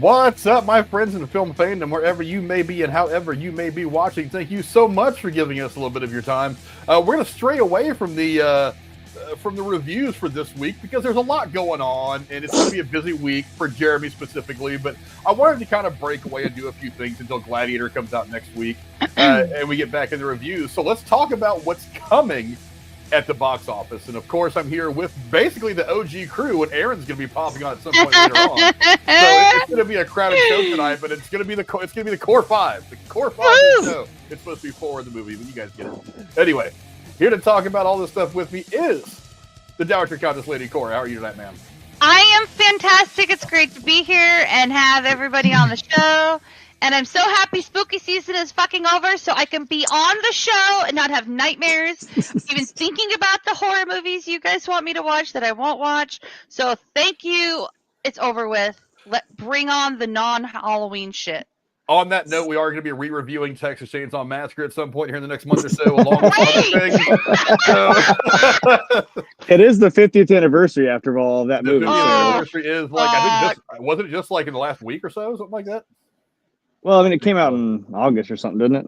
What's up, my friends in the film fandom, wherever you may be and however you may be watching? Thank you so much for giving us a little bit of your time. We're going to stray away from the reviews for this week because there's a lot going on, and it's going to be a busy week for Jeremy specifically. But I wanted to kind of break away and do a few things until Gladiator comes out next week, and we get back in the reviews. So let's talk about what's coming at the box office. And of course, I'm here with basically the OG crew, and Aaron's going to be popping on at some point later on. So it's going to be a crowded show tonight, but it's going to be the core five. The core five of the show. It's supposed to be 4 in the movie, but you guys get it. Anyway, here to talk about all this stuff with me is the Dowager Countess Lady Cora. How are you tonight, ma'am? I am fantastic. It's great to be here and have everybody on the show. And I'm so happy spooky season is fucking over so I can be on the show and not have nightmares, even thinking about the horror movies you guys want me to watch that I won't watch. So thank you. It's over with. Bring on the non-Halloween shit. On that note, we are going to be re-reviewing Texas Chainsaw Massacre at some point here in the next month or so, along with other things. It is the 50th anniversary after all of that movie. The 50th anniversary is like, I think wasn't it just like in the last week or so, something like that? Well, I mean, it came out in August or something, didn't it?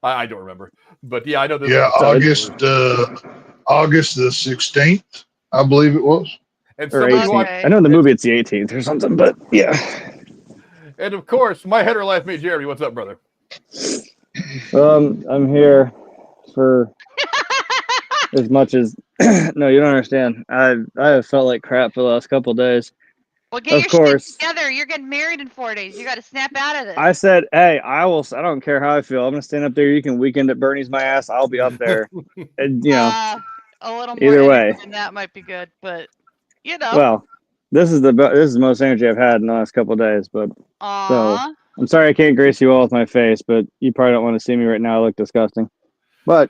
I don't remember, but yeah, I know this. Yeah, August the 16th, I believe it was. And or 18th. I know in the movie it's the 18th or something, but yeah. And of course, my header life mate Jeremy. What's up, brother? I'm here for as much as no, you don't understand. I have felt like crap for the last couple of days. Well, get your shit together. You're getting married in 4 days. You got to snap out of this. I said, hey, I don't care how I feel. I'm gonna stand up there. You can weekend at Bernie's my ass. I'll be up there. And a little more either way than that might be good, but you know. Well, this is the most energy I've had in the last couple of days, but so I'm sorry I can't grace you all with my face, but you probably don't want to see me right now. I look disgusting, but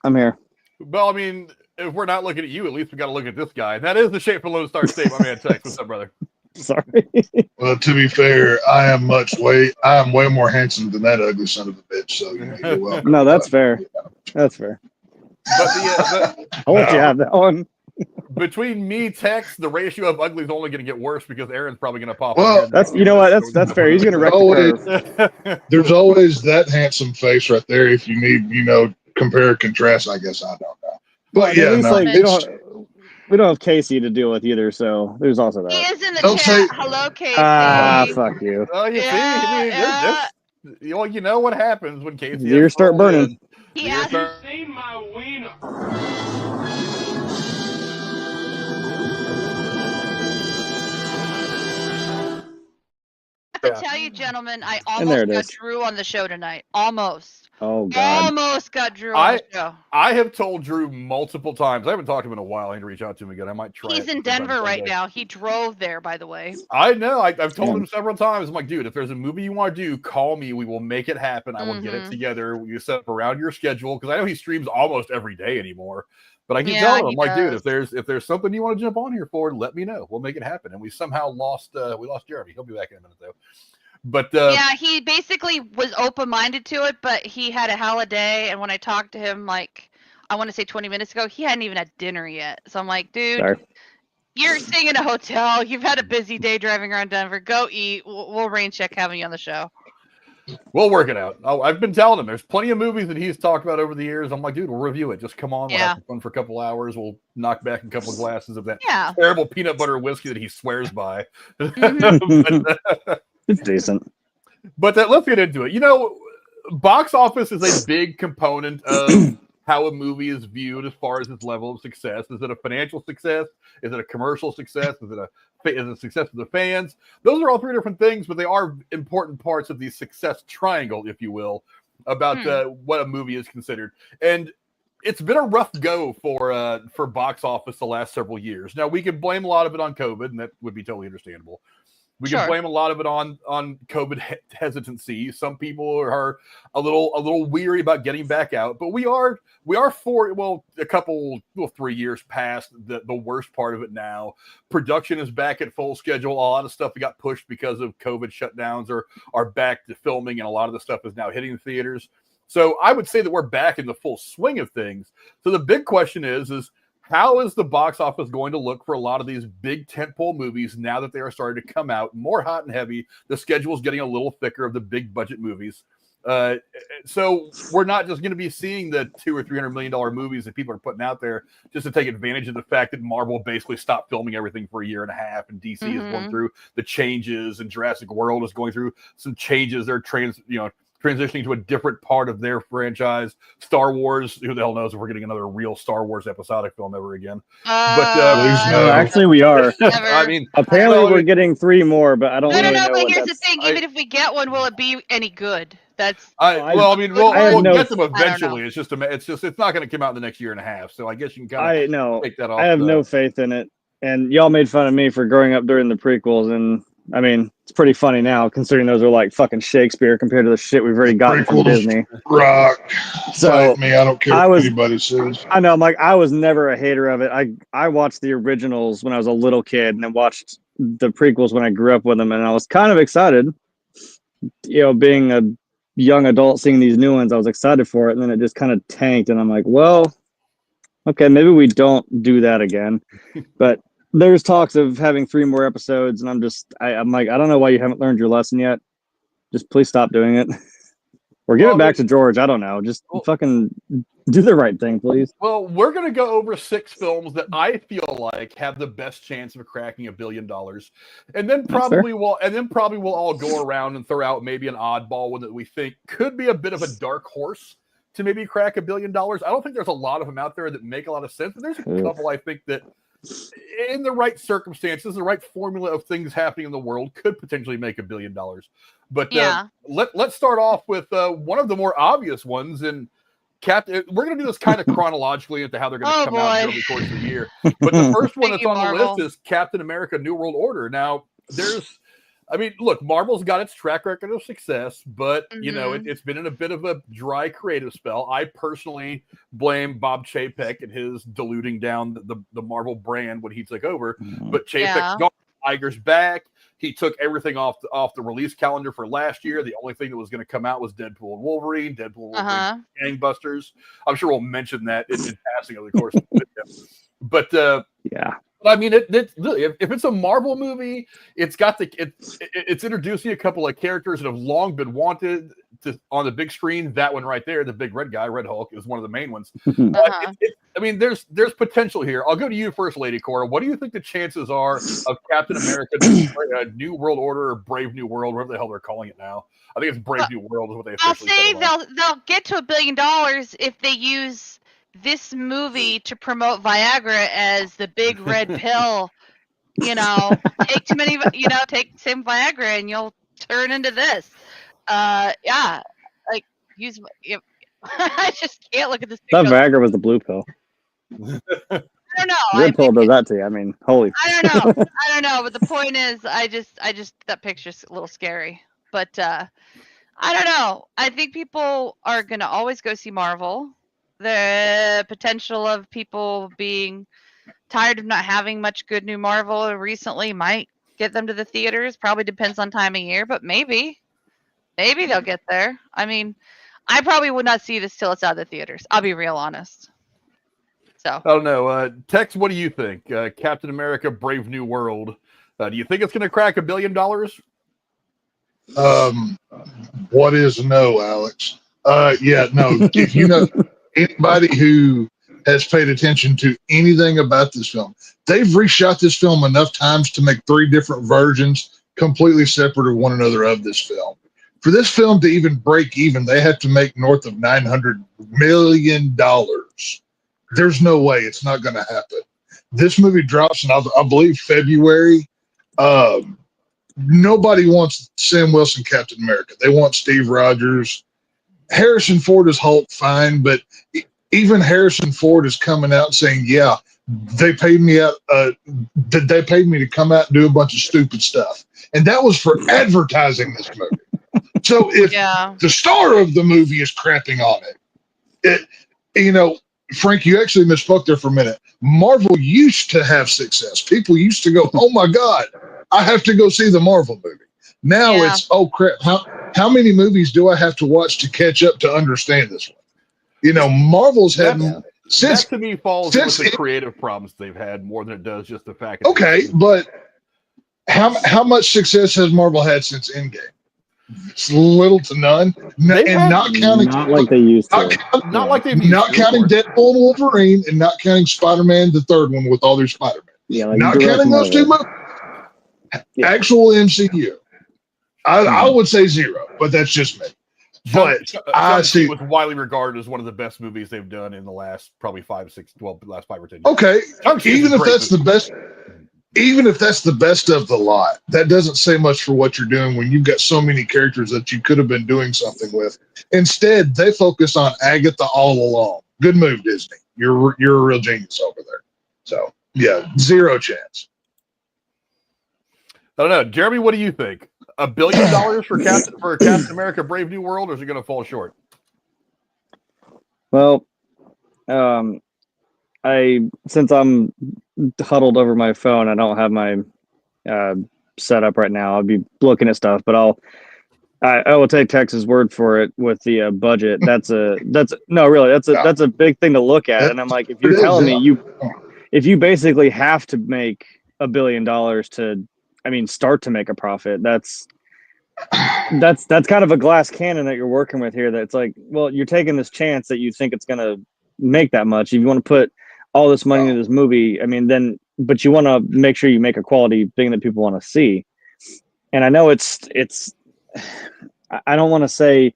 I'm here. Well, I mean, if we're not looking at you, at least we got to look at this guy. And that is the shape for Lone Star State, my man. Tex, what's up, brother? Sorry. Well, to be fair, I am way more handsome than that ugly son of a bitch. So you're welcome. No, that's fair. That's fair. But I'll let you have that one. Between me, Tex, the ratio of ugly is only going to get worse because Aaron's probably going to pop. Well, that's that's fair. He's going to wreck the curve. There's always that handsome face right there. If you need, compare and contrast. I guess I don't know. But yeah, we don't have Casey to deal with either, so there's also that. He is in the chat. Hello, Casey. Fuck you. Oh, you see? I mean, well, you know what happens when Casey... Ears start burning. Yeah. You seen my wiener. I have to tell you, gentlemen, I almost got Drew on the show tonight. Almost. Oh, God. Almost got Drew on the show. I have told Drew multiple times. I haven't talked to him in a while. I need to reach out to him again. I might try. He's in Denver right now. He drove there, by the way. I know. I've told him several times. I'm like, dude, if there's a movie you want to do, call me. We will make it happen. I will get it together. You set up around your schedule because I know he streams almost every day anymore. But I keep telling him, I'm like, dude, if there's something you want to jump on here for, let me know. We'll make it happen. And we somehow lost Jeremy. He'll be back in a minute though. But yeah, he basically was open-minded to it, but he had a hell of a day. And when I talked to him, like, I want to say 20 minutes ago, he hadn't even had dinner yet. So I'm like, dude, you're staying in a hotel. You've had a busy day driving around Denver. Go eat. We'll rain check having you on the show. We'll work it out. I've been telling him there's plenty of movies that he's talked about over the years. I'm like, dude, we'll review it. Just come on. We'll have some fun for a couple hours. We'll knock back a couple of glasses of that terrible peanut butter whiskey that he swears by. It's decent. But let's get into it. Box office is a big component of how a movie is viewed as far as its level of success. Is it a financial success? Is it a commercial success? Is it a success of the fans? Those are all three different things, but they are important parts of the success triangle, if you will, about what a movie is considered. And it's been a rough go for box office the last several years. Now, we can blame a lot of it on COVID, and that would be totally understandable. We can blame a lot of it on COVID hesitancy. Some people are a little weary about getting back out, but we are 3 years past the worst part of it now. Production is back at full schedule. A lot of stuff that got pushed because of COVID shutdowns are back to filming, and a lot of the stuff is now hitting the theaters. So I would say that we're back in the full swing of things. So the big question is how is the box office going to look for a lot of these big tentpole movies now that they are starting to come out more hot and heavy? The schedule is getting a little thicker of the big budget movies. So we're not just going to be seeing the $200 or $300 million movies that people are putting out there just to take advantage of the fact that Marvel basically stopped filming everything for a year and a half, and DC is going through the changes, and Jurassic World is going through some changes. They're transitioning to a different part of their franchise. Star Wars, who the hell knows if we're getting another real Star Wars episodic film ever again. Actually, we are. I mean, apparently we're getting 3 more, but I don't really know. But here's the thing: even if we get one, will it be any good? We'll get them eventually. It's not going to come out in the next year and a half. So I guess you can kind of take that off. I have no faith in it. And y'all made fun of me for growing up during the prequels, and I mean, it's pretty funny now considering those are like fucking Shakespeare compared to the shit we've already gotten from Disney. Rock. So me, I don't care what anybody says. I know. I'm like, I was never a hater of it. I watched the originals when I was a little kid, and then watched the prequels when I grew up with them, and I was kind of excited. Being a young adult seeing these new ones, I was excited for it, and then it just kind of tanked, and I'm like, well, okay, maybe we don't do that again. But there's talks of having 3 more episodes, and I'm like, I don't know why you haven't learned your lesson yet. Just please stop doing it. Or give it back to George. I don't know. Just fucking do the right thing, please. Well, we're going to go over 6 films that I feel like have the best chance of cracking $1 billion. And then probably we'll all go around and throw out maybe an oddball one that we think could be a bit of a dark horse to maybe crack $1 billion. I don't think there's a lot of them out there that make a lot of sense, but there's a couple I think that in the right circumstances, the right formula of things happening in the world could potentially make $1 billion. But let's start off with one of the more obvious ones. And Captain, we're going to do this kind of chronologically into how they're going to come out over the course of the year. But the first one that's on the list is Captain America: New World Order. Now, look, Marvel's got its track record of success, but it's been in a bit of a dry creative spell. I personally blame Bob Chapek and his diluting down the Marvel brand when he took over. But Chapek's gone. Iger's back. He took everything off the release calendar for last year. The only thing that was going to come out was Deadpool and Wolverine. Gangbusters. I'm sure we'll mention that in passing over the course of the video. But I mean, if it's a Marvel movie, it's introducing a couple of characters that have long been wanted on the big screen. That one right there, the big red guy, Red Hulk, is one of the main ones. There's potential here. I'll go to you first, Lady Cora. What do you think the chances are of Captain America: New World Order or Brave New World, whatever the hell they're calling it now? I think it's Brave New World is what they officially said. I'll say they'll get to $1 billion if they use this movie to promote Viagra as the big red pill. Take too many, take some Viagra and you'll turn into this. I just can't look at this. That Viagra was the blue pill. I don't know. Red pill does that to you. I mean, holy. I don't know. But the point is, I just that picture's a little scary. But I don't know. I think people are gonna always go see Marvel. The potential of people being tired of not having much good new Marvel recently might get them to the theaters. Probably depends on time of year, but maybe they'll get there. I mean, I probably would not see this till it's out of the theaters. I'll be real honest. So I don't know. Tex, what do you think? Captain America: Brave New World. Do you think it's going to crack $1 billion? What is no, Alex? No. If you know anybody who has paid attention to anything about this film, they've reshot this film enough times to make 3 different versions completely separate of one another of this film. For this film to even break even, they have to make north of $900 million. There's no way it's not going to happen. This movie drops in, I believe, February. Nobody wants Sam Wilson Captain America. They want Steve Rogers. Harrison Ford is Hulk, fine, but even Harrison Ford is coming out saying, "Yeah, they paid me out. They paid me to come out and do a bunch of stupid stuff," and that was for advertising this movie. So if the star of the movie is crapping on it, Frank, you actually misspoke there for a minute. Marvel used to have success. People used to go, "Oh my God, I have to go see the Marvel movie." Now it's, "Oh crap, how many movies do I have to watch to catch up to understand this one?" Marvel's had Since that to me falls since with the it- creative problems they've had more than it does just the fact. That okay, but how much success has Marvel had since Endgame? It's little to none, They've and had- not counting Not like they used not, to. count- not like they've not used to, of counting course. Deadpool and Wolverine, and not counting Spider-Man, the third one with all their Spider-Man. Yeah, like Not direct counting those two Marvel. movies. Yeah. Actual MCU. I would say 0, but that's just me. But I Shang-Chi see. was widely regarded as one of the best movies they've done in the last probably 5, 6, 12, last 5 or 10 years. Okay, Shang-Chi is even a if great that's movie. the best, even if that's the best of the lot, that doesn't say much for what you're doing when you've got so many characters that you could have been doing something with. Instead, they focus on Agatha all along. Good move, Disney. You're a real genius over there. So yeah, 0 chance. I don't know, Jeremy. What do you think? $1 billion for Captain America: Brave New World, or is it going to fall short? Well, since I'm huddled over my phone, I don't have my set up right now. I'll be looking at stuff, but I will take Texas' word for it with the budget. That's a big thing to look at. And I'm like, if you're telling me if you basically have to make $1 billion start to make a profit, that's kind of a glass cannon that you're working with here. That's like, well, you're taking this chance that you think it's going to make that much. If you want to put all this money into this movie, but you want to make sure you make a quality thing that people want to see. And I know it's I don't want to say,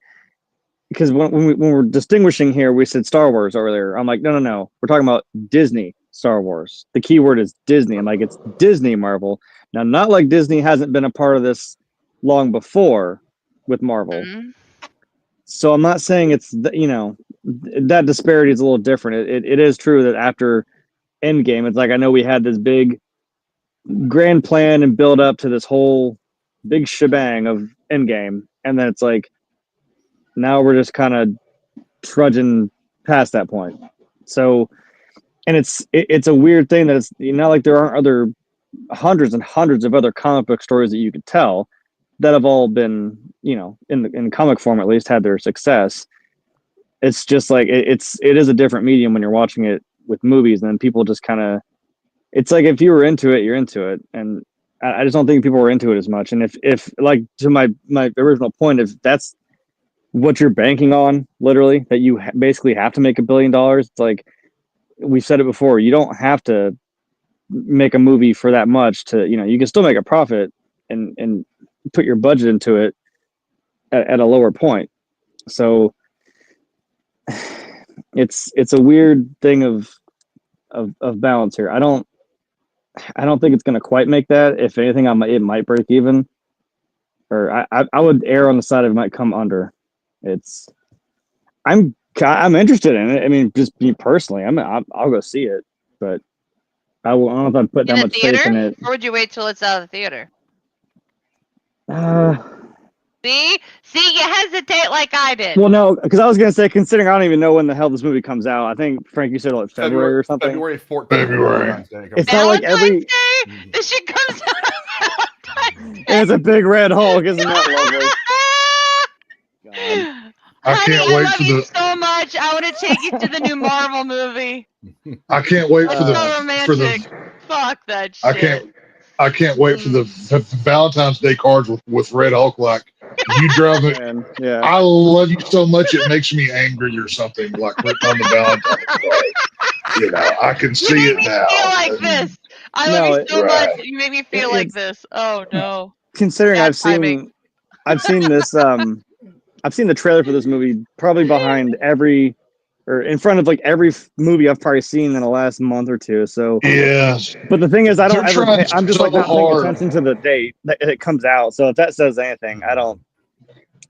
because when we're distinguishing here, we said Star Wars earlier. I'm like, no. We're talking about Disney Star Wars. The key word is Disney. I'm like, it's Disney Marvel. Now, not like Disney hasn't been a part of this long before with Marvel. Mhm. So I'm not saying it's, that disparity is a little different. It is true that after Endgame, it's like, I know we had this big grand plan and build up to this whole big shebang of Endgame. And then it's like, now we're just kind of trudging past that point. So, and it's a weird thing that it's not like there aren't other hundreds and hundreds of other comic book stories that you could tell that have all been, in comic form at least, had their success. It's just like it is a different medium when you're watching it with movies, and then people just kind of, it's like if you were into it, you're into it, and I just don't think people were into it as much. And if like, to my original point, if that's what you're banking on, literally, that you basically have to make $1 billion, it's like, we've said it before, you don't have to make a movie for that much to, you can still make a profit and put your budget into it at a lower point. So it's a weird thing of balance here. I don't think it's going to quite make that. If anything, it might break even, or I would err on the side of it might come under. I'm interested in it. Just me personally, I'll go see it, but I don't know if I'd put that In the much faith in theater, it. or would you wait till it's out of the theater? See, you hesitate like I did. Well, no, because I was going to say, considering I don't even know when the hell this movie comes out. I think, Frank, you said like February or something. February 14th. February. It's not like Valentine's Day? This shit comes out on Valentine's Day. And it's a big red Hulk, isn't that lovely? God. I Honey, can't wait love for you the. so much. I want to take you to the new Marvel movie. I can't wait for So the. romantic. Fuck that shit. I can't wait for the Valentine's Day cards with Red Hulk. Like, you drive it. Man, yeah. I love you so much it makes me angry or something, like written on the Valentine's card. I can see You it make me now. feel like this. I love No, you so right. much. You make me feel like this. Oh no. Considering Bad I've seen this I've seen the trailer for this movie probably behind in front of like every movie I've probably seen in the last month or two. So Yes. but the thing is, I don't They're ever trying I'm just like so not paying hard. attention to the date that it comes out. So if that says anything, I don't.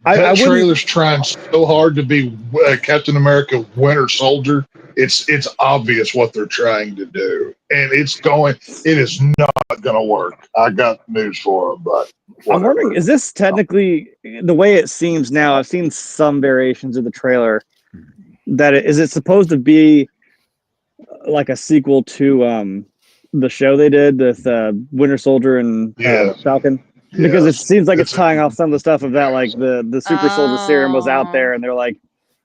That trailer's trying so hard to be Captain America Winter Soldier. It's obvious what they're trying to do, and it is not going to work. I got news for them, but I'm whatever. wondering, is this technically the way it seems now? I've seen some variations of the trailer. Is it supposed to be like a sequel to the show they did with Winter Soldier and Falcon? Because it seems like it's tying off some of the stuff of that, like the super soldier serum was out there, and they're like,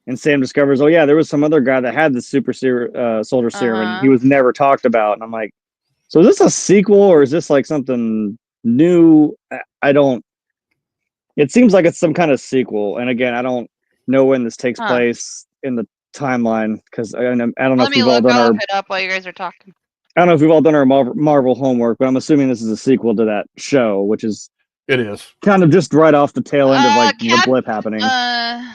and Sam discovers, oh yeah, there was some other guy that had the soldier serum, and he was never talked about. And I'm like, so is this a sequel or is this like something new? I don't. It seems like it's some kind of sequel. And again, I don't know when this takes place in the timeline because I don't know if we've all done I'll look it up while you guys are talking. I don't know if we've all done our Marvel homework, but I'm assuming this is a sequel to that show, which is It is kind of just right off the tail end of like the blip happening. I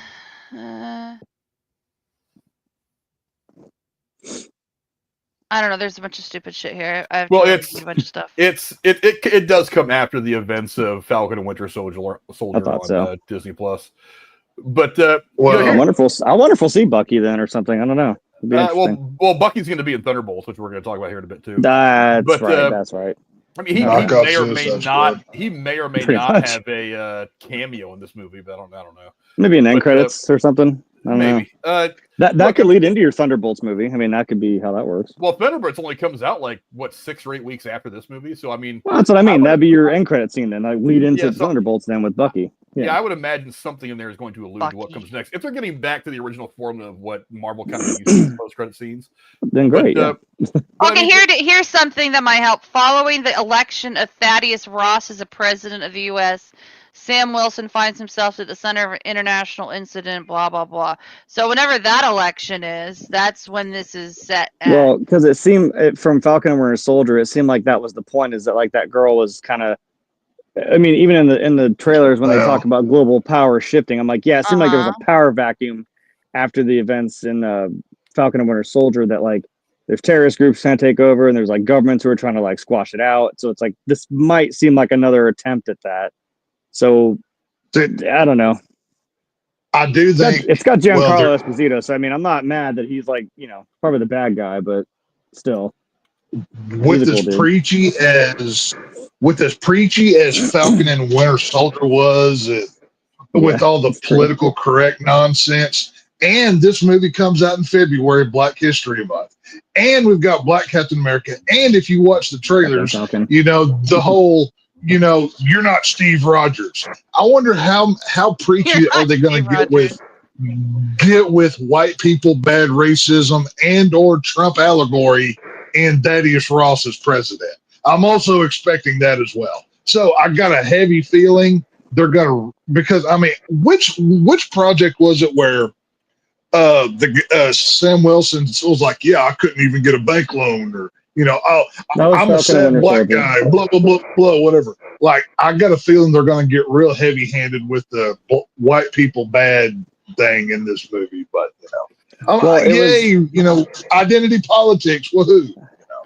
don't know. There's a bunch of stupid shit here. I have it's a bunch of stuff. It does come after the events of Falcon and Winter Soldier on Disney Plus. But I wonder if we'll see Bucky then or something. I don't know. Well, Bucky's going to be in Thunderbolts, which we're going to talk about here in a bit too. That's right. I mean, he may or may not have a cameo in this movie, but I don't know. Maybe an end credits or something. I don't know. That could lead into your Thunderbolts movie. I mean, that could be how that works. Well, Thunderbolts only comes out like 6 or 8 weeks after this movie, so I mean, that's what I mean. That'd be your end credit scene then. Like lead into Thunderbolts then with Bucky. Yeah, I would imagine something in there is going to allude to what comes next. If they're getting back to the original formula of what Marvel kind of uses in post-credit scenes, then great. Okay, here's something that might help. Following the election of Thaddeus Ross as a president of the U.S., Sam Wilson finds himself at the center of an international incident, blah, blah, blah. So whenever that election is, that's when this is set at. Well, because it seemed, from Falcon and Winter Soldier, it seemed like that was the point, is that like that girl was kind of, I mean, even in the trailers when they talk about global power shifting, I'm like, yeah, it seemed like there was a power vacuum after the events in Falcon and Winter Soldier, that like there's terrorist groups trying to take over and there's like governments who are trying to like squash it out. So it's like, this might seem like another attempt at that. So I don't know. I do think it's got Giancarlo Esposito. So I mean, I'm not mad that he's like, probably the bad guy, but still. With as preachy as Falcon and Winter Soldier was, with all the political correct nonsense, and this movie comes out in February, Black History Month, and we've got Black Captain America, and if you watch the trailers, the whole, you're not Steve Rogers. I wonder how preachy are they going to get with white people, bad racism, and or Trump allegory, and Thaddeus Ross as president. I'm also expecting that as well. So I got a heavy feeling they're gonna, because I mean, which project was it where Sam Wilson was like, yeah, I couldn't even get a bank loan, or I'm a sad black guy, blah blah blah blah, whatever. Like, I got a feeling they're gonna get real heavy handed with the white people bad thing in this movie, but identity politics, woohoo.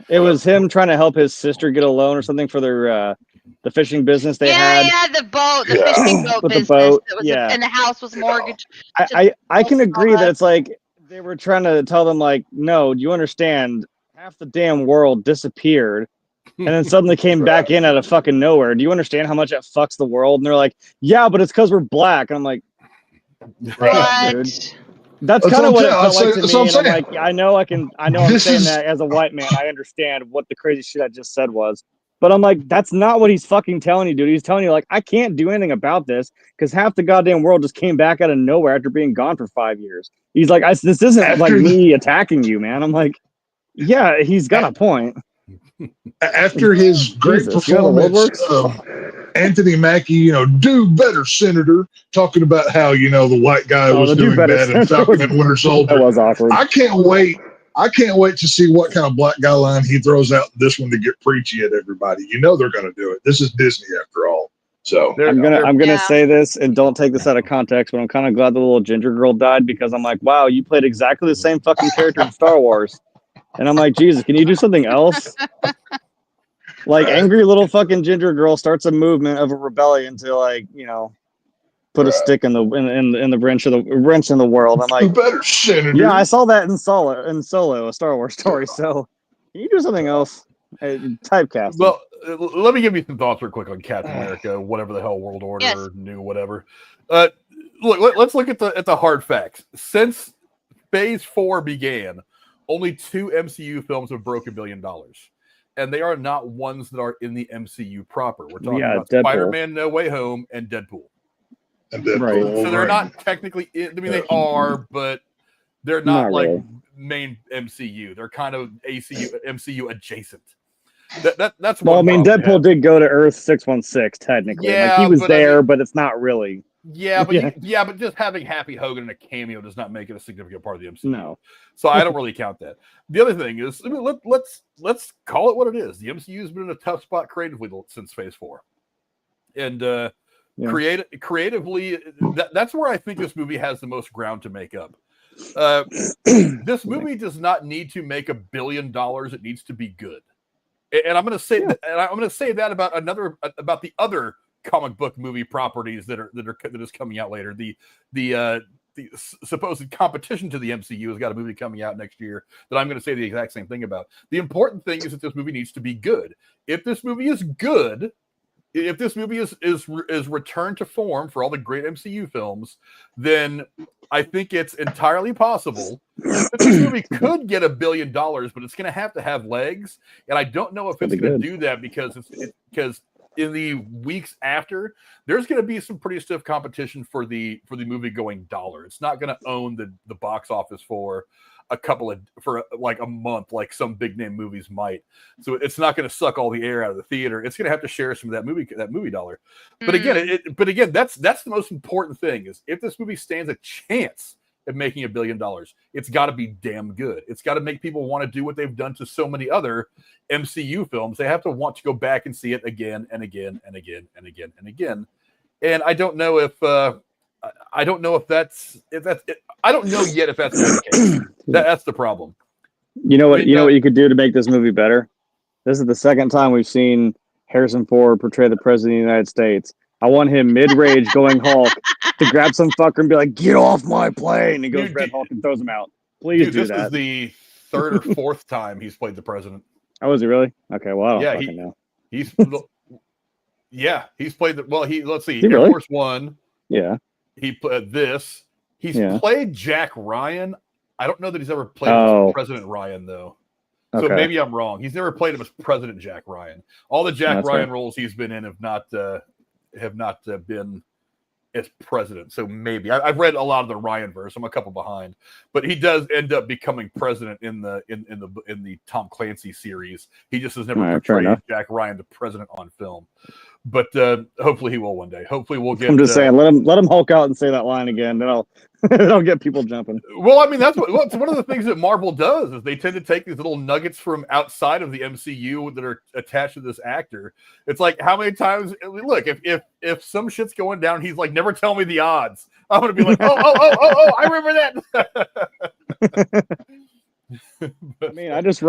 It was him trying to help his sister get a loan or something for their the fishing business they had. Yeah, the fishing boat with business. The boat, and the house was mortgaged. I can agree that it's like they were trying to tell them, like, no, do you understand? Half the damn world disappeared and then suddenly came back in out of fucking nowhere. Do you understand how much it fucks the world? And they're like, yeah, but it's because we're black. And I'm like, dude. That's kind of what it felt like to me. And I'm like, I know I'm saying that as a white man. I understand what the crazy shit I just said was. But I'm like, that's not what he's fucking telling you, dude. He's telling you, like, I can't do anything about this because half the goddamn world just came back out of nowhere after being gone for 5 years. He's like, this isn't like me attacking you, man. I'm like, yeah, he's got a point. After his great performance, Anthony Mackie, do better, Senator, talking about how, the white guy was doing bad in Falcon and Winter Soldier. That was awkward. I can't wait to see what kind of black guy line he throws out in this one to get preachy at everybody. They're going to do it. This is Disney after all. So I'm gonna say this, and don't take this out of context, but I'm kind of glad the little ginger girl died, because I'm like, wow, you played exactly the same fucking character in Star Wars. And I'm like, Jesus, can you do something else? Like, angry little fucking ginger girl starts a movement of a rebellion to, like, put a stick in the wrench in the world. I'm like, better, Senator. Yeah, I saw that in Solo, a Star Wars story. So, can you do something else? Typecast. Well, let me give you some thoughts real quick on Captain America, whatever the hell, World Order, New, whatever. Look, let's look at the hard facts. Since Phase 4 began, only 2 MCU films have broken $1 billion. And they are not ones that are in the MCU proper. We're talking about Deadpool. Spider-Man No Way Home and Deadpool. and Deadpool. Right. So they're Wolverine. not technically. I mean, they are, but they're not, Not like really. main MCU. They're kind of MCU adjacent. That's Well, I one mean, problem they Deadpool have. did go to Earth 616 technically. Like Yeah, he was but I there, mean- but it's not really. Yeah, but Yeah. but just having Happy Hogan in a cameo does not make it a significant part of the MCU. No. So I don't really count that. The other thing is, I mean, let's call it what it is. The MCU has been in a tough spot creatively since Phase 4, and creatively, that's where I think this movie has the most ground to make up. This movie does not need to make $1 billion. It needs to be good. And I'm going to say that, and I'm going to say that about the other comic book movie properties that is coming out later. The supposed competition to the MCU has got a movie coming out next year that I'm going to say the exact same thing about. The important thing is that this movie needs to be good. If this movie is good, if this movie is returned to form for all the great MCU films, then I think it's entirely possible that this movie could get $1 billion, but it's going to have legs. And I don't know if it's going to do that because because in the weeks after, there's going to be some pretty stiff competition for the movie going dollar. It's not going to own the box office for like a month, like some big name movies might. So it's not going to suck all the air out of the theater. It's going to have to share some of that movie dollar. But again, that's the most important thing is if this movie stands a chance at making $1 billion, it's got to be damn good. It's got to make people want to do what they've done to so many other MCU films. They have to want to go back and see it again and again and again and again and again. And I don't know if I don't know that's I don't know yet if that's the case. That's the problem. You know what? You know what you could do to make this movie better. This is the second time we've seen Harrison Ford portray the president of the United States. I want him mid-rage going Hulk to grab some fucker and be like, "Get off my plane!" and goes Red Hulk and throws him out. Please do that. This is the third or fourth time he's played the president. Oh, is he really? Okay, well, I don't fucking know. He's played the let's see, Air Force One. Yeah. He played this. He's played Jack Ryan. I don't know that he's ever played President Ryan though. So maybe I'm wrong. He's never played him as President Jack Ryan. All the Jack Ryan roles he's been in have not been as president. So maybe I've read a lot of the Ryan verse. I'm a couple behind, but he does end up becoming president in the Tom Clancy series. He just has never portrayed Jack Ryan the president on film. But hopefully he will one day. Hopefully we'll get. I'm just saying, let him Hulk out and say that line again. Then I'll get people jumping. Well, I mean that's one of the things that Marvel does is they tend to take these little nuggets from outside of the MCU that are attached to this actor. It's like how many times? Look, if some shit's going down, he's like, never tell me the odds. I'm gonna be like, oh, I remember that. I mean, I just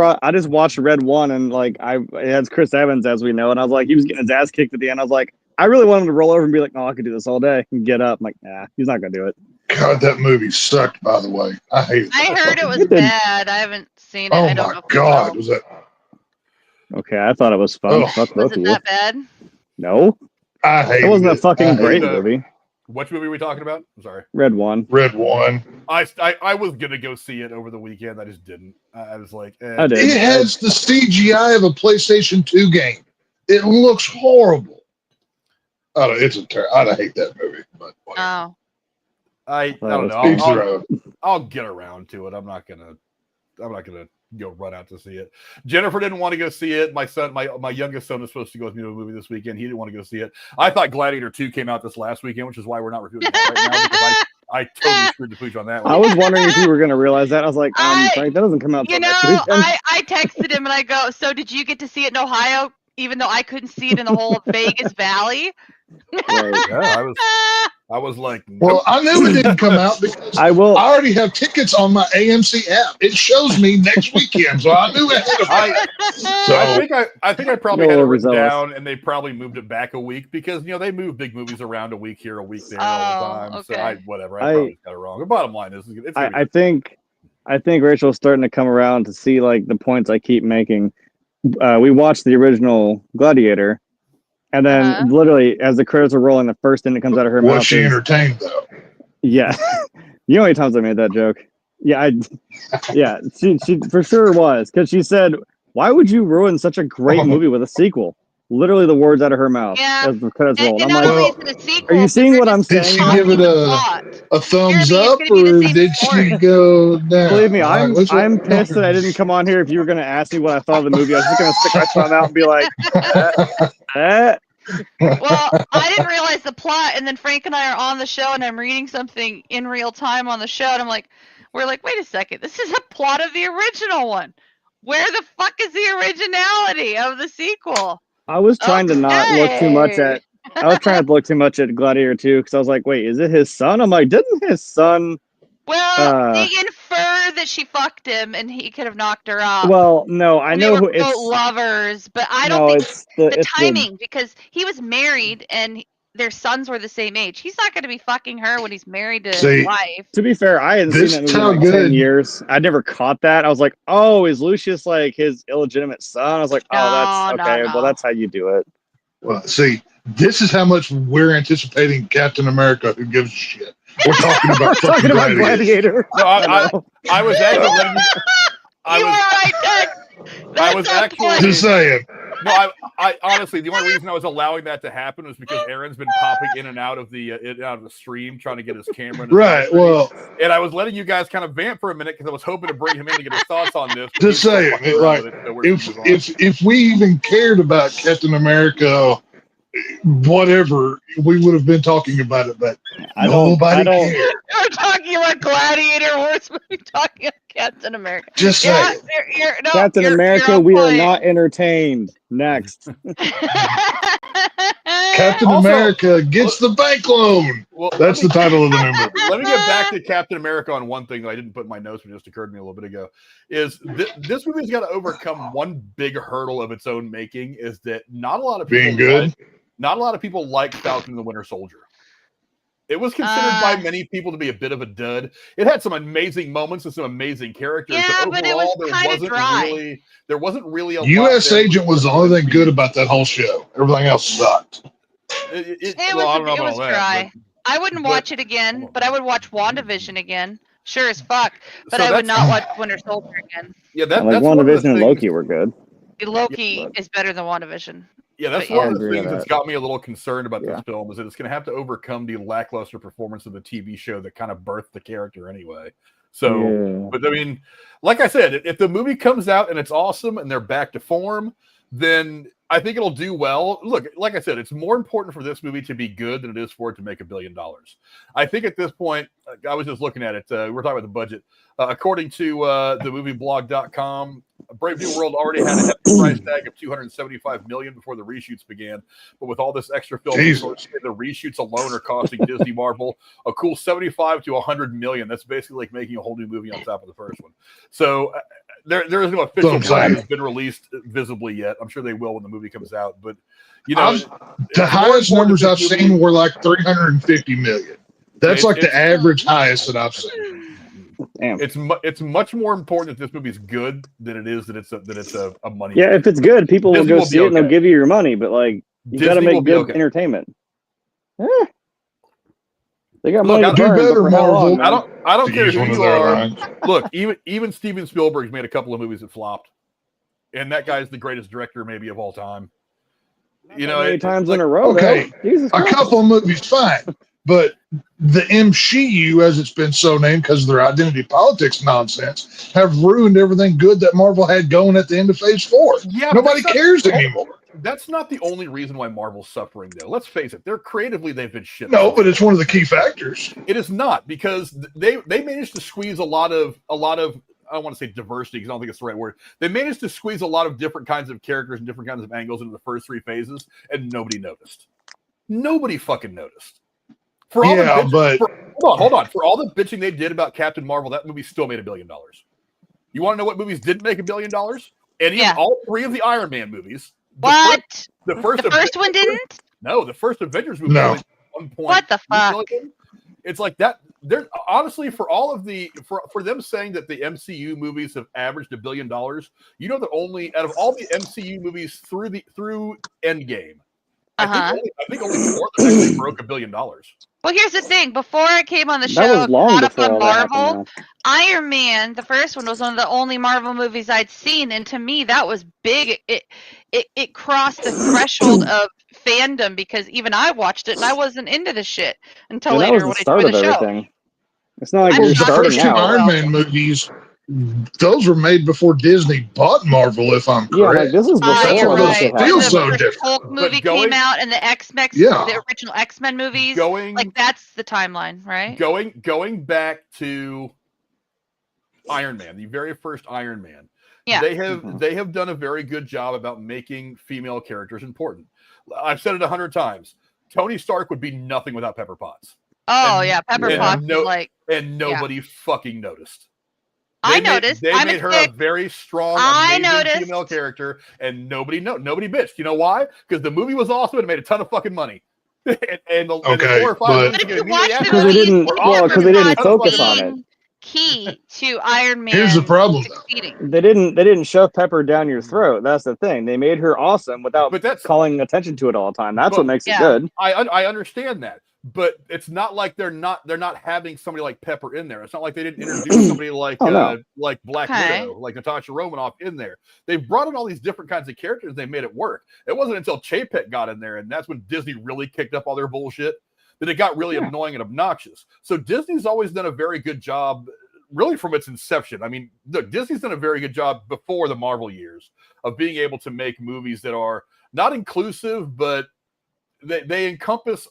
watched Red One and like it has Chris Evans as we know, and I was like, he was getting his ass kicked at the end. I was like, I really want him to roll over and be like, "Oh, I could do this all day," and get up. I'm like, nah, he's not gonna do it. God, that movie sucked. By the way, I hate it. I heard it was bad. I haven't seen it. Oh I don't my know God, was that? Okay, I thought it was fun. Fuck both Was of it you. that bad? No, I hate it. It wasn't a fucking great movie. Which movie are we talking about? I'm sorry. Red One. Red One. I was gonna go see it over the weekend. I just didn't. I was like, I did. It has the CGI of a PlayStation 2 game. It looks horrible. I hate that movie. But Oh. I don't know. Each their own. I'll get around to it. I'm not gonna go run out to see it. Jennifer didn't want to go see it. My son, my youngest son was supposed to go with me to a movie this weekend. He didn't want to go see it. I thought Gladiator 2 came out this last weekend, which is why we're not reviewing that right now because I totally screwed the pooch on that one. I was wondering if you were going to realize that. I was like, Frank, that doesn't come out. You know, I texted him and I go, "So did you get to see it in Ohio, even though I couldn't see it in the whole of Vegas Valley?" Right. Yeah, I was like, nope. Well, I knew it didn't come out because I already have tickets on my AMC app. It shows me next weekend, so I knew ahead of time. I think I probably had it written down, and they probably moved it back a week because they move big movies around a week here, a week there, all the time. Okay. So I probably got it wrong. The bottom line is, it's I think Rachel's starting to come around to see like the points I keep making. We watched the original Gladiator. And then, literally, as the credits are rolling, the first thing that comes out of her mouth. Was she entertained though? Yeah, you know how many times I made that joke. Yeah, she for sure was because she said, "Why would you ruin such a great movie with a sequel?" literally the words out of her mouth Yeah. as the credits rolled. And I'm not like, only well, is it a sequel, are you seeing but what they're I'm just Did she saying? give it talking the plot. a thumbs Apparently it's up, gonna be the or same did she story. go down? Believe me, All right, I'm pissed that I didn't come on here. If you were going to ask me what I thought of the movie, I was just going to stick my thumb out and be like, Well, I didn't realize the plot, and then Frank and I are on the show, and I'm reading something in real time on the show, and we're like, wait a second, this is a plot of the original one. Where the fuck is the originality of the sequel? I was trying to not look too much at. I was trying to look too much at Gladiator 2 because I was like, wait, is it his son? I'm like, didn't his son? Well, they infer that she fucked him, and he could have knocked her up. Well, no, I And know they who were quote it's. lovers, but I No, don't think it's the it's timing, because he was married and their sons were the same age. He's not going to be fucking her when he's married to his See, wife. To be fair, I hadn't seen This that is movie in how like good. 10 years. I never caught that. I was like, oh, is Lucius like his illegitimate son? I was like, oh, that's No, okay. no. Well, that's how you do it. Well, see, this is how much we're anticipating Captain America. Who gives a shit? We're talking about We're talking fucking about Gladiator. Gladiator. No, I was actually letting you. You are right, Doug. I was That's on actually- point. Just saying. No, I honestly, the only reason I was allowing that to happen was because Aaron's been popping in and out of the stream trying to get his camera. And his Right. mic ready. Well, And I was letting you guys kind of vamp for a minute because I was hoping to bring him in to get his thoughts on this. but just he was saying. fucking around Like, with it, so we're just gonna move on. if we even cared about Captain America, whatever, we would have been talking about it. But nobody cared. We're talking about Gladiator Horse movie, talking about Captain America. Just Yeah, saying. Captain America, you're we are on not entertained. Next. Captain Also- America gets the bank loan. Well, That's the title of the new movie. Let me get back to Captain America on one thing that I didn't put in my notes, but just occurred to me a little bit ago. Is this movie's got to overcome one big hurdle of its own making? Is that not a lot of people Being good. Not a lot of people like Falcon and the Winter Soldier. It was considered by many people to be a bit of a dud. It had some amazing moments and some amazing characters. Yeah, but it was overall, kinda dry. There wasn't really a U.S. lot there. Agent was the only thing good about that whole show. Everything else sucked. It well, I was, don't know it about was all that, dry. but- I wouldn't watch it again, but I would watch WandaVision again. Sure as fuck. But So I would that's- not watch Winter Soldier again. Yeah, Like that's one of the WandaVision and things- Loki were good. Loki but- is better than WandaVision. Yeah, that's But one yeah. of I the agree things with that's that. got me a little concerned about Yeah. this film is that it's going to have to overcome the lackluster performance of the TV show that kind of birthed the character anyway. So, Yeah. but I mean, like I said, if the movie comes out and it's awesome and they're back to form, then I think it'll do well. Look, like I said, it's more important for this movie to be good than it is for it to make $1 billion. I think at this point, I was just looking at it. We're talking about the budget. According to the movieblog.com, Brave New World already had a hefty price tag of $275 million before the reshoots began. But with all this extra film, Jesus. the reshoots alone are costing Disney Marvel a cool $75 to $100 million. That's basically like making a whole new movie on top of the first one. So there is no official Don't plan say. that's been released visibly yet. I'm sure they will when the movie comes out. But you know, The highest numbers I've seen were like 350 million. That's like the It's- average highest that I've seen. Damn. It's much more important that this movie's good than it is that it's a money. Yeah, if it's good, people will Disney go will be see it and they'll okay. give you your money. But like, you got to Disney will make be good okay. entertainment. They got Look, money I to do burn, but better, for how long, Marvel. man? I don't To care use who one of you their are. lines. Look, even Steven Spielberg's made a couple of movies that flopped, and that guy's the greatest director maybe of all time. You know, Many it- times like- in a row. Okay, though. Jesus A Christ. couple of movies, fine. But the MCU, as it's been so named because of their identity politics nonsense, have ruined everything good that Marvel had going at the end of Phase 4. Yeah, but Nobody that's not- cares anymore. That's not the only reason why Marvel's suffering, though. Let's face it; they're creatively they've been shit. No, but it's one of the key factors. It is not, because they managed to squeeze a lot of I don't want to say diversity because I don't think it's the right word. They managed to squeeze a lot of different kinds of characters and different kinds of angles into the first three phases, and nobody noticed. Nobody fucking noticed. For all Yeah, the but hold on. For all the bitching they did about Captain Marvel, that movie still made $1 billion. You want to know what movies didn't make $1 billion? And Yeah. all three of the Iron Man movies. What? The first one didn't? No, the first Avengers movie. No. was like 1.2 What the fuck? million. It's like that. They're honestly, for all of the for them saying that the MCU movies have averaged $1 billion. You know that only out of all the MCU movies through Endgame, Uh-huh. I think only 4 of them actually broke $1 billion. Well, here's the thing. Before I came on the show, That was long caught up before on all that happened, Marvel. though. Iron Man, the first one, was one of the only Marvel movies I'd seen, and to me, that was big. It crossed the threshold of fandom because even I watched it, and I wasn't into the shit until And that was later the when I start joined of the show. everything. It's not like I'm you're shocked the first starting two out. Iron Man movies, those were made before Disney bought Marvel, if I'm Yeah, like correct. this is before You're That's why all those that shit right. When feel the happened. so first different. Hulk movie going- came out and the Yeah. the original X-Men movies, Going like that's the timeline, right? going back to Iron Man, the very first Iron Man. Yeah. They have done a very good job about making female characters important. I've said it 100 times. Tony Stark would be nothing without Pepper Potts. Oh And- yeah, Pepper yeah. Potts was like And nobody fucking noticed. I noticed. They I'm made a her chick. a very strong, I amazing noticed. female character, and nobody bitched. You know why? Because the movie was awesome and it made a ton of fucking money. and the Okay, 4 or 5 but- movies But if get you immediately watch the after Because they movies, didn't. were Well, awesome. because they didn't Ton of focus fucking on money. it. Key to Iron Man. Here's the problem, though. succeeding. They didn't shove Pepper down your throat. That's the thing. They made her awesome without But that's calling attention to it all the time. That's But- what makes it Yeah. good. I understand that, but it's not like they're not having somebody like Pepper in there. It's not like they didn't introduce somebody like Oh, no. like Black Okay. Widow, like Natasha Romanoff in there. They brought in all these different kinds of characters. They made it work. It wasn't until Chapek got in there, and that's when Disney really kicked up all their bullshit, that it got really Yeah. annoying and obnoxious. So Disney's always done a very good job, really from its inception. I mean, look, Disney's done a very good job before the Marvel years of being able to make movies that are not inclusive, but they encompass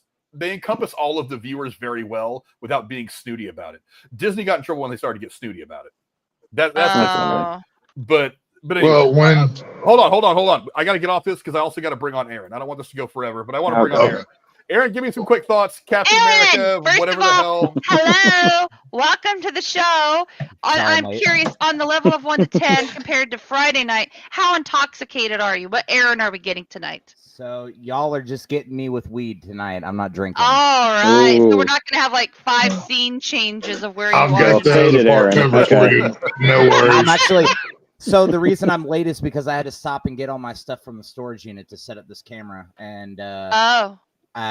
all of the viewers very well without being snooty about it. Disney got in trouble when they started to get snooty about it. That's Oh. but anyway, Well, when hold on. I got to get off this because I also got to bring on Aaron. I don't want this to go forever, but I want to bring on Okay. Aaron. Aaron, give me some quick thoughts. Captain Aaron, America, first whatever of the all, hell. Hello, welcome to the show. I'm mate. curious on the level of 1 to 10 compared to Friday night. How intoxicated are you? What Aaron are we getting tonight? So y'all are just getting me with weed tonight. I'm not drinking. All right, so Ooh. we're not gonna have like 5 scene changes of where I've you got are. the Take other it, part Aaron. covered for Okay. you. No worries. I'm actually. So the reason I'm late is because I had to stop and get all my stuff from the storage unit to set up this camera, and Oh,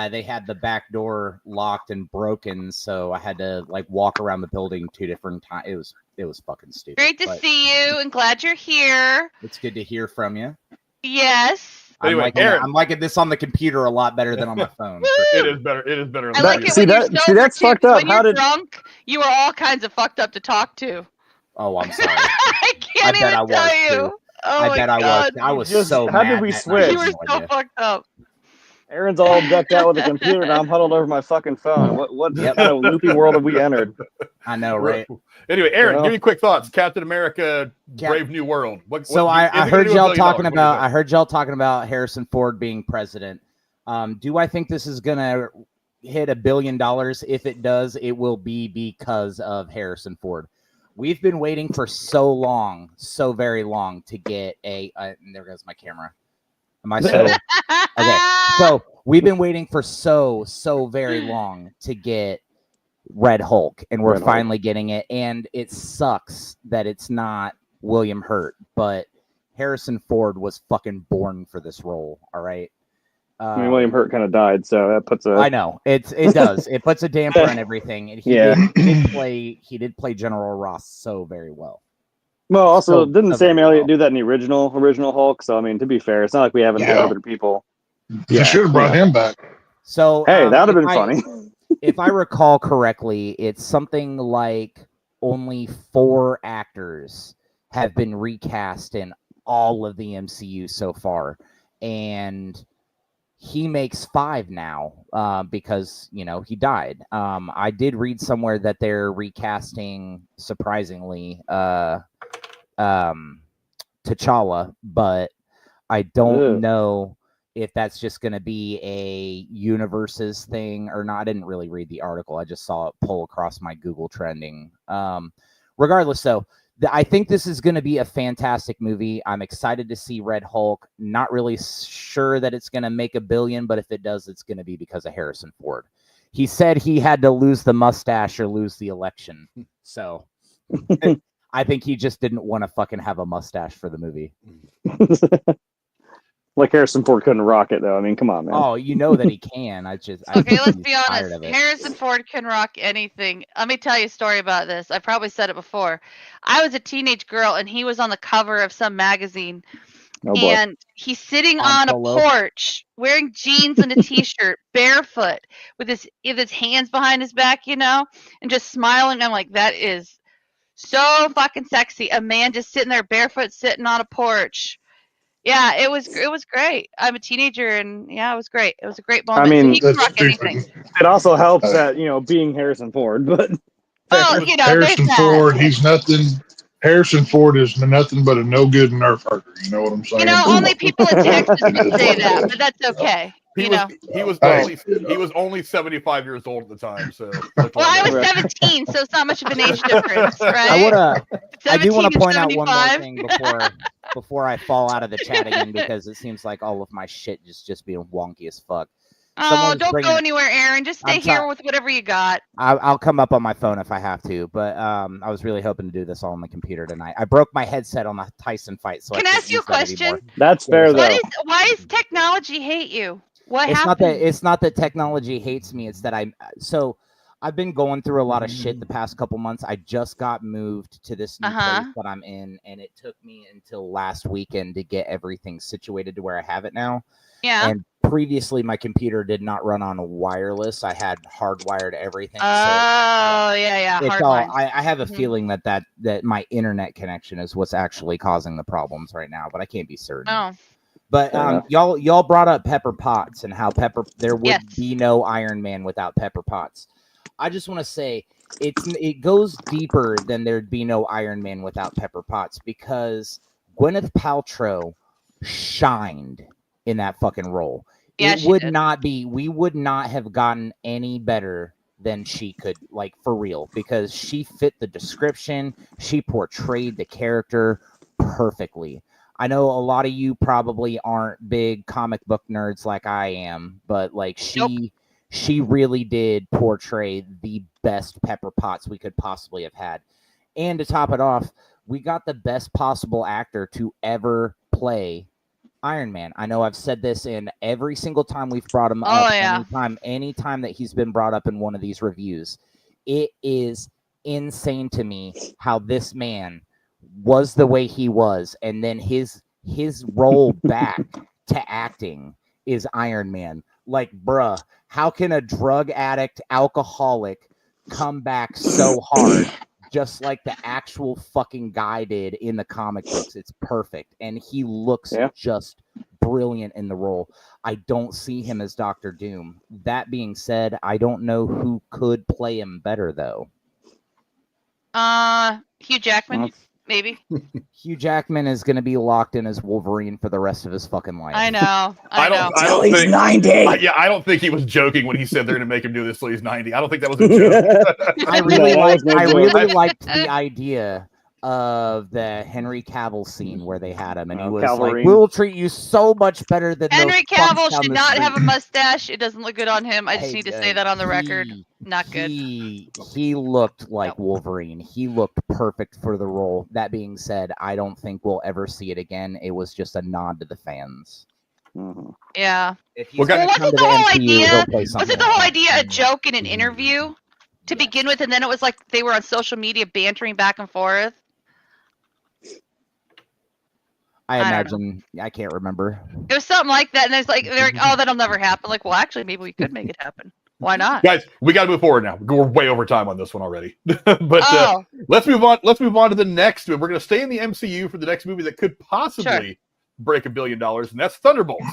they had the back door locked and broken, so I had to like walk around the building 2 different times. It was fucking stupid. great to but see you and glad you're here. It's good to hear from you. Yes. Anyway, Aaron. I'm liking this on the computer a lot better than on my phone. for It sure. is better. It is better. I on like the it See, when you're that- see, sober, that's too, fucked 'cause up. When How you're did- drunk, you are all kinds of fucked up to talk to. Oh, I'm sorry. I can't I bet I even tell was, you. too. Oh I my bet I was. God. I was Just- so how did mad we that night, I switch? You had were no so idea. fucked up. Aaron's all decked out with a computer, and I'm huddled over my fucking phone. What Yep. kind of loopy world have we entered? I know, right? Anyway, Aaron, Well- give me quick thoughts. Captain America, Cap- Brave New World. So I heard y'all talking about. I heard y'all talking about Harrison Ford being president. Do I think this is gonna hit $1 billion? If it does, it will be because of Harrison Ford. We've been waiting for so long, so very long, to get a. There goes my camera. Am I so? Okay, so we've been waiting for so very long to get Red Hulk, and we're Red Hulk. finally getting it. And it sucks that it's not William Hurt, but Harrison Ford was fucking born for this role. All right. I mean, William Hurt kind of died, so that puts a. I know it does. It puts a damper on everything. And Yeah. he did play General Ross so very well. Well, also, So- didn't so Sam very Elliott well. do that in the original Hulk? So I mean, to be fair, it's not like we haven't had Yeah. other people. You should have brought him back. So Hey, that would have if been I- funny. If I recall correctly, it's something like only 4 actors have been recast in all of the MCU so far, and he makes 5 now because he died. I did read somewhere that they're recasting, surprisingly, T'Challa, but I don't Ugh. know if that's just going to be a universes thing or not. I didn't really read the article. I just saw it pull across my Google trending. Regardless, though, I think this is going to be a fantastic movie. I'm excited to see Red Hulk. Not really sure that it's going to make $1 billion, but if it does, it's going to be because of Harrison Ford. He said he had to lose the mustache or lose the election. So I think he just didn't want to fucking have a mustache for the movie. Like Harrison Ford couldn't rock it though. I mean, come on, man. Oh, you know that he can. Okay, let's be tired honest. of it. Harrison Ford can rock anything. Let me tell you a story about this. I probably said it before. I was a teenage girl, and he was on the cover of some magazine. Oh boy. And he's sitting Han on a Solo. porch, wearing jeans and a t-shirt, barefoot, with his hands behind his back, and just smiling. I'm like, that is so fucking sexy. A man just sitting there barefoot, sitting on a porch. Yeah, it was great. I'm a teenager, and yeah, it was great. It was a great moment. I mean, so he can That's rock stupid. anything. It also helps that being Harrison Ford, but Oh, there's Harrison that. Ford, he's nothing. Harrison Ford is nothing but a no good nerf herder. You know what I'm saying? Only people in Texas would say that, but that's okay. He was only 75 years old at the time, so. Well, I was 17, so it's not much of an age difference, right? I do want to point out one more 75. thing before I fall out of the chat again, because it seems like all of my shit is just being wonky as fuck. Oh, don't go anywhere, Aaron. Just stay here with whatever you got. I'll come up on my phone if I have to, but I was really hoping to do this all on the computer tonight. I broke my headset on the Tyson fight, so Can I ask you a question? That's fair though. Why does technology hate you? What It's happened? it's not that technology hates me. It's that I've been going through a lot of shit the past couple months. I just got moved to this new place that I'm in, and it took me until last weekend to get everything situated to where I have it now. Yeah. And previously, my computer did not run on wireless. I had hardwired everything. Yeah. Hardline. I have a feeling that my internet connection is what's actually causing the problems right now, but I can't be certain. Oh. But y'all brought up Pepper Potts and how there would be no Iron Man without Pepper Potts. I just want to say it goes deeper than there'd be no Iron Man without Pepper Potts, because Gwyneth Paltrow shined in that fucking role. Yeah, We would not have gotten any better than she could, like, for real, because she fit the description. She portrayed the character perfectly. I know a lot of you probably aren't big comic book nerds like I am, but like she really did portray the best Pepper Potts we could possibly have had. And to top it off, we got the best possible actor to ever play Iron Man. I know I've said this in every single time we've brought him up. Anytime that he's been brought up in one of these reviews. It is insane to me how this man was the way he was, and then his role back to acting is Iron Man. Like, bruh, how can a drug addict, alcoholic come back so hard, just like the actual fucking guy did in the comic books? It's perfect, and he looks just brilliant in the role. I don't see him as Dr. Doom. That being said, I don't know who could play him better, though. Hugh Jackman. Maybe. Hugh Jackman is going to be locked in as Wolverine for the rest of his fucking life. I know. I don't he's think 90. I don't think he was joking when he said they're going to make him do this till he's 90. I don't think that was a joke. I really liked the idea of the Henry Cavill scene where they had him, and he was like, "We'll treat you so much better than Henry Cavill should not have a mustache. It doesn't look good on him. I just need to say that on the record. Not good." He looked like Wolverine. He looked perfect for the role. That being said, I don't think we'll ever see it again. It was just a nod to the fans. Yeah. Wasn't the whole idea a joke in an interview to begin with, and then it was like they were on social media bantering back and forth? I imagine. I can't remember. It was something like that, and they're like, "Oh, that'll never happen." Like, well, actually, maybe we could make it happen. Why not? Guys, we got to move forward now. We're way over time on this one already. But let's move on. Let's move on to the next. We're going to stay in the MCU for the next movie that could possibly break $1 billion, and that's Thunderbolts.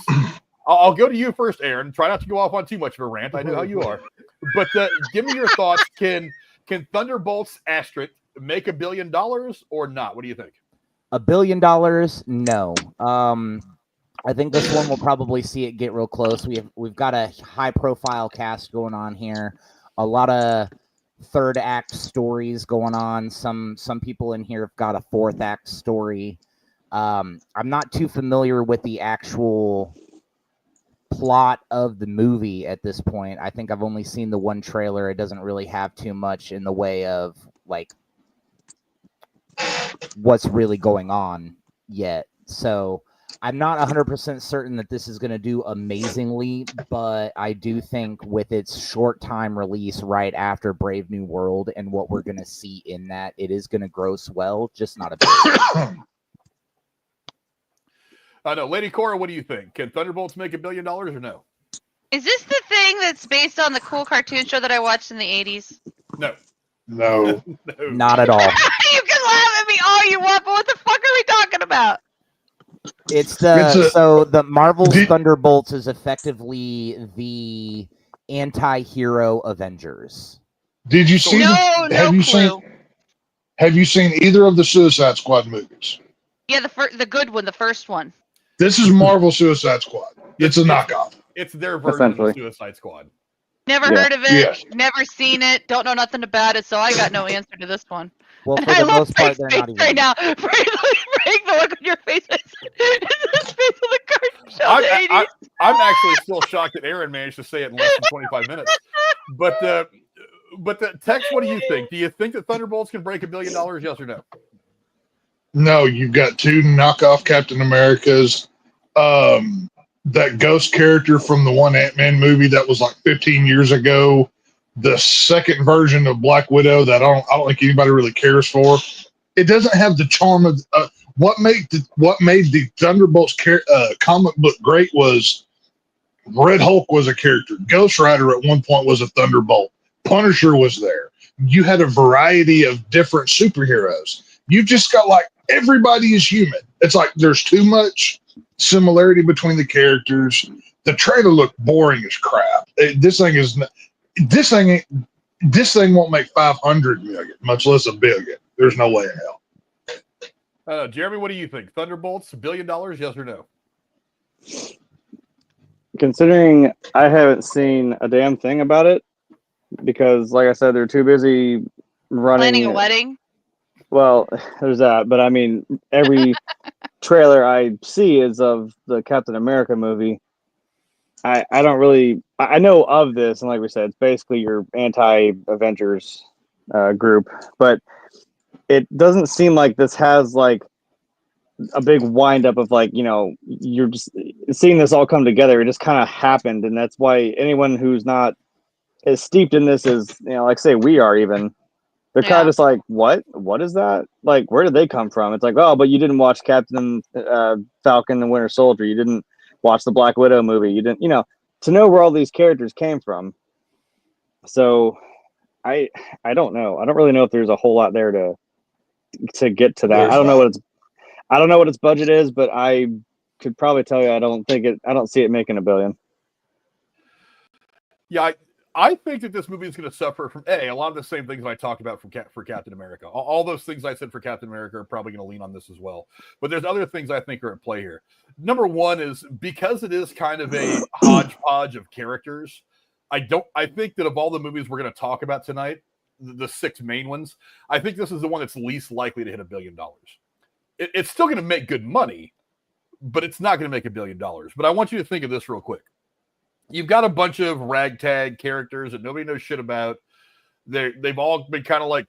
I'll go to you first, Aaron. Try not to go off on too much of a rant. I know how you are. But give me your thoughts. Can Thunderbolts asterisk make $1 billion or not? What do you think? $1 billion? No. I think this one will probably see it get real close. We've got a high profile cast going on here. A lot of third act stories going on. Some people in here have got a fourth act story. I'm not too familiar with the actual plot of the movie at this point. I think I've only seen the one trailer. It doesn't really have too much in the way of like what's really going on yet. So I'm not 100% certain that this is going to do amazingly, but I do think with its short time release right after Brave New World and what we're going to see in that, it is going to gross well, just not a bit. I know. Lady Cora, what do you think? Can Thunderbolts make $1 billion or no? Is this the thing that's based on the cool cartoon show that I watched in the 80s? No. No. No. Not at all. You can laugh at me all you want, but what the fuck are we talking about? So the Marvel's Thunderbolts is effectively the anti-hero Avengers. Did you see? Have you seen either of the Suicide Squad movies? Yeah, the good one, the first one. This is Marvel Suicide Squad. It's a knockoff. It's their version of Suicide Squad. Never heard of it. Never seen it. Don't know nothing about it, so I got no answer to this one. Well, for the most part, they're not even. Right now, Frank, the look on your face is this face of the cartoon show in the 80s. I'm actually still shocked that Aaron managed to say it in less than 25 minutes. But Tex, what do you think? Do you think that Thunderbolts can break $1 billion? Yes or no? No, you've got two knockoff Captain Americas. That ghost character from the one Ant-Man movie that was like 15 years ago. The second version of Black Widow that I don't think anybody really cares for. It doesn't have the charm of what made the Thunderbolts comic book great was Red Hulk was a character. Ghost Rider at one point was a Thunderbolt. Punisher was there. You had a variety of different superheroes. You've just got like everybody is human. It's like there's too much similarity between the characters. The trailer looked boring as crap. This thing won't make 500 million, much less $1 billion. There's no way in hell. Jeremy, what do you think? Thunderbolts, $1 billion, yes or no? Considering I haven't seen a damn thing about it, because, like I said, they're too busy planning a wedding. Well, there's that, but I mean, every trailer I see is of the Captain America movie. I don't really. I know of this, and like we said, it's basically your anti-Avengers group, but it doesn't seem like this has like a big wind-up of like, you're just seeing this all come together. It just kind of happened, and that's why anyone who's not as steeped in this as, like say we are even, they're kind of just like, what is that? Like, where did they come from? It's like, oh, but you didn't watch Captain Falcon and Winter Soldier. You didn't watch the Black Widow movie. You didn't, to know where all these characters came from. So I don't know. I don't really know if there's a whole lot there to get to that. I don't know what its budget is, but I could probably tell you I don't see it making $1 billion. Yeah, I think that this movie is going to suffer from a lot of the same things I talked about for Captain America. All those things I said for Captain America are probably going to lean on this as well. But there's other things I think are at play here. Number one is because it is kind of a hodgepodge of characters. I think that of all the movies we're going to talk about tonight, the 6 main ones, I think this is the one that's least likely to hit $1 billion. It's still going to make good money, but it's not going to make $1 billion. But I want you to think of this real quick. You've got a bunch of ragtag characters that nobody knows shit about. They've all been kind of like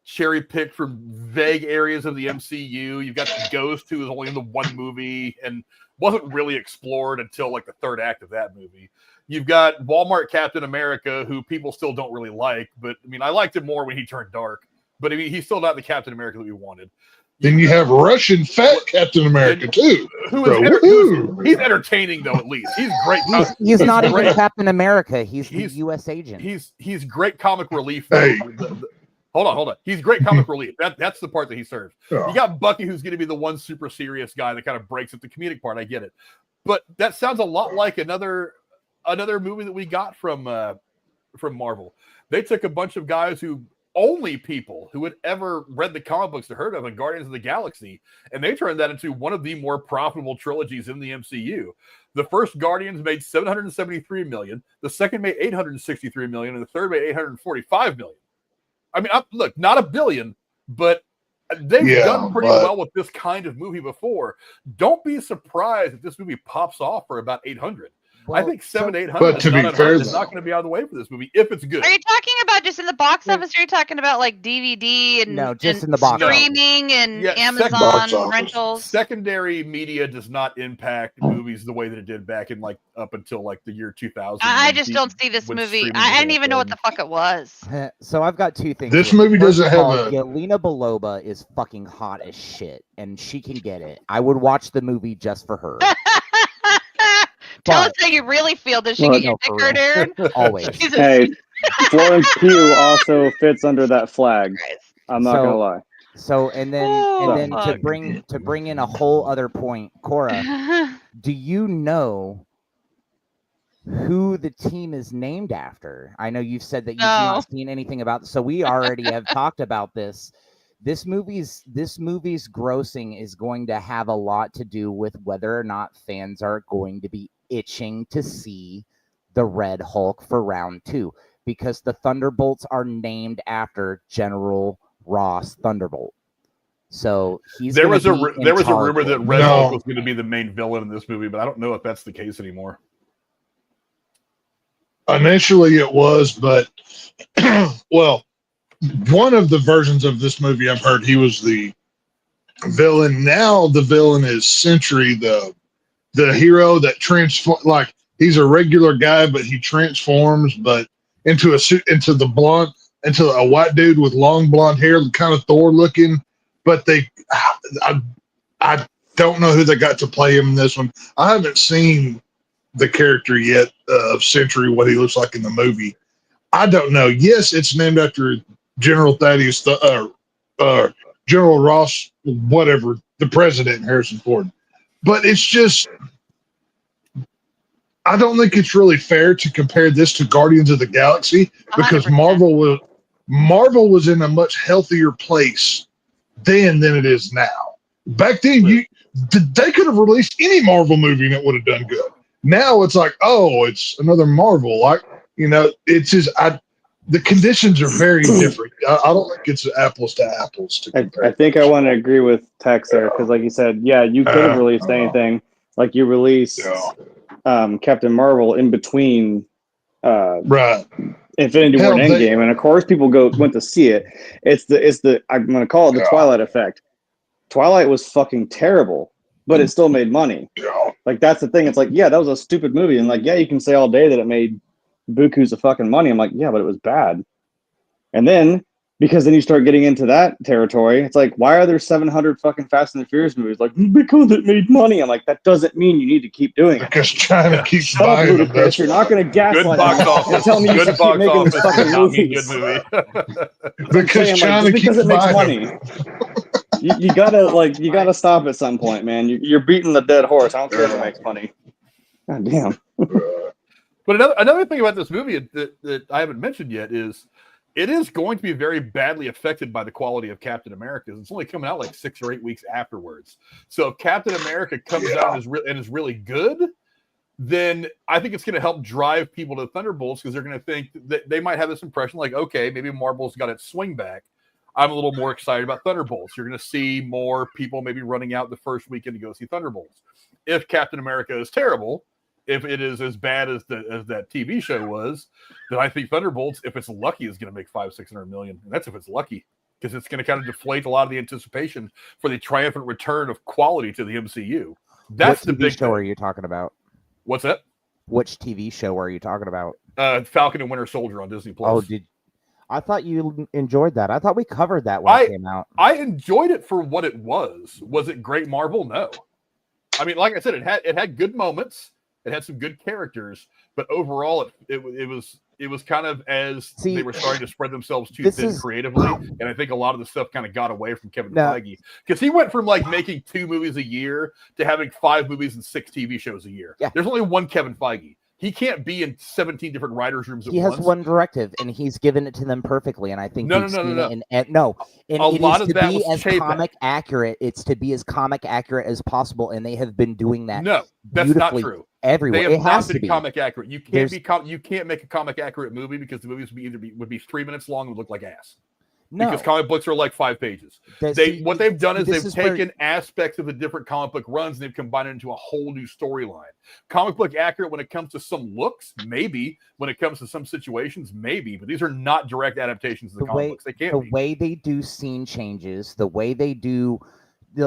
cherry picked from vague areas of the MCU. You've got the Ghost, who was only in the one movie and wasn't really explored until like the third act of that movie. You've got Walmart Captain America, who people still don't really like, but I mean, I liked him more when he turned dark. But I mean, he's still not the Captain America that we wanted. Then you have Russian fat Captain America too. He's entertaining though. At least he's great. He's not even Captain America. He's the U.S. agent. He's great comic relief. Hey. Hold on. He's great comic relief. That's the part that he serves. Oh. You got Bucky, who's going to be the one super serious guy that kind of breaks at the comedic part. I get it, but that sounds a lot like another movie that we got from Marvel. They took a bunch of guys who only people who had ever read the comic books had heard of in Guardians of the Galaxy, and they turned that into one of the more profitable trilogies in the MCU. The first Guardians made $773 million, the second made $863 million, and the third made $845 million. I mean, look, not $1 billion, but they've done pretty well with this kind of movie before. Don't be surprised if this movie pops off for about 800. I think 700 to 800 But to be fair, is not going to be out of the way for this movie if it's good. Are you talking about just in the box office? Or are you talking about like DVD and No, just and in the box office. streaming and Yeah, Amazon box office. rentals? Secondary media does not impact movies the way that it did back in like up until like the year 2000. I when just he- don't see this when movie. streaming I was didn't even know what the happening. fuck it was. So I've got two things. This here. movie First doesn't of have all, a- Yelena Belova is fucking hot as shit, and she can get it. I would watch the movie just for her. Tell us But- how you really feel. Does she Well, get your no, for dick hard, Aaron? Always. Jesus Hey, Florence Pugh also fits under that flag. Christ. I'm not So- gonna lie. So and then Oh, to fuck. bring in a whole other point, Cora, do you know who the team is named after? I know you've said that you've No. not seen anything about. So we already have talked about this. This movie's grossing is going to have a lot to do with whether or not fans are going to be itching to see the Red Hulk for round 2, because the Thunderbolts are named after General Ross Thunderbolt. So he's There gonna was a be in there was a charge rumor of that it. Red No. Hulk was going to be the main villain in this movie, but I don't know if that's the case anymore. Initially, it was, but well, one of the versions of this movie I've heard he was the villain. Now the villain is Sentry, the hero that transform, like he's a regular guy, but he transforms, but into a suit, into a white dude with long blonde hair, kind of Thor looking. But I don't know who they got to play him in this one. I haven't seen the character yet of Sentry, what he looks like in the movie. I don't know. Yes, it's named after General Thaddeus, General Ross, whatever, the president, Harrison Ford. But it's just, I don't think it's really fair to compare this to Guardians of the Galaxy, because 100%. Marvel was in a much healthier place then than it is now. Back then, they could have released any Marvel movie and it would have done good. Now it's like, oh, it's another Marvel. Like, it's just, the conditions are very different. I don't think it's apples to apples to compare. I think I want to agree with Tex there, because like you said, yeah, you could have released anything. Like you released Captain Marvel in between Right. Infinity War and Hell, Endgame, and of course people went to see it. It's the I'm going to call it the Twilight effect. Twilight was fucking terrible, but it still made money. Like that's the thing. It's like, yeah, that was a stupid movie, and like, yeah, you can say all day that it made bukus of fucking money. I'm like, yeah, but it was bad. And then because then you start getting into that territory, it's like, why are there 700 fucking Fast and the Furious movies? Like, because it made money. I'm like, that doesn't mean you need to keep doing it. Because China keeps Shut up, buying them. Ludacris. That's You're not going to Good gaslight box me office. and tell me you Good should keep box making office these does fucking not mean movies. good movie. because Saying, China like, just keeps because it makes buying money. them. You gotta stop at some point, man. You're beating the dead horse. I don't care if it makes money. God damn. But another thing about this movie that I haven't mentioned yet is it is going to be very badly affected by the quality of Captain America. It's only coming out like 6 or 8 weeks afterwards. So if Captain America comes out and is really good, then I think it's going to help drive people to Thunderbolts, because they're going to think that they might have this impression like, okay, maybe Marvel's got its swing back. I'm a little more excited about Thunderbolts. You're going to see more people maybe running out the first weekend to go see Thunderbolts. If Captain America is terrible, if it is as bad as that TV show was, then I think Thunderbolts, if it's lucky, is going to make $500-600 million. And that's if it's lucky, because it's going to kind of deflate a lot of the anticipation for the triumphant return of quality to the MCU. That's the big show thing. are you talking about? What's that? Which TV show are you talking about? Falcon and Winter Soldier on Disney Plus. Oh, I thought you enjoyed that. I thought we covered that when it came out. I enjoyed it for what it was. Was it great Marvel? No. I mean, like I said, it had good moments. It had some good characters, but overall, it was kind of as they were starting to spread themselves too thin creatively, and I think a lot of the stuff kind of got away from Kevin Feige, because he went from like making 2 movies a year to having 5 movies and 6 TV shows a year. Yeah. There's only one Kevin Feige. He can't be in 17 different writers' rooms at once. He has one directive, and he's given it to them perfectly. And I think no. And it is to be as comic accurate. It's to be as comic accurate as possible, and they have been doing that. No, that's not true. Everywhere. They have it has not to been be comic accurate. You can't you can't make a comic accurate movie, because the movies would be 3 minutes long and would look like ass. No. Because comic books are like 5 pages. What they've done is they've taken aspects of the different comic book runs and they've combined it into a whole new storyline. Comic book accurate when it comes to some looks, maybe. When it comes to some situations, maybe. But these are not direct adaptations of the comic books. They can't be. The way they do scene changes, the way they do,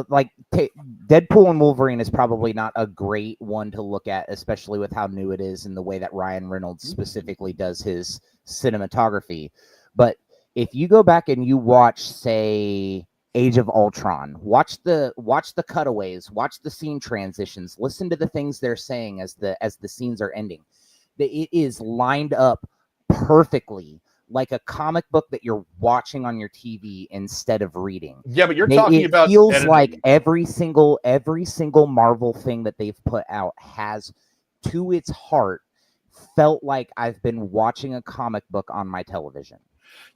like Deadpool and Wolverine is probably not a great one to look at, especially with how new it is and the way that Ryan Reynolds specifically does his cinematography. But if you go back and you watch, say, Age of Ultron, watch the cutaways, watch the scene transitions, listen to the things they're saying as the scenes are ending. It is lined up perfectly like a comic book that you're watching on your TV instead of reading. Yeah, but you're talking about it feels like every single Marvel thing that they've put out has, to its heart, felt like I've been watching a comic book on my television.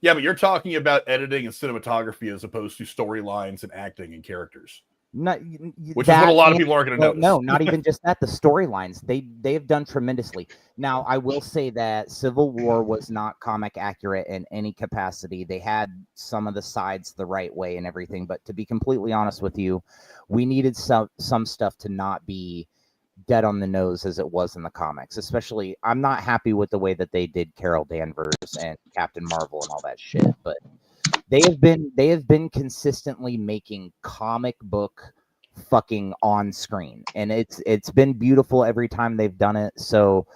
Yeah, but you're talking about editing and cinematography as opposed to storylines and acting and characters. Which is what a lot of people aren't going to notice. No, not even just that. The storylines, they've done tremendously. Now, I will say that Civil War was not comic accurate in any capacity. They had some of the sides the right way and everything, but to be completely honest with you, we needed some stuff to not be dead on the nose as it was in the comics. Especially, I'm not happy with the way that they did Carol Danvers and Captain Marvel and all that shit, but they have been consistently making comic book fucking on screen, and it's been beautiful every time they've done it. So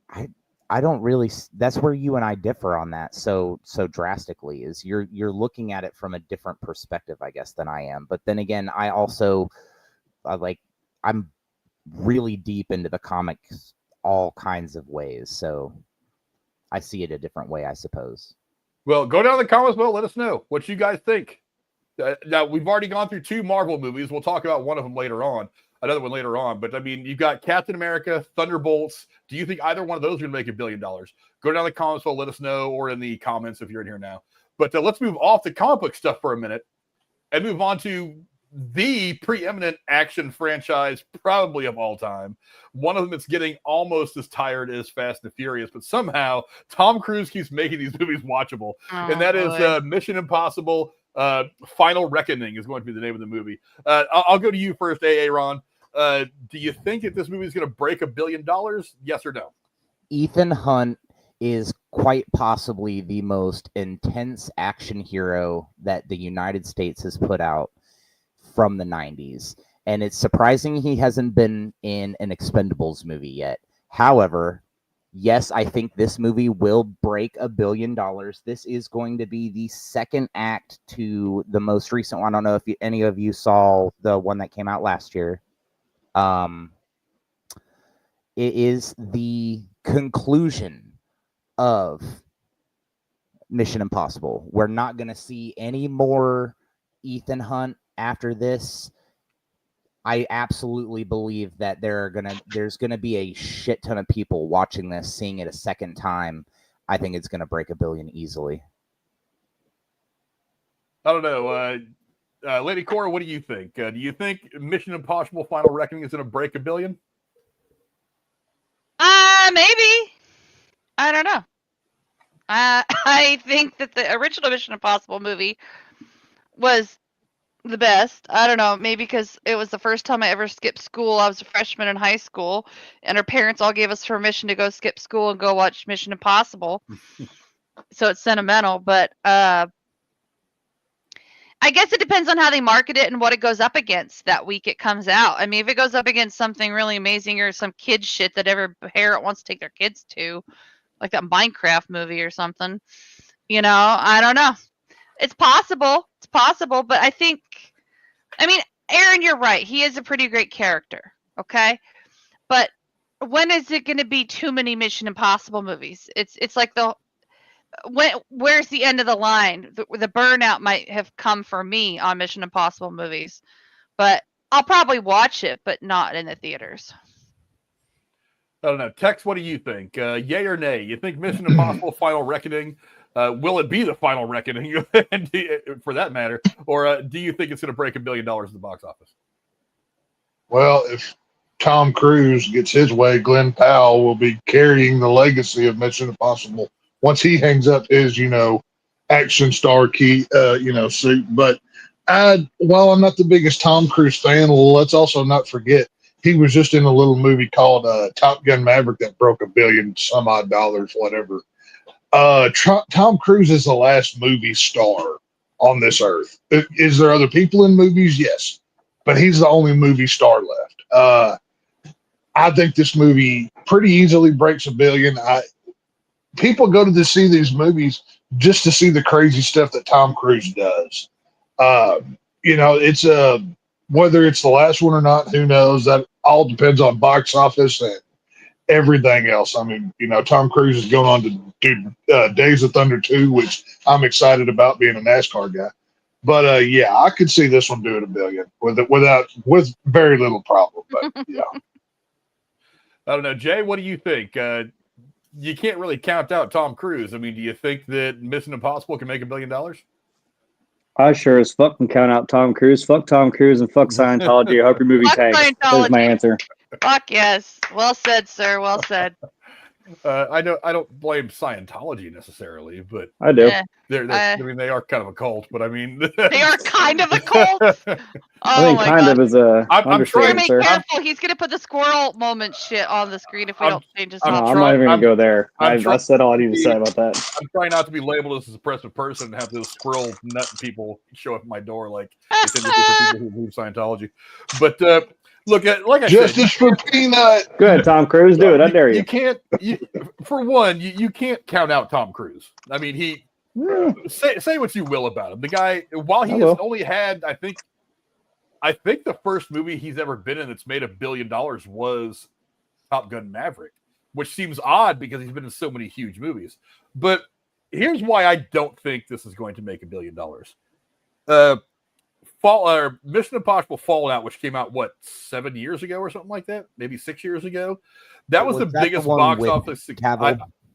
I don't really, that's where you and I differ on that so drastically, is you're looking at it from a different perspective, I guess, than I am. But then again, I also I'm really deep into the comics all kinds of ways, so I see it a different way, I suppose. Well, go down to the comments below. Let us know what you guys think. Now, we've already gone through 2 Marvel movies. We'll talk about one of them later on, another one later on. But, I mean, you've got Captain America, Thunderbolts. Do you think either one of those are going to make $1 billion? Go down in the comments below. Let us know, or in the comments if you're in here now. But let's move off the comic book stuff for a minute and move on to the preeminent action franchise probably of all time. One of them that's getting almost as tired as Fast and Furious, but somehow Tom Cruise keeps making these movies watchable. And that is Mission Impossible Final Reckoning is going to be the name of the movie. I'll go to you first, Aaron. Do you think that this movie is going to break $1 billion? Yes or no? Ethan Hunt is quite possibly the most intense action hero that the United States has put out from the 90s. And it's surprising he hasn't been in an Expendables movie yet. However, yes, I think this movie will break $1 billion. This is going to be the second act to the most recent one. I don't know if any of you saw the one that came out last year. It is the conclusion of Mission Impossible. We're not going to see any more Ethan Hunt after this. I absolutely believe that there's gonna be a shit ton of people watching this, seeing it a second time. I think it's gonna break $1 billion easily. I don't know, Lady Cora, what do you think? Do you think Mission Impossible: Final Reckoning is gonna break $1 billion? Maybe. I don't know. I think that the original Mission Impossible movie was the best. I don't know, maybe because it was the first time I ever skipped school. I was a freshman in high school, and our parents all gave us permission to go skip school and go watch Mission Impossible. So it's sentimental, but I guess it depends on how they market it and what it goes up against that week it comes out. I mean, if it goes up against something really amazing or some kid shit that every parent wants to take their kids to, like that Minecraft movie or something, I don't know. It's possible, but I mean, Aaron, you're right. He is a pretty great character, okay? But when is it going to be too many Mission Impossible movies? It's like where's the end of the line? The burnout might have come for me on Mission Impossible movies, but I'll probably watch it, but not in the theaters. I don't know. Tex, what do you think? Yay or nay? You think Mission Impossible: Final Reckoning? Will it be the final reckoning, for that matter, or do you think it's going to break $1 billion in the box office? Well, if Tom Cruise gets his way, Glenn Powell will be carrying the legacy of Mission Impossible. Once he hangs up his, action star key, suit. But while I'm not the biggest Tom Cruise fan, let's also not forget he was just in a little movie called Top Gun Maverick that broke $1 billion some odd dollars, whatever. Tom Cruise is the last movie star on this earth. Is there other people in movies? Yes, but he's the only movie star left. I think this movie pretty easily breaks $1 billion. People go to see these movies just to see the crazy stuff that Tom Cruise does. It's whether it's the last one or not, who knows? That all depends on box office and everything else. I mean, Tom Cruise is going on to do Days of Thunder 2, which I'm excited about being a NASCAR guy. But yeah, I could see this one doing $1 billion with very little problem. But yeah. I don't know, Jay. What do you think? You can't really count out Tom Cruise. I mean, do you think that Mission Impossible can make $1 billion? I sure as fuck can count out Tom Cruise. Fuck Tom Cruise and fuck Scientology. I hope your movie tanks. There's my answer. Fuck yes. Well said, sir. Well said. I don't blame Scientology necessarily, but I do. I mean, they are kind of a cult, but I mean, they are kind of a cult. I think kind of is a understatement, sir. Be careful. He's gonna put the squirrel moment shit on the screen if we don't change his. I'm not even gonna go there. I said all I need to say about that. I'm trying not to be labeled as a suppressive person and have those squirrel nut people show up at my door like it's indicated for people who leave Scientology. But look at like I Justice said, for Peanut. Go ahead, Tom Cruise. Do it. I dare you. You can't. For one, you can't count out Tom Cruise. I mean, he say what you will about him. The guy, while he has only had, I think the first movie he's ever been in that's made $1 billion was Top Gun Maverick, which seems odd because he's been in so many huge movies. But here's why I don't think this is going to make $1 billion. Mission Impossible Fallout, which came out 7 years ago or something like that, maybe 6 years ago. That was the biggest box office.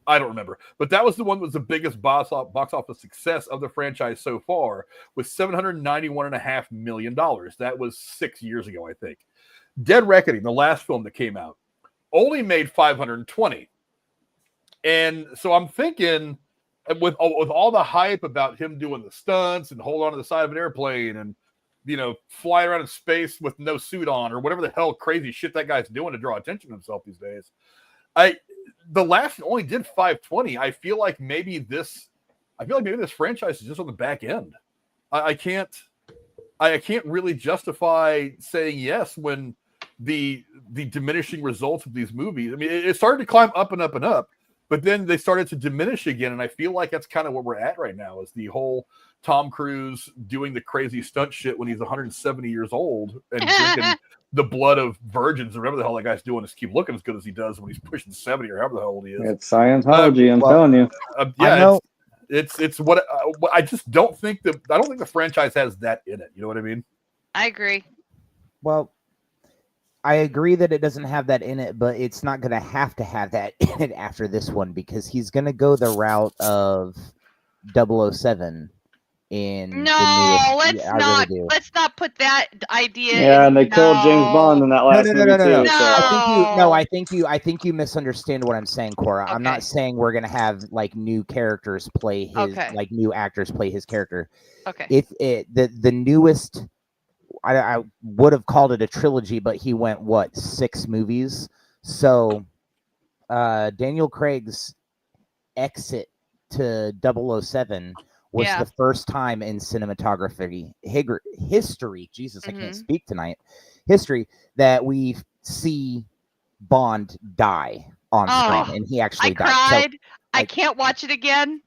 I don't remember, but that was the one that was the biggest box office success of the franchise so far, with $791.5 million. That was 6 years ago, I think. Dead Reckoning, the last film that came out, only made 520. And so I'm thinking, with all the hype about him doing the stunts and hold on to the side of an airplane and fly around in space with no suit on or whatever the hell crazy shit that guy's doing to draw attention to himself these days. The last only did 520. I feel like maybe this franchise is just on the back end. I can't really justify saying yes when the diminishing results of these movies. I mean, it started to climb up and up and up, but then they started to diminish again. And I feel like that's kind of where we're at right now, is the whole Tom Cruise doing the crazy stunt shit when he's 170 years old and drinking the blood of virgins or whatever the hell that guy's doing, is keep looking as good as he does when he's pushing 70 or however the hell old he is. It's Scientology, I'm telling you. Yeah, it's what I just don't think the franchise has that in it. You know what I mean? I agree. Well, I agree that it doesn't have that in it, but it's not going to have that in it after this one, because he's going to go the route of 007 let's not put that idea. Yeah, and they killed James Bond in that last movie too. No. I think you misunderstand what I'm saying, Cora. Okay. I'm not saying we're gonna have like new characters play his like new actors play his character. Okay. If the newest, I would have called it a trilogy, but he went 6 movies. So Daniel Craig's exit to 007 was the first time in cinematography history. Jesus, I can't speak tonight. History that we see Bond die on screen, and he actually died. Cried. So, I can't watch it again.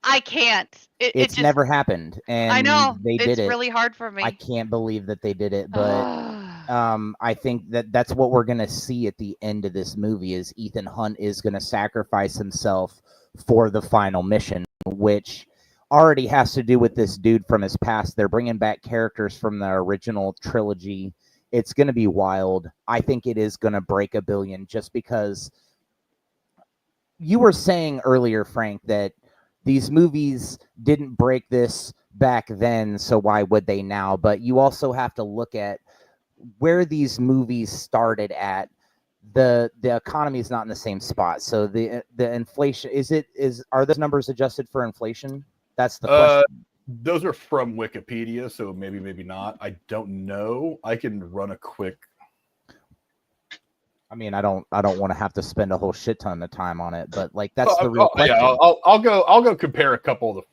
I can't. It's just never happened, and I know they did it. It's really hard for me. I can't believe that they did it, but I think that's what we're gonna see at the end of this movie. Is Ethan Hunt is gonna sacrifice himself for the final mission, which already has to do with this dude from his past. They're bringing back characters from the original trilogy. It's going to be wild. I think it is going to break $1 billion, just because you were saying earlier, Frank, that these movies didn't break this back then, so why would they now? But you also have to look at where these movies started at. The economy is not in the same spot. So the inflation, are those numbers adjusted for inflation? That's the question. Those are from Wikipedia, so maybe not. I don't know. I can run a quick. I mean, I don't want to have to spend a whole shit ton of time on it, but like that's the real question. Yeah, I'll go compare a couple of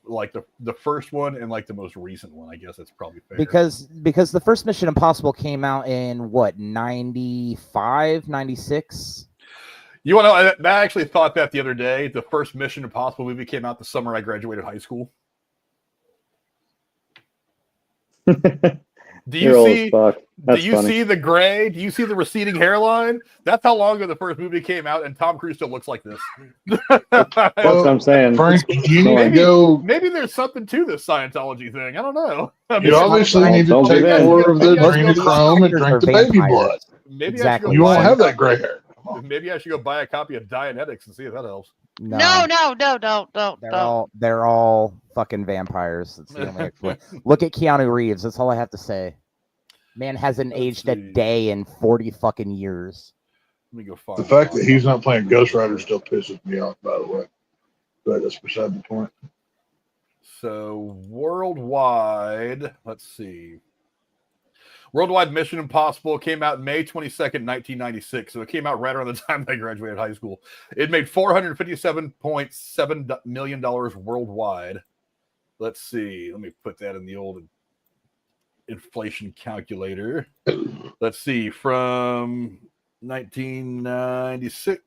the first one and like the most recent one. I guess that's probably fair. Because the first Mission Impossible came out in what, 95, 96? You want to know? I actually thought that the other day. The first Mission Impossible movie came out the summer I graduated high school. Do you see the gray? Do you see the receding hairline? That's how long ago the first movie came out, and Tom Cruise still looks like this. That's what I'm saying. Frank, you need to go. Maybe there's something to this Scientology thing. I don't know. You obviously need to take more of the adrenochrome and drink the baby blood. Maybe exactly. You won't have that gray hair. Maybe I should go buy a copy of Dianetics and see if that helps. No, don't. They're all fucking vampires. That's the only explanation. Look at Keanu Reeves. That's all I have to say. Man hasn't aged a day in 40 fucking years. Let me go find the fact that he's not playing Ghost Rider still pisses me off, by the way. But that's beside the point. So worldwide, let's see. Worldwide Mission Impossible came out May 22nd, 1996. So it came out right around the time I graduated high school. It made $457.7 million worldwide. Let's see. Let me put that in the old inflation calculator. Let's see. From 1996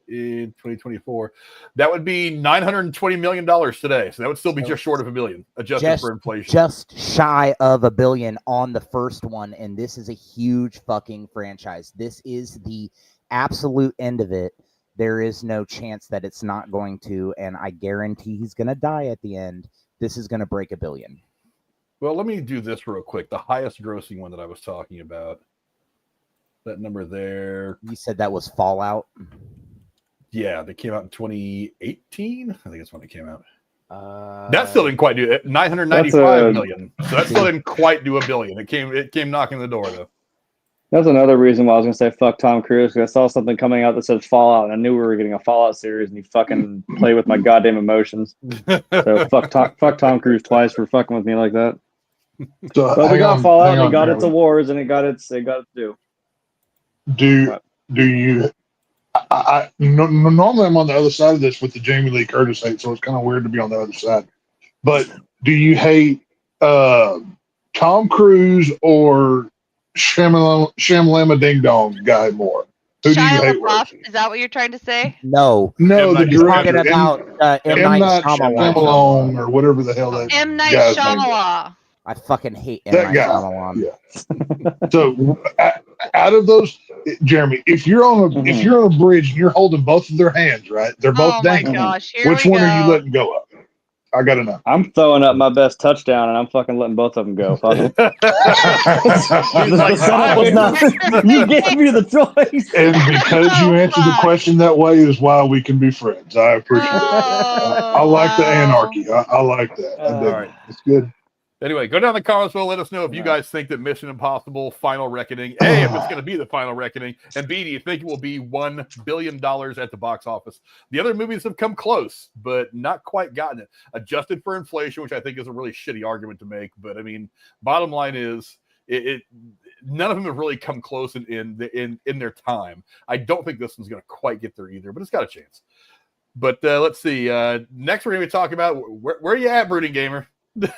in 2024, that would be $920 million today. So that would still be just short of $1 billion, adjusted for inflation. Just shy of $1 billion on the first one, and this is a huge fucking franchise. This is the absolute end of it. There is no chance that it's not going to, and I guarantee he's going to die at the end. This is going to break $1 billion. Well, let me do this real quick. The highest grossing one that I was talking about, that number there. You said that was Fallout? Yeah, they came out in 2018. I think that's when it came out. That still didn't quite do it. 995 million. So that still didn't quite do $1 billion. It came knocking the door though. That's another reason why I was gonna say fuck Tom Cruise, because I saw something coming out that said Fallout, and I knew we were getting a Fallout series, and he fucking played with my goddamn emotions. So fuck Tom Cruise twice for fucking with me like that. So but we got Fallout, and it got its awards, and it got its due. Do you? Normally I'm on the other side of this with the Jamie Lee Curtis hate, so it's kind of weird to be on the other side. But do you hate Tom Cruise or Shamalama Ding Dong guy more? Who do you hate worse? Is that what you're trying to say? No, the director, talking about M. Night Shyamalan or whatever the hell that M. Night Shyamalan. I fucking hate M. That Night guy. Shyamalan. Yeah. So out of those, Jeremy, if you're on a bridge and you're holding both of their hands, right? They're both dangling. Oh my gosh! Which one are you letting go of? I gotta know. I'm throwing up my best touchdown, and I'm fucking letting both of them go. Fuck it. You gave me the choice. And because you answered the question that way is why we can be friends. I appreciate it. I like the anarchy. I like that. I dig it. It's good. Anyway, go down in the comments below. Let us know if you guys think that Mission Impossible Final Reckoning, A, if it's going to be the Final Reckoning, and B, do you think it will be $1 billion at the box office? The other movies have come close, but not quite gotten it. Adjusted for inflation, which I think is a really shitty argument to make. But, I mean, bottom line is, none of them have really come close in their time. I don't think this one's going to quite get there either, but it's got a chance. But let's see. Next, we're going to be talking about where are you at, Brooding Gamer?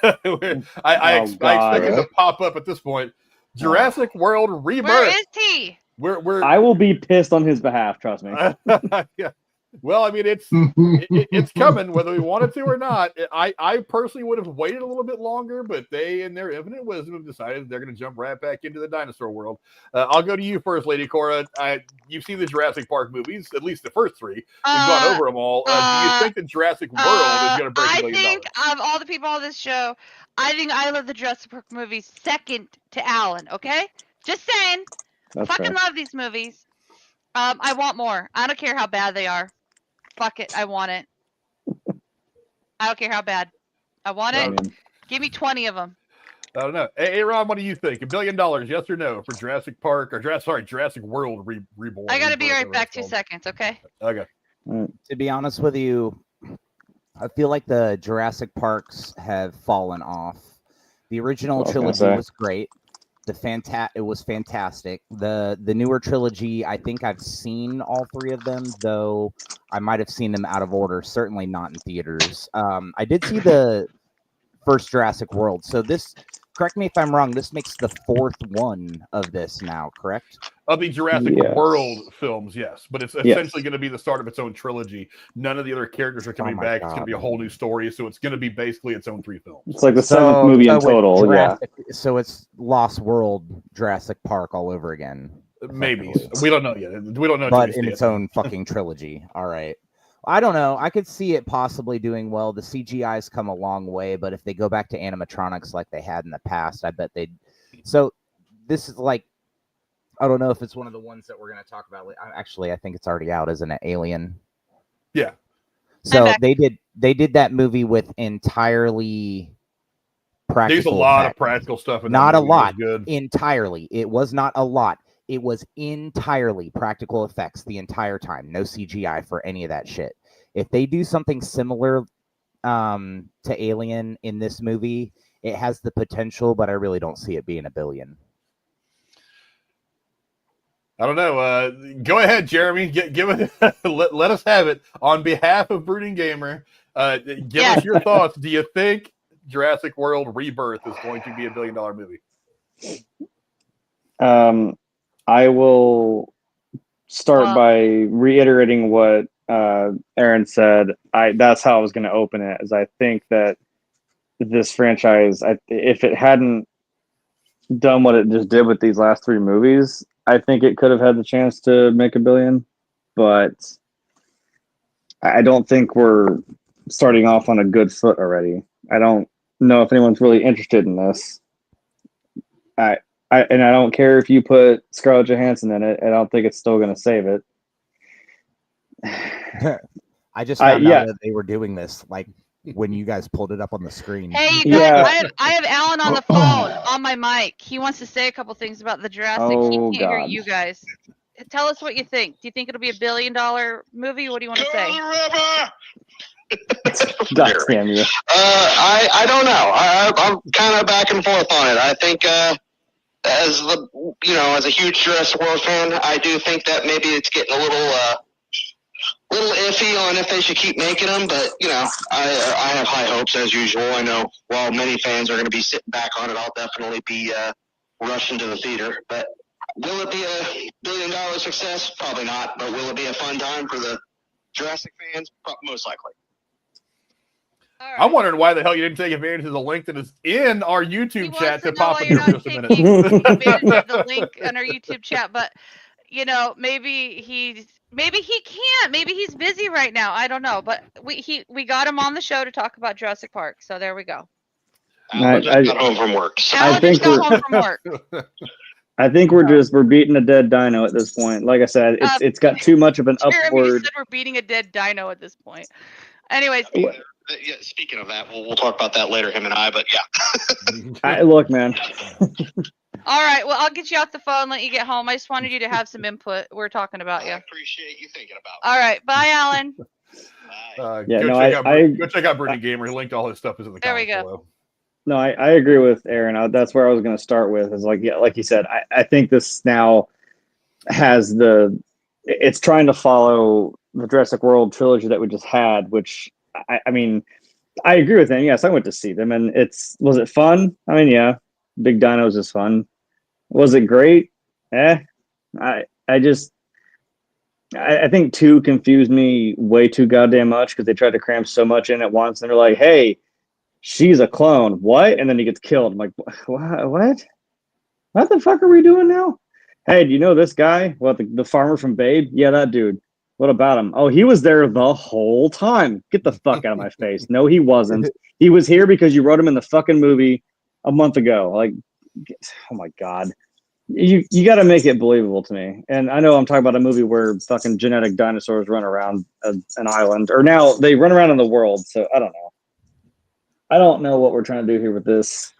I expect it to pop up at this point. Jurassic World Rebirth. Where is he? I will be pissed on his behalf. Trust me. Yeah. Well, I mean, it's coming whether we wanted to or not. I personally would have waited a little bit longer, but they, in their infinite wisdom, have decided they're going to jump right back into the dinosaur world. I'll go to you first, Lady Cora. You've seen the Jurassic Park movies, at least the first three. We've gone over them all. Do you think the Jurassic World is going to break $1 billion? I think of all the people on this show, I think I love the Jurassic Park movies second to Alan. Okay, just saying. That's fucking fair. love these movies. I want more. I don't care how bad they are. Fuck it, I want it. I don't care how bad. I want it. Give me 20 of them. I don't know. Hey, Ron, what do you think? $1 billion, yes or no, for Jurassic Park or Jurassic World Reborn? I gotta be right back. 2 seconds, okay? Okay. To be honest with you, I feel like the Jurassic Parks have fallen off. The original trilogy was great. It was fantastic. The newer trilogy, I think I've seen all three of them, though I might have seen them out of order. Certainly not in theaters. I did see the first Jurassic World. So this, correct me if I'm wrong, this makes the fourth one of this now, correct? Of the Jurassic World films, yes. But it's essentially going to be the start of its own trilogy. None of the other characters are coming back. God. It's going to be a whole new story. So it's going to be basically its own 3 films. It's like the seventh movie in total. So it's Lost World, Jurassic Park all over again. Maybe. We don't know yet. We don't know. But in its own fucking trilogy. All right. I don't know. I could see it possibly doing well. The CGI's come a long way, but if they go back to animatronics like they had in the past, I bet they'd. So this is like, I don't know if it's one of the ones that we're going to talk about. Actually, I think it's already out, isn't it? Alien. Yeah. So they did that movie with entirely practical. There's a lot of practical stuff. In not that a lot. Good. Entirely. It was not a lot. It was entirely practical effects the entire time. No CGI for any of that shit. If they do something similar to Alien in this movie, it has the potential, but I really don't see it being $1 billion. I don't know. Go ahead, Jeremy. Give it. let us have it on behalf of Brooding Gamer. Give us your thoughts. Do you think Jurassic World Rebirth is going to be $1 billion movie? I will start by reiterating what Aaron said. That's how I was going to open it. Is I think that this franchise, if it hadn't done what it just did with these last 3 movies, I think it could have had the chance to make $1 billion. But I don't think we're starting off on a good foot already. I don't know if anyone's really interested in this. And I don't care if you put Scarlett Johansson in it. I don't think it's still going to save it. I just found out that they were doing this like when you guys pulled it up on the screen. Hey, you guys, I have Alan on the phone on my mic. He wants to say a couple things about the Jurassic. He can't hear you guys. Tell us what you think. Do you think it'll be $1 billion movie? What do you want to say? God damn you. I don't know. I'm kind of back and forth on it. I think as a huge Jurassic World fan, I do think that maybe it's getting a little iffy on if they should keep making them, but I have high hopes as usual. I know while many fans are going to be sitting back on it, I'll definitely be rushing to the theater. But will it be a $1 billion success? Probably not. But will it be a fun time for the Jurassic fans? Most likely. Right. I'm wondering why the hell you didn't take advantage of the link that is in our YouTube chat to pop in here for just a minute. Advantage of the link in our YouTube chat, but maybe he can't. Maybe he's busy right now. I don't know, but we got him on the show to talk about Jurassic Park. So there we go. I got home from work. So. I think we're beating a dead dino at this point. Like I said, it's got too much of an upward. Said we're beating a dead dino at this point. Anyways. Yeah, speaking of that, we'll talk about that later, him and I. But yeah. Look, man. All right. Well, I'll get you off the phone, let you get home. I just wanted you to have some input. We're talking about you. I appreciate you thinking about me. All right. Bye, Alan. Go check out Brooding Gamer. He linked all his stuff is in the comments below. No, I agree with Aaron. That's where I was going to start with. Is like you said, I think this now has it's trying to follow the Jurassic World trilogy that we just had, which I mean, I agree with him. Yes, I went to see them, and was it fun? I mean, yeah, Big Dinos is fun. Was it great? I think 2 confused me way too goddamn much because they tried to cram so much in at once, and they're like, "Hey, she's a clone." What? And then he gets killed. I'm like, what? What the fuck are we doing now? Hey, do you know this guy? What, the farmer from Babe? Yeah, that dude. What about him? Oh, he was there the whole time. Get the fuck out of my face. No, he wasn't. He was here because you wrote him in the fucking movie a month ago. Like, oh my God. You got to make it believable to me. And I know I'm talking about a movie where fucking genetic dinosaurs run around an island. Or now they run around in the world. So I don't know. I don't know what we're trying to do here with this.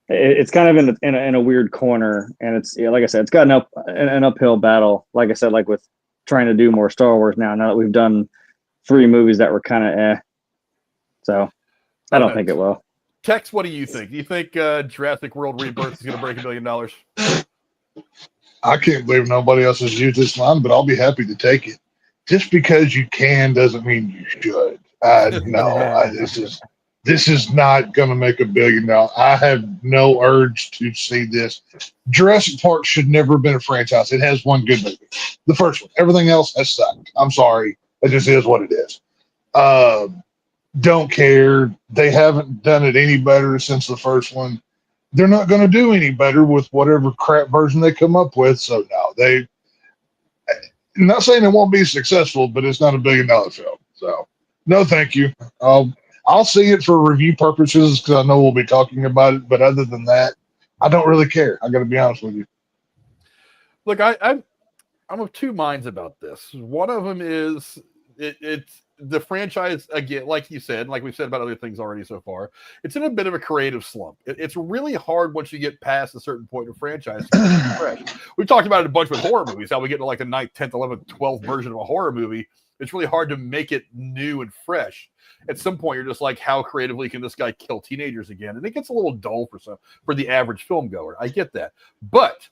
It's kind of in a weird corner. And it's, like I said, it's got an uphill battle. Like I said, like with trying to do more Star Wars now that we've done 3 movies that were kind of So I don't think it will. Tex, what do you think? Do you think Jurassic World Rebirth is going to break $1 billion? I can't believe nobody else has used this line, but I'll be happy to take it. Just because you can doesn't mean you should. This is not going to make $1 billion. I have no urge to see this. Jurassic Park should never have been a franchise. It has one good movie, the first one. Everything else has sucked. I'm sorry. It just is what it is. Don't care. They haven't done it any better since the first one. They're not going to do any better with whatever crap version they come up with. So no, I'm not saying it won't be successful, but it's not $1 billion film. So no, thank you. I'll see it for review purposes because I know we'll be talking about it. But other than that, I don't really care. I got to be honest with you. Look, I'm of two minds about this. One of them is it's the franchise, again, like you said, like we've said about other things already so far, it's in a bit of a creative slump. It's really hard once you get past a certain point of franchise. Fresh. We've talked about it a bunch with horror movies, how we get to like the 9th, 10th, 11th, 12th version of a horror movie. It's really hard to make it new and fresh. At some point, you're just like, how creatively can this guy kill teenagers again? And it gets a little dull for the average film goer. I get that. But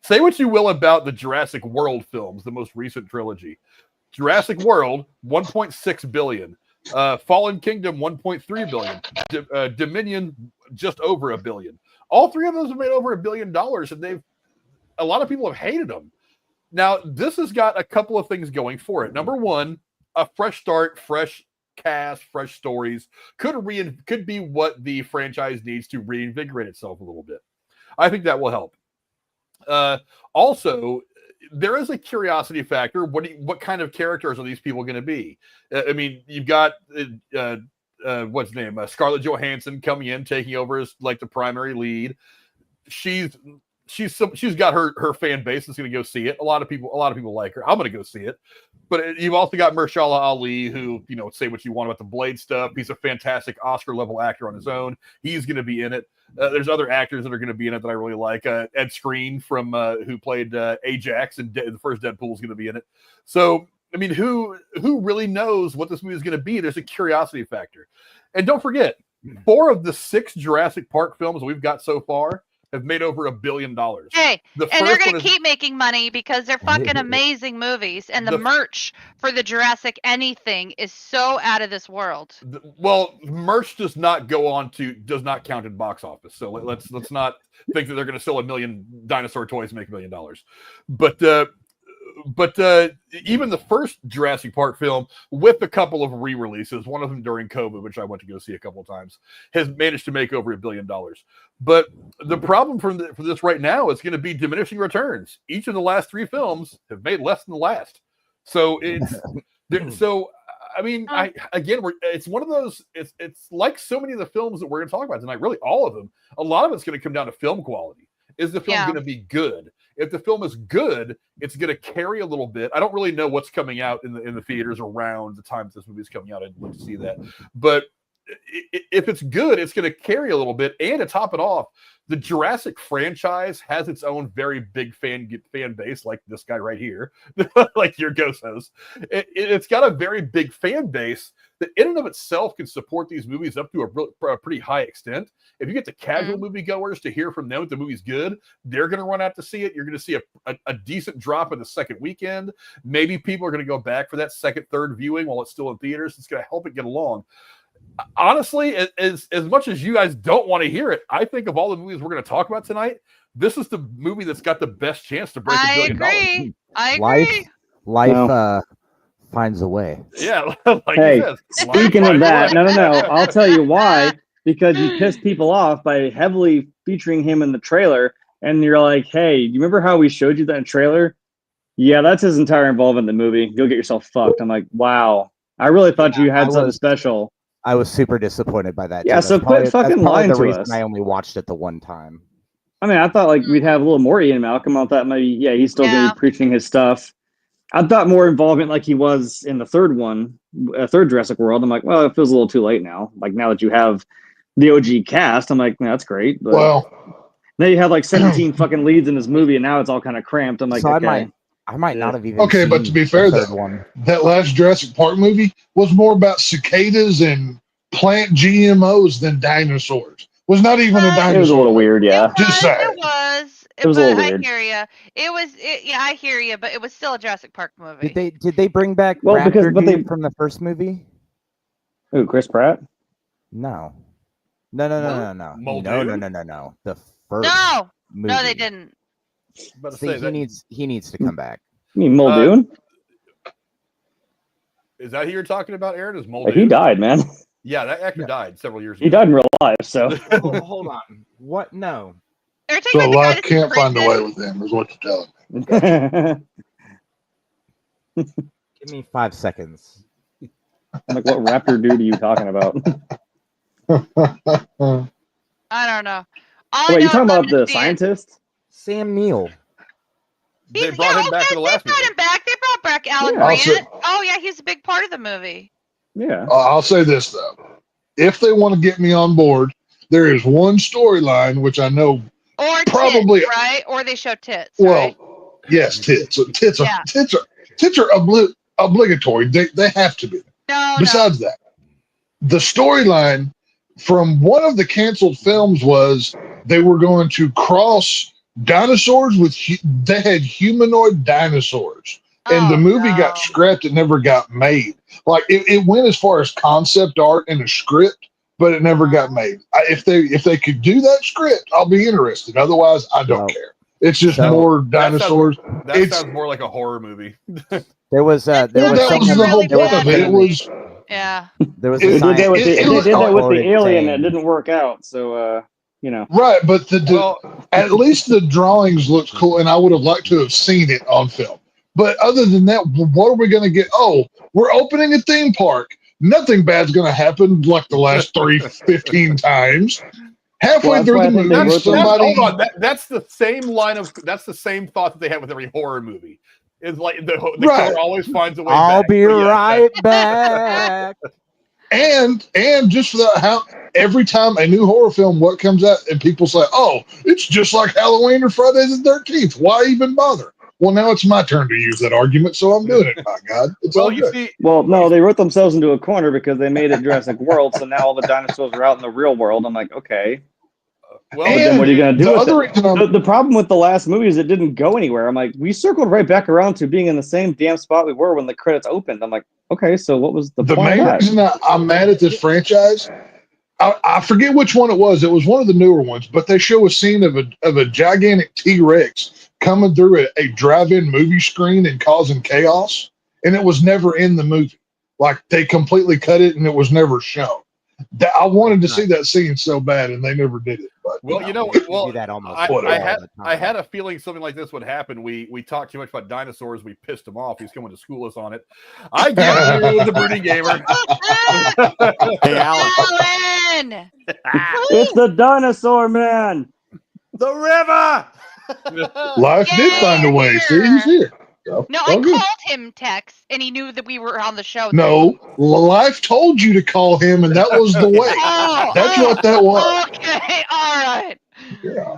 say what you will about the Jurassic World films, the most recent trilogy. Jurassic World, $1.6 billion. Fallen Kingdom, $1.3 billion. Dominion, just over $1 billion. All three of those have made over $1 billion, and a lot of people have hated them. Now, this has got a couple of things going for it. Number one, a fresh start, fresh cast, fresh stories could be what the franchise needs to reinvigorate itself a little bit. I think that will help. Also, there is a curiosity factor. What kind of characters are these people going to be? I mean, you've got what's his name, Scarlett Johansson coming in, taking over as like the primary lead. She's got her fan base that's going to go see it. A lot of people like her. I'm going to go see it. But you've also got Mahershala Ali, who, say what you want about the Blade stuff. He's a fantastic Oscar-level actor on his own. He's going to be in it. There's other actors that are going to be in it that I really like. Ed Skrein from who played Ajax and the first Deadpool is going to be in it. So, I mean, who really knows what this movie is going to be? There's a curiosity factor. And don't forget, 4 of the 6 Jurassic Park films we've got so far have made over $1 billion. Hey, and they're going to keep making money because they're fucking amazing movies. And the merch for the Jurassic anything is so out of this world. Well, merch does not count in box office. So let's not think that they're going to sell 1 million dinosaur toys and make $1 million. But even the first Jurassic Park film, with a couple of re-releases, one of them during COVID, which I went to go see a couple of times, has managed to make over $1 billion. But the problem for this right now is going to be diminishing returns. Each of the last 3 films have made less than the last. So it's so. I mean, it's one of those. It's like so many of the films that we're going to talk about tonight. Really, all of them. A lot of it's going to come down to film quality. Is the film going to be good? If the film is good, it's going to carry a little bit. I don't really know what's coming out in the theaters around the time this movie is coming out. I'd like to see that. But if it's good, it's going to carry a little bit. And to top it off, the Jurassic franchise has its own very big fan base, like this guy right here, like your ghost host. It's got a very big fan base that in and of itself can support these movies up to a pretty high extent. If you get the casual moviegoers to hear from them that the movie's good, they're going to run out to see it. You're going to see a decent drop in the second weekend. Maybe people are going to go back for that second, third viewing while it's still in theaters. It's going to help it get along. Honestly, as much as you guys don't want to hear it, I think of all the movies we're going to talk about tonight, this is the movie that's got the best chance to break $1 billion. I agree. Life finds a way. Yeah. Hey, speaking of that, no. I'll tell you why. Because you pissed people off by heavily featuring him in the trailer, and you're like, hey, you remember how we showed you that trailer? Yeah, that's his entire involvement in the movie. Go get yourself fucked. I'm like, wow. I really thought you had something special. I was super disappointed by that. Yeah, so quit fucking lying to us. I only watched it the one time. I mean, I thought like we'd have a little more Ian Malcolm. I thought maybe, he's still going to be preaching his stuff. I thought more involvement like he was in the third Jurassic World. I'm like, well, it feels a little too late now. Like now that you have the OG cast, I'm like, that's great. But now you have like 17 fucking leads in this movie, and now it's all kind of cramped. I'm like, so I might not have even. But to be fair, that last Jurassic Park movie was more about cicadas and plant GMOs than dinosaurs. Was not even a dinosaur. It was a little weird, yeah. Just saying. It was. It was a little weird. I hear you. Yeah, I hear you. But it was still a Jurassic Park movie. Did they bring back Well, Raptor because- but they- dude from the first movie? Ooh, Chris Pratt? No. What? No. Muldoon? No. The first No, movie. no, they didn't. About to See, say he that, needs to come back. You mean Muldoon? is that who you're talking about, Aaron? Is Muldoon? He died, man. Yeah, that actor died several years ago. He died in real life, so. Oh, hold on. What? No. They're So taking the guy life that's in can't find a prison. way with them, is what you're telling me. Give me 5 seconds. I'm like, what Raptor dude are you talking about? I don't know. Wait, you talking about the scientist? Sam Neill. They brought him back in the last They brought movie. him back. They brought back Alan Yeah. Grant. Also- Oh yeah, he's a big part of the movie. Yeah. I'll say this though: if they want to get me on board, there is one storyline which I know. Or Probably- tits, right? Or they show tits. Right? Well, yes, tits. Tits are Yeah. tits are obligatory. They have to be. No, Besides that, the storyline from one of the canceled films was they were going to cross dinosaurs with they had humanoid dinosaurs, and the movie got scrapped. It never got made. Like it went as far as concept art and a script, but it never got made. If they could do that script, I'll be interested. Otherwise, I don't care. It's just more dinosaurs. That sounds more like a horror movie. There was That was the whole point of it. It was. Yeah. There was They a did that with it the, was they did that with quoted the alien. saying- It didn't work out. So, you know. Right, but Well, at least the drawings looked cool, and I would have liked to have seen it on film. But other than that, what are we going to get? Oh, we're opening a theme park. Nothing bad's going to happen like the last 15 times. Halfway Well, that's through why the I think movie, they wrote somebody. hold on. That's the same that's the same thought that they have with every horror movie. It's like the Right. killer always finds a way I'll back. be But yeah, right back. And just for that, how every time a new horror film what comes out and people say, "Oh, it's just like Halloween or Friday the 13th. Why even bother?" Well, now it's my turn to use that argument, so I'm doing it. My God, it's all Well, you good. see, Well, no, they wrote themselves into a corner because they made it Jurassic World. So now all the dinosaurs are out in the real world. I'm like, okay. well, But then what are you going to do the with other it? reason I'm- The problem with the last movie is it didn't go anywhere. I'm like, we circled right back around to being in the same damn spot we were when the credits opened. I'm like, okay, so what was the the point main of that? reason I'm mad at this franchise, I forget which one it was. It was one of the newer ones, but they show a scene of a gigantic T-Rex coming through a drive-in movie screen and causing chaos, and it was never in the movie. Like they completely cut it and it was never shown. I wanted to see that scene so bad, and they never did it. But well, you know, They well, do that almost I all the had time. I had a feeling something like this would happen. We talked too much about dinosaurs. We pissed him off. He's coming to school us on it. I get you, the brooding gamer. Hey, Alan. Alan! It's the dinosaur man. The river. life did find a way. See, he's here. So, No, all I good. called him Tex, and he knew that we were on the show. No, life told you to call him, and that was the way. Oh, That's what that was. Okay, all right. Yeah.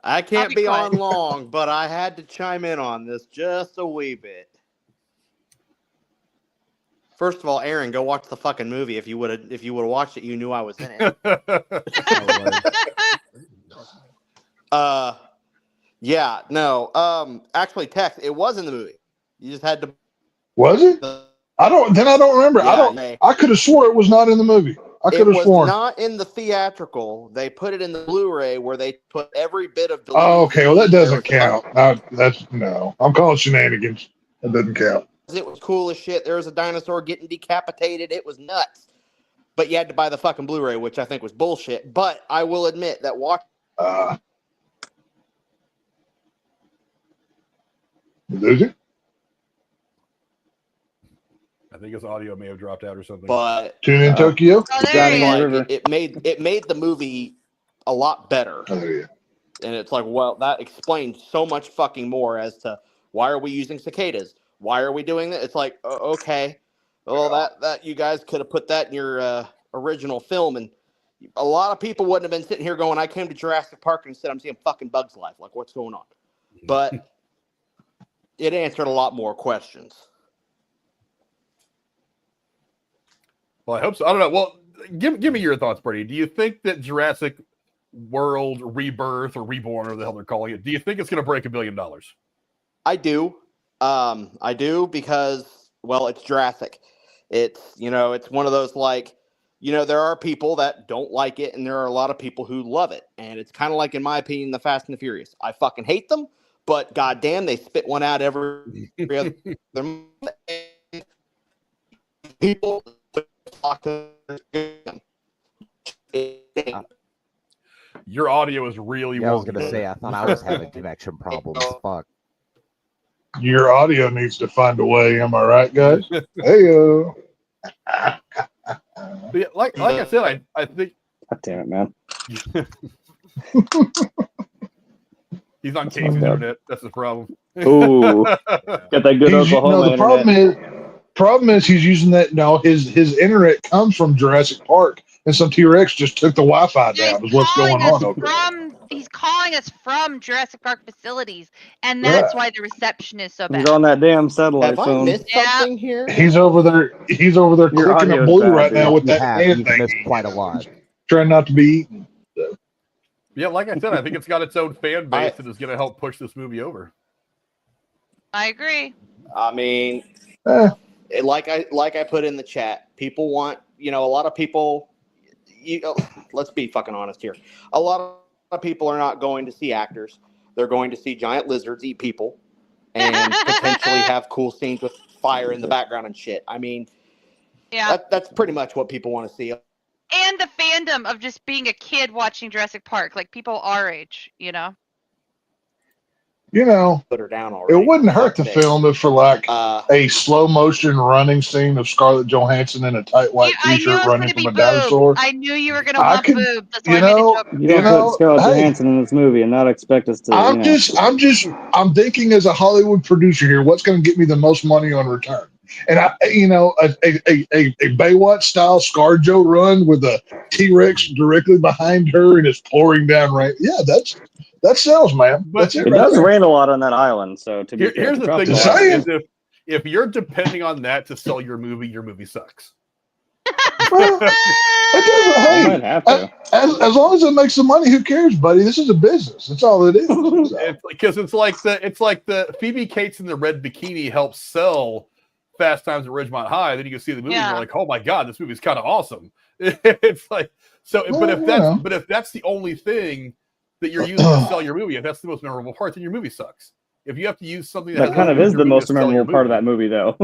I I'll can't be be quiet. on long, but I had to chime in on this just a wee bit. First of all, Aaron, go watch the fucking movie. If you would have watched it, you knew I was in it. Yeah, no. Actually, Tex, it was in the movie. You just had to. Was it? I don't remember. Yeah, I could have swore it was not in the movie. I It could have was sworn. not in the theatrical. They put it in the Blu-ray where they put every bit of. Oh, okay. Well, that doesn't There was count. No. I'm calling shenanigans. That doesn't count. It was cool as shit. There was a dinosaur getting decapitated. It was nuts. But you had to buy the fucking Blu-ray, which I think was bullshit. But I will admit that Did you? I think his audio may have dropped out or something. But Tune in Tokyo? Oh, there he is. like, it made the movie a lot better. Oh, yeah. And it's like, well, that explains so much fucking more as to why are we using cicadas? Why are we doing that? It's like, okay, well, that you guys could have put that in your original film, and a lot of people wouldn't have been sitting here going, I came to Jurassic Park and said I'm seeing fucking Bugs Life. Like, what's going on? But it answered a lot more questions. Well, I hope so. I don't know. Well, give me your thoughts, Brady. Do you think that Jurassic World Rebirth or Reborn, or the hell they're calling it, do you think it's going to break $1 billion? I do. I do because, well, it's Jurassic. It's, it's one of those like, there are people that don't like it, and there are a lot of people who love it. And it's kind of like, in my opinion, the Fast and the Furious. I fucking hate them, but goddamn, they spit one out every other month. People talk to them. Your audio is really I was wonky. gonna say I thought I was having connection problems. Fuck. Your audio needs to find a way. Am I right, guys? Hey, Yeah, like I said, I think. God damn it, man. He's on Casey's internet. That's the problem. Ooh, got that good Oklahoma the problem is he's using that. No, his internet comes from Jurassic Park, and some T-Rex just took the Wi-Fi down. Is what's going on over there. He's calling us from Jurassic Park facilities, and that's why the reception is so bad. He's on that damn satellite Have phone. I missed something here? He's over there. He's over there Your clicking a audio's blue bad, right dude. now with that hand You've thing. missed quite a lot. Trying not to be eaten. Yeah, like I said, I think it's got its own fan base that is going to help push this movie over. I agree. I mean, like I put in the chat, people want, a lot of people, let's be fucking honest here. A lot of people are not going to see actors. They're going to see giant lizards eat people and potentially have cool scenes with fire in the background and shit. I mean, yeah, that's pretty much what people want to see. And the fandom of just being a kid watching Jurassic Park, like people our age, Put her down already. It wouldn't hurt to film it for like a slow motion running scene of Scarlett Johansson in a tight white t-shirt running from a dinosaur. I knew you were gonna want boob. That's why I made a joke. You don't put Scarlett Johansson in this movie and not expect us to. I'm thinking as a Hollywood producer here, what's going to get me the most money on return? And a Baywatch style ScarJo run with a T-Rex directly behind her and it's pouring down rain. Yeah, that sells, man. But It does rain a lot on that island, so to be here's the thing: is if you're depending on that to sell your movie sucks. Well, it doesn't. Hey, as long as it makes some money, who cares, buddy? This is a business. That's all it is. Because it's like the Phoebe Cates in the red bikini helps sell Fast Times at Ridgemont High. Then you can see the movie and you're like, oh my god, this movie's kind of awesome. It's like so. Well, but if that's the only thing that you're using to sell your movie, if that's the most memorable part, then your movie sucks. If you have to use something that kind of is the most memorable part of that movie, though.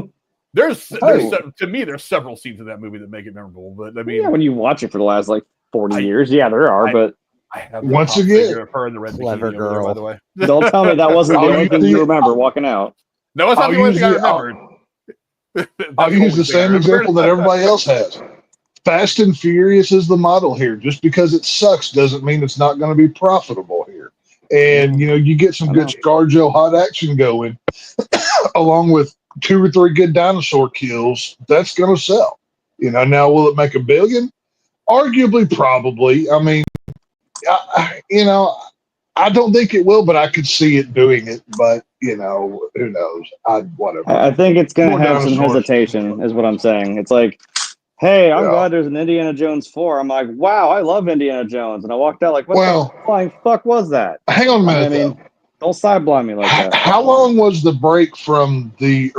To me, there's several scenes in that movie that make it memorable. But I mean, when you watch it for the last 40 years, there are. But I have once again, of her in the red clever bikini girl. By the way, don't tell me that wasn't the only thing you remember walking out. No, it's not the only thing I remembered. I'll use the same example that everybody else has. Fast and Furious is the model here. Just because it sucks doesn't mean it's not going to be profitable here. And, you get some good ScarJo hot action going, along with 2 or 3 good dinosaur kills. That's going to sell. Now will it make $1 billion? Arguably, probably. I mean, I don't think it will, but I could see it doing it. But, who knows? Whatever. I think it's going to have some hesitation, is what I'm saying. It's like, hey, I'm glad there's an Indiana Jones 4. I'm like, wow, I love Indiana Jones. And I walked out like, what the flying fuck was that? Hang on a minute. Don't sideblind me like that. How long was the break from the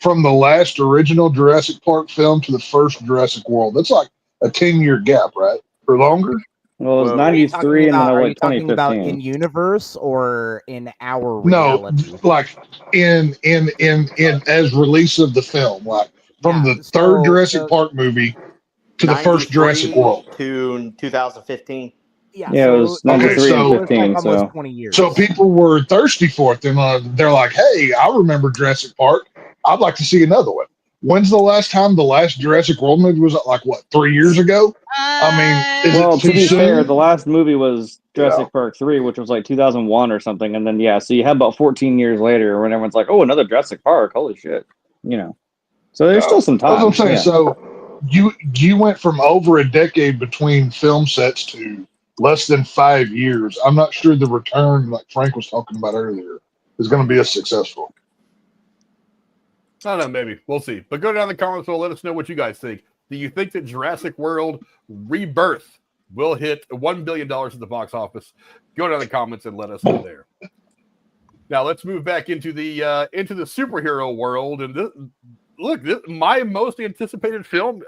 last original Jurassic Park film to the first Jurassic World? That's like a 10-year gap, right? Or longer? Well, it was 93 and then are like you talking 2015. about in universe or in our reality? No, like in as release of the film, like from the third Jurassic Park movie to the first Jurassic World to 2015. Yeah, it was 93 and 15. Almost 20 years. So people were thirsty for it. They're like, hey, I remember Jurassic Park. I'd like to see another one. When's the last time the last Jurassic World movie was? Like, what, 3 years ago? To be fair, the last movie was Jurassic Park 3, which was like 2001 or something. And then, so you have about 14 years later when everyone's like, oh, another Jurassic Park. Holy shit. So there's still some time. That's what I'm saying. So you went from over a decade between film sets to less than 5 years. I'm not sure the return, like Frank was talking about earlier, is going to be as successful. I don't know, maybe. We'll see. But go down in the comments and let us know what you guys think. Do you think that Jurassic World Rebirth will hit $1 billion at the box office? Go down in the comments and let us know there. Now let's move back into the superhero world. And my most anticipated film,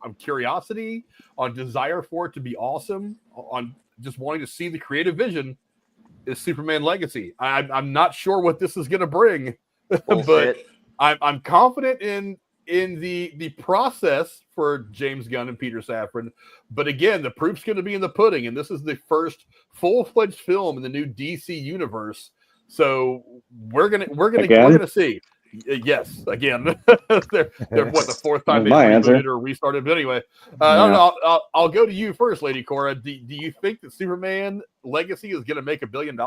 on curiosity, on desire for it to be awesome, on just wanting to see the creative vision, is Superman Legacy. I'm not sure what this is going to bring, but I'm confident in the process for James Gunn and Peter Safran. But again, the proof's going to be in the pudding, and this is the first full-fledged film in the new DC universe. So we're gonna see. Yes, again. they're what, the fourth time they rebooted or restarted. But anyway, I'll go to you first, Lady Cora. Do you think that Superman Legacy is going to make $1 billion?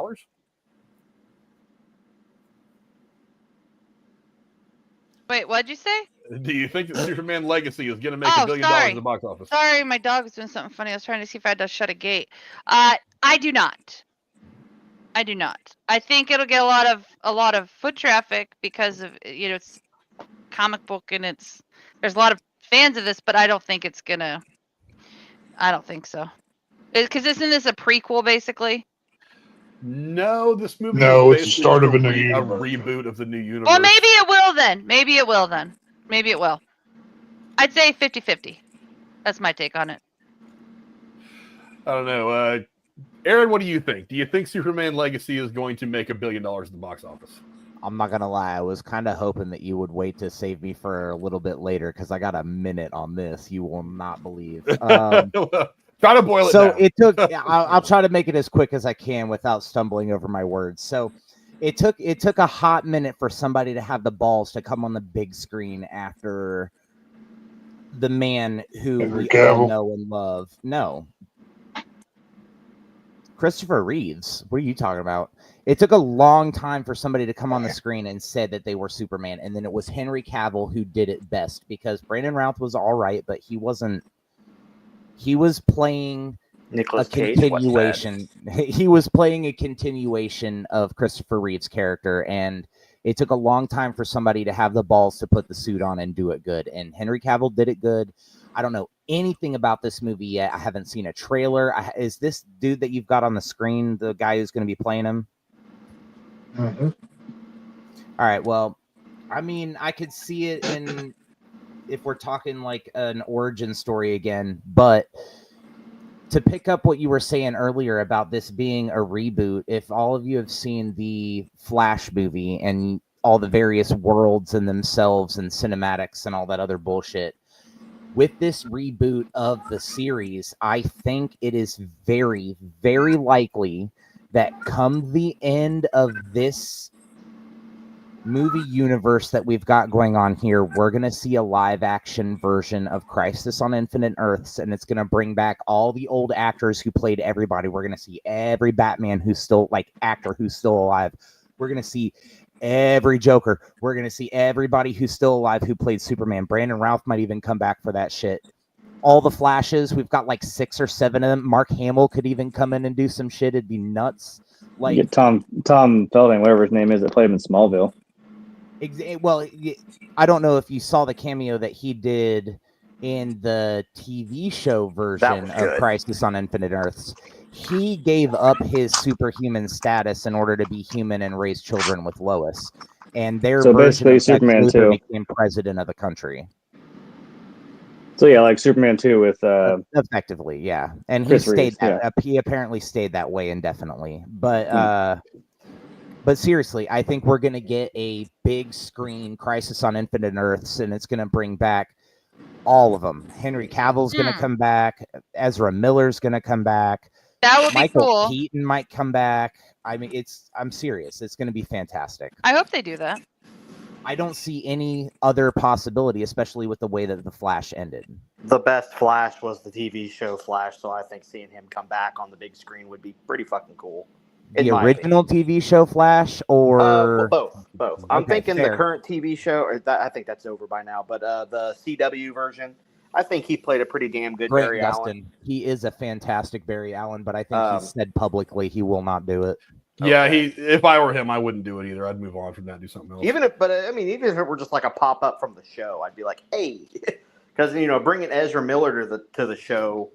Wait, what'd you say? Do you think that Superman Legacy is going to make $1 billion in the box office? Sorry, my dog was doing something funny. I was trying to see if I had to shut a gate. I do not. I think it'll get a lot of foot traffic because of, it's comic book and there's a lot of fans of this, but I don't think it's gonna. I don't think so. Because isn't this a prequel basically? No, this movie. No, it's the start of a new universe. A reboot of the new universe. Well, maybe it will then. Maybe it will. I'd say 50-50. That's my take on it. I don't know. Aaron, what do you think? Do you think Superman Legacy is going to make $1 billion in the box office? I'm not going to lie. I was kind of hoping that you would wait to save me for a little bit later because I got a minute on this. You will not believe. Try to boil it down. So it took, I'll try to make it as quick as I can without stumbling over my words. So it took a hot minute for somebody to have the balls to come on the big screen after the man who we all know and love. No. Christopher Reeves. What are you talking about? It took a long time for somebody to come on the screen and said that they were Superman. And then it was Henry Cavill who did it best because Brandon Routh was all right, but he wasn't. He was playing Nicolas a Cage, continuation. He was playing a continuation of Christopher Reeve's character. And it took a long time for somebody to have the balls to put the suit on and do it good. And Henry Cavill did it good. I don't know anything about this movie yet. I haven't seen a trailer. Is this dude that you've got on the screen the guy who's going to be playing him? Mm-hmm. All right. Well, I mean, I could see it in if we're talking like an origin story again. But to pick up what you were saying earlier about this being a reboot, if all of you have seen the Flash movie and all the various worlds and themselves and cinematics and all that other bullshit, with this reboot of the series, I think it is very, very likely that come the end of this movie universe that we've got going on here, we're going to see a live action version of Crisis on Infinite Earths, and it's going to bring back all the old actors who played everybody. We're going to see every Batman who's still, like, actor who's still alive. We're going to see every Joker. We're going to see everybody who's still alive who played Superman. Brandon Routh might even come back for that shit. All the Flashes, we've got like 6 or 7 of them. Mark Hamill could even come in and do some shit. It'd be nuts. Like you get Tom Felton, whatever his name is, that played him in Smallville. Well, I don't know if you saw the cameo that he did in the TV show version of Crisis on Infinite Earths. He gave up his superhuman status in order to be human and raise children with Lois. And their version of Superman Lex 2 became president of the country. So yeah, like Superman 2 with effectively, yeah. And Chris he stayed Reeves, he apparently stayed that way indefinitely. But seriously, I think we're gonna get a big screen Crisis on Infinite Earths, and it's gonna bring back all of them. Henry Cavill's gonna come back, Ezra Miller's gonna come back. That would be cool. Michael Keaton might come back. I mean, I'm serious. It's going to be fantastic. I hope they do that. I don't see any other possibility, especially with the way that The Flash ended. The best Flash was the TV show Flash, so I think seeing him come back on the big screen would be pretty fucking cool. The original TV show Flash, or both. I'm thinking the current TV show, or I think that's over by now, but the CW version. I think he played a pretty damn good Barry Allen. He is a fantastic Barry Allen, but I think he said publicly he will not do it. Yeah, if I were him, I wouldn't do it either. I'd move on from that and do something else. Even if it were just like a pop up from the show, I'd be like, hey, because bringing Ezra Miller to the show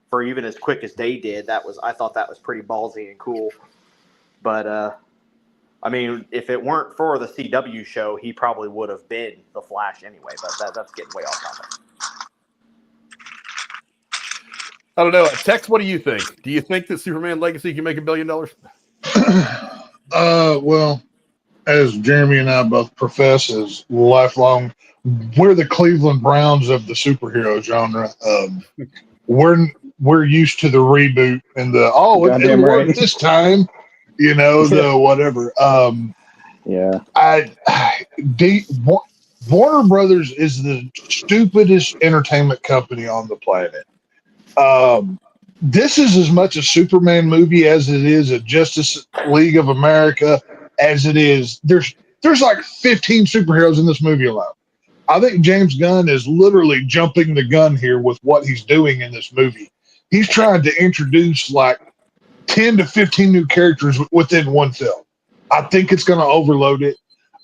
for even as quick as they did, I thought that was pretty ballsy and cool. But I mean, if it weren't for the CW show, he probably would have been the Flash anyway. But that's getting way off topic. I don't know. Tex, what do you think? Do you think that Superman Legacy can make $1 billion? Well, as Jeremy and I both profess as lifelong, we're the Cleveland Browns of the superhero genre. We're used to the reboot and the it worked this time, the whatever. Warner Brothers is the stupidest entertainment company on the planet. This is as much a Superman movie as it is a Justice League of America, as it is. There's like 15 superheroes in this movie alone. I think James Gunn is literally jumping the gun here with what he's doing in this movie. He's trying to introduce like 10 to 15 new characters within one film. I think it's going to overload it.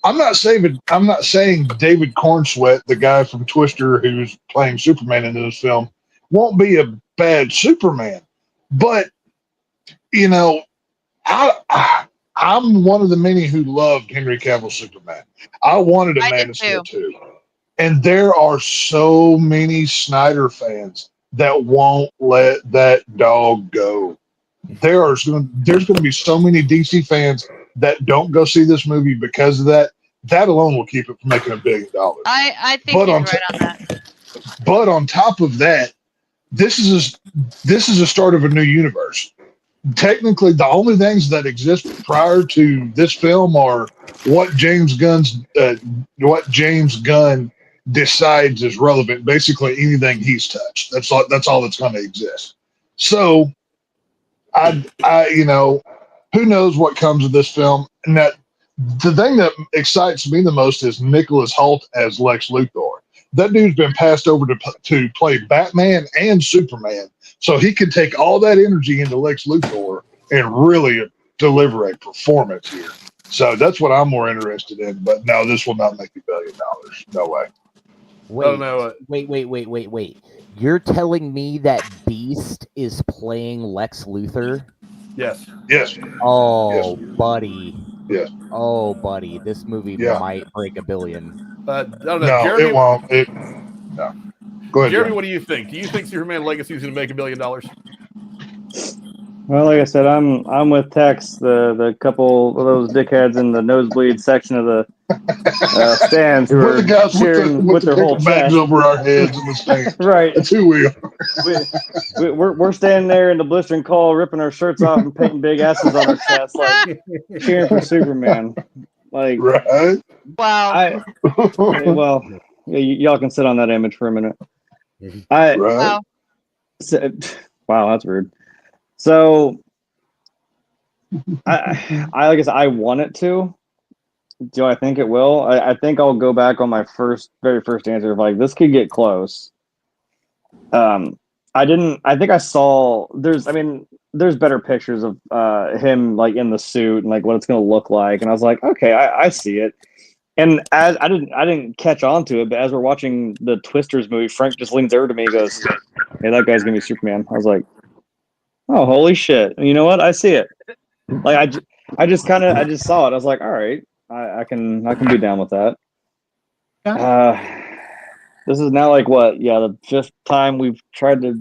I'm not saying David Cornsweet, the guy from Twister who's playing Superman in this film, won't be a bad Superman, but I'm one of the many who loved Henry Cavill's Superman. I wanted a Man of Steel too, and there are so many Snyder fans that won't let that dog go. There's going to be so many DC fans that don't go see this movie because of that. That alone will keep it from making $1 billion. I think you're right on that. But on top of that, this is a start of a new universe. Technically, the only things that exist prior to this film are what James Gunn decides is relevant. Basically, anything he's touched. That's all that's going to exist. So, who knows what comes of this film? And that the thing that excites me the most is Nicholas Hoult as Lex Luthor. That dude's been passed over to play Batman and Superman, so he can take all that energy into Lex Luthor and really deliver a performance here. So that's what I'm more interested in. But no, this will not make $1 billion. No way. Wait. You're telling me that Beast is playing Lex Luthor? Yes. Oh, yes. buddy. Yes. Oh, buddy. This movie might break $1 billion. I don't know. No, Jeremy, it won't. No. Go ahead, Jeremy. What do you think? Do you think Superman Legacy is going to make $1 billion? Well, like I said, I'm with Tex. The couple of those dickheads in the nosebleed section of the stands who are cheering with their whole bags over our heads in the stands. Right. That's who we are. We're standing there in the blistering cold, ripping our shirts off and painting big S's on our chests, like cheering for Superman. Like, right? Wow. Y'all can sit on that image for a minute. Wow. Wow, that's rude. So, I like I said, I want it to. Do I think it will? I think I'll go back on my very first answer of like this could get close. I think I saw there's better pictures of him like in the suit and like what it's gonna look like, and I was like, okay, I see it. And as I didn't catch on to it, but as we're watching the Twisters movie, Frank just leans over to me and goes, "Hey, that guy's gonna be Superman." I was like, "Oh, holy shit!" And you know what? I see it. Like I just saw it. I was like, "All right, I can be down with that." This is now like what? Yeah, the 5th time we've tried to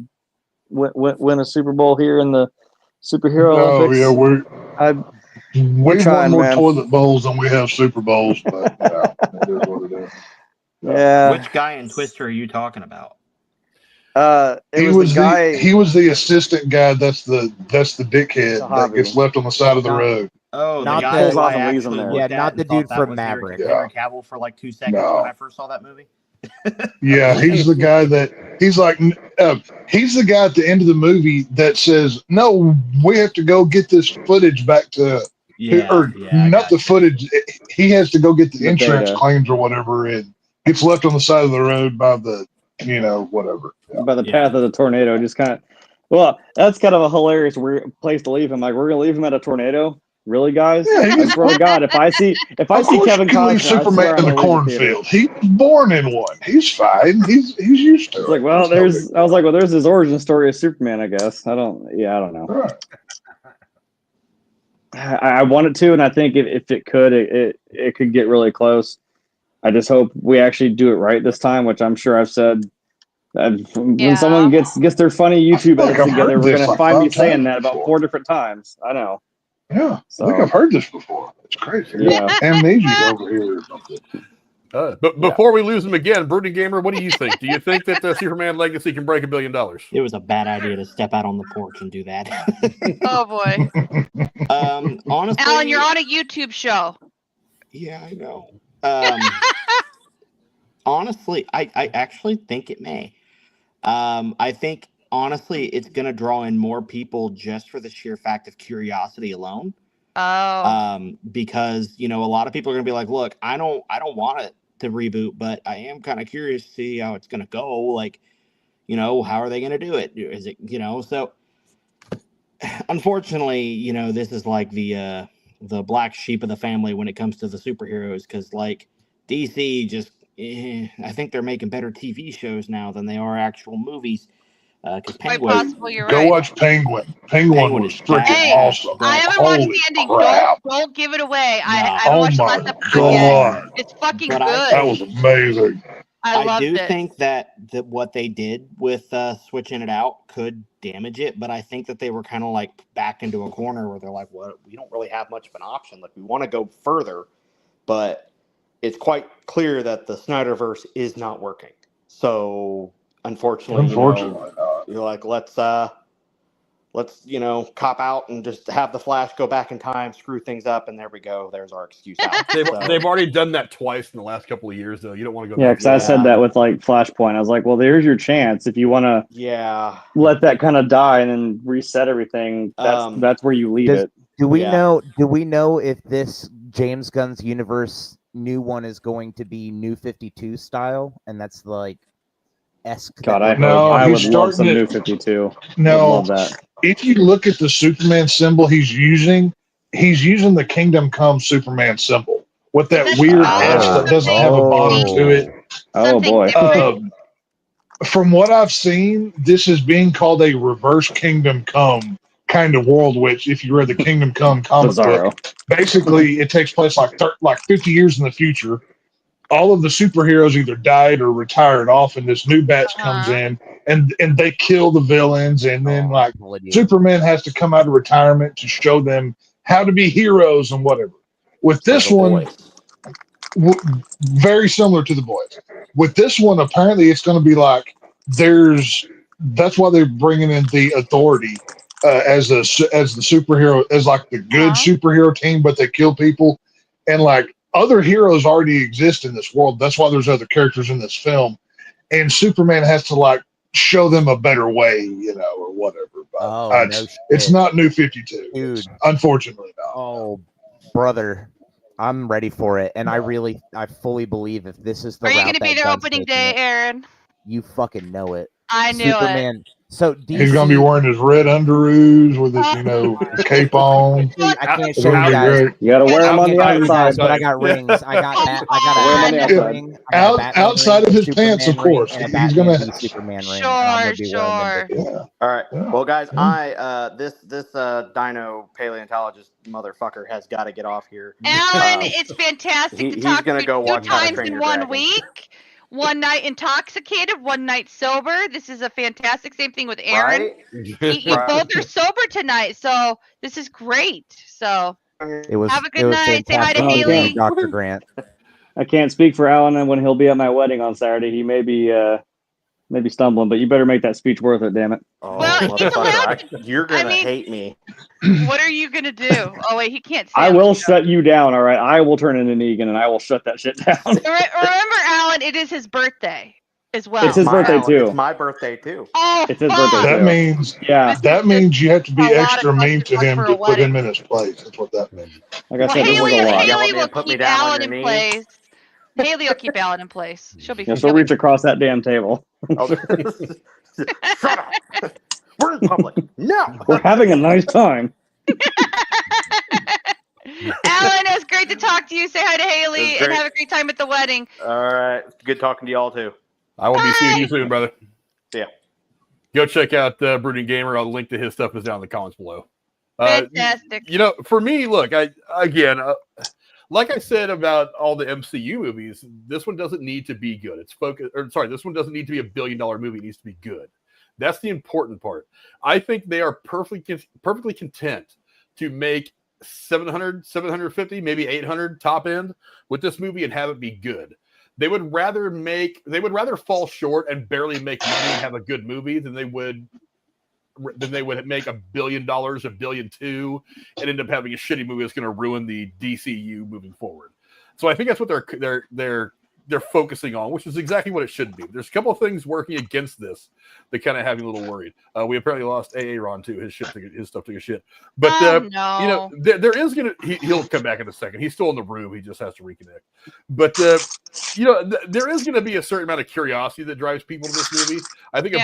win a Super Bowl here in the superhero Olympics. Yeah, we've won more toilet bowls than we have Super Bowls, but yeah, it is what it is. Yeah. Which guy in Twister are you talking about? He was the assistant guy. That's the dickhead that gets left on the side of the road. Oh, Not the guy the- who I actually there. looked Yeah, at not and the thought dude that from was Maverick. Henry Cavill for like 2 seconds when I first saw that movie. Yeah, he's the guy that he's the guy at the end of the movie that says, "No, we have to go get this footage back to." Not the footage. He has to go get the insurance claims or whatever, and gets left on the side of the road by the, whatever. By the path of the tornado. Just kind of, well, that's kind of a hilarious weird place to leave him. Like, we're going to leave him at a tornado. Really, guys? Yeah, I swear to God, if I see Of course Kevin you can leave Costner, I Superman swear in I'm the gonna leave the theater. cornfield. He was born in one. He's fine. He's used to It's it. like, well, That's no big deal. there's his origin story of Superman, I guess. I don't know. Right. I want it to, and I think if it could, it could get really close. I just hope we actually do it right this time, which I'm sure I've said. When someone gets their funny YouTube feel like edits I've together, heard we're this gonna like find me 5 saying times that about before. 4 different times. I know. Yeah, So, I think I've heard this before. It's crazy. Yeah. Amnesia over here or something. But before we lose him again, Brooding Gamer, what do you think? Do you think that the Superman Legacy can break $1 billion? It was a bad idea to step out on the porch and do that. Oh boy. Honestly, Alan, you're on a YouTube show. Yeah, I know. Honestly, I actually think it may. I think honestly it's gonna draw in more people just for the sheer fact of curiosity alone. Oh. Because a lot of people are gonna be like, look, I don't want it to reboot, but I am kind of curious to see how it's gonna go. Like, how are they gonna do it? Is it so unfortunately, this is like the black sheep of the family when it comes to the superheroes, because like DC just I think they're making better TV shows now than they are actual movies. Because Quite Penguin, possible, you're Go right. watch Penguin. Penguin was is freaking Hey, awesome. I haven't watched Holy the ending. crap. Don't give it away. I No. haven't Oh watched the my last episode yet. God. It's fucking But good. That was amazing. I I loved do it. think that what they did with switching it out could damage it, but I think that they were kind of like back into a corner where they're like, "Well, we don't really have much of an option. Like, we want to go further, but it's quite clear that the Snyderverse is not working. So, unfortunately, you're like, let's cop out and just have the Flash go back in time, screw things up, and there we go. There's our excuse out. They've already done that twice in the last couple of years, though. You don't want to go. Yeah, back because I said that with like Flashpoint. I was like, well, there's your chance if you want to let that kind of die and then reset everything. That's where you leave it. Do we know if this James Gunn's universe new one is going to be New 52 style, and that's like God, I would love some New 52. No, love that. If you look at the Superman symbol he's using the Kingdom Come Superman symbol with that weird S that doesn't have a bottom to it. Oh boy. From what I've seen, this is being called a reverse Kingdom Come kind of world, which if you read the Kingdom Come comic book, basically it takes place like 50 years in the future. All of the superheroes either died or retired off, and this new batch comes in, and they kill the villains, and then Superman has to come out of retirement to show them how to be heroes and whatever. With this one, very similar to The Boys. With this one, apparently it's going to be like that's why they're bringing in the Authority as the superhero, as like the good superhero team, but they kill people, and like other heroes already exist in this world. That's why there's other characters in this film, and Superman has to like show them a better way, or whatever. But it's not New 52, dude. Unfortunately, not. Oh, brother, I'm ready for it, and I fully believe if this is the route. Are you going to be there opening day, Aaron? You fucking know it. I knew Superman. So DC, he's gonna be wearing his red underoos with his, cape on. I can't show you guys. You gotta wear them on the outside. But I got rings. I got a ring. Outside of his pants, of course. He's gonna have Superman ring. Sure. Yeah. All right. Well, guys, this dino paleontologist motherfucker has got to get off here. Alan, it's fantastic to talk gonna to go you 2 watch How to times Train in Your 1 Dragon. week. One night intoxicated, one night sober. This is a fantastic. Same thing with Aaron. Right? You both are sober tonight, so this is great. So it was. Have a good night. Say hi to Haley. Dr. Grant. I can't speak for Alan and when he'll be at my wedding on Saturday. He may be stumbling, but you better make that speech worth it, damn it. Oh, Well, he's allowed. You're gonna hate me. What are you gonna do? Oh wait, he can't. I will shut you down. All right, I will turn into Negan and I will shut that shit down. Remember, Alan, it is his birthday as well. It's his birthday too. It's my birthday too. Oh, it's his birthday. That too. means that means you have to be extra mean to him to put him in his place. That's what that means. Like I said, Haley this will keep Alan in place. Haley will keep Alan in place. She'll be. She'll reach across that damn table. Shut up. We're in public. No. We're having a nice time. Alan, it was great to talk to you. Say hi to Haley and great. have a great time at the wedding. All right. Good talking to y'all too. I will be seeing you soon, brother. See ya. Go check out Brooding Gamer. I'll link to his stuff is down in the comments below. Fantastic. You know, for me, look, like I said about all the MCU movies, this one doesn't need to be good. This one doesn't need to be $1 billion movie. It needs to be good. That's the important part. I think they are perfectly content to make 700, 750, maybe 800 top end with this movie and have it be good. They would rather fall short and barely make money and have a good movie than they would make $1 billion, $1.2 billion, and end up having a shitty movie that's going to ruin the DCU moving forward. So I think that's what they're focusing on, which is exactly what it should be. There's a couple of things working against this that kind of have me a little worried. We apparently lost Aaron too. His stuff took a shit. But no. you know, there is gonna he'll come back in a second. He's still in the room. He just has to reconnect. But you know, there is going to be a certain amount of curiosity that drives people to this movie. I think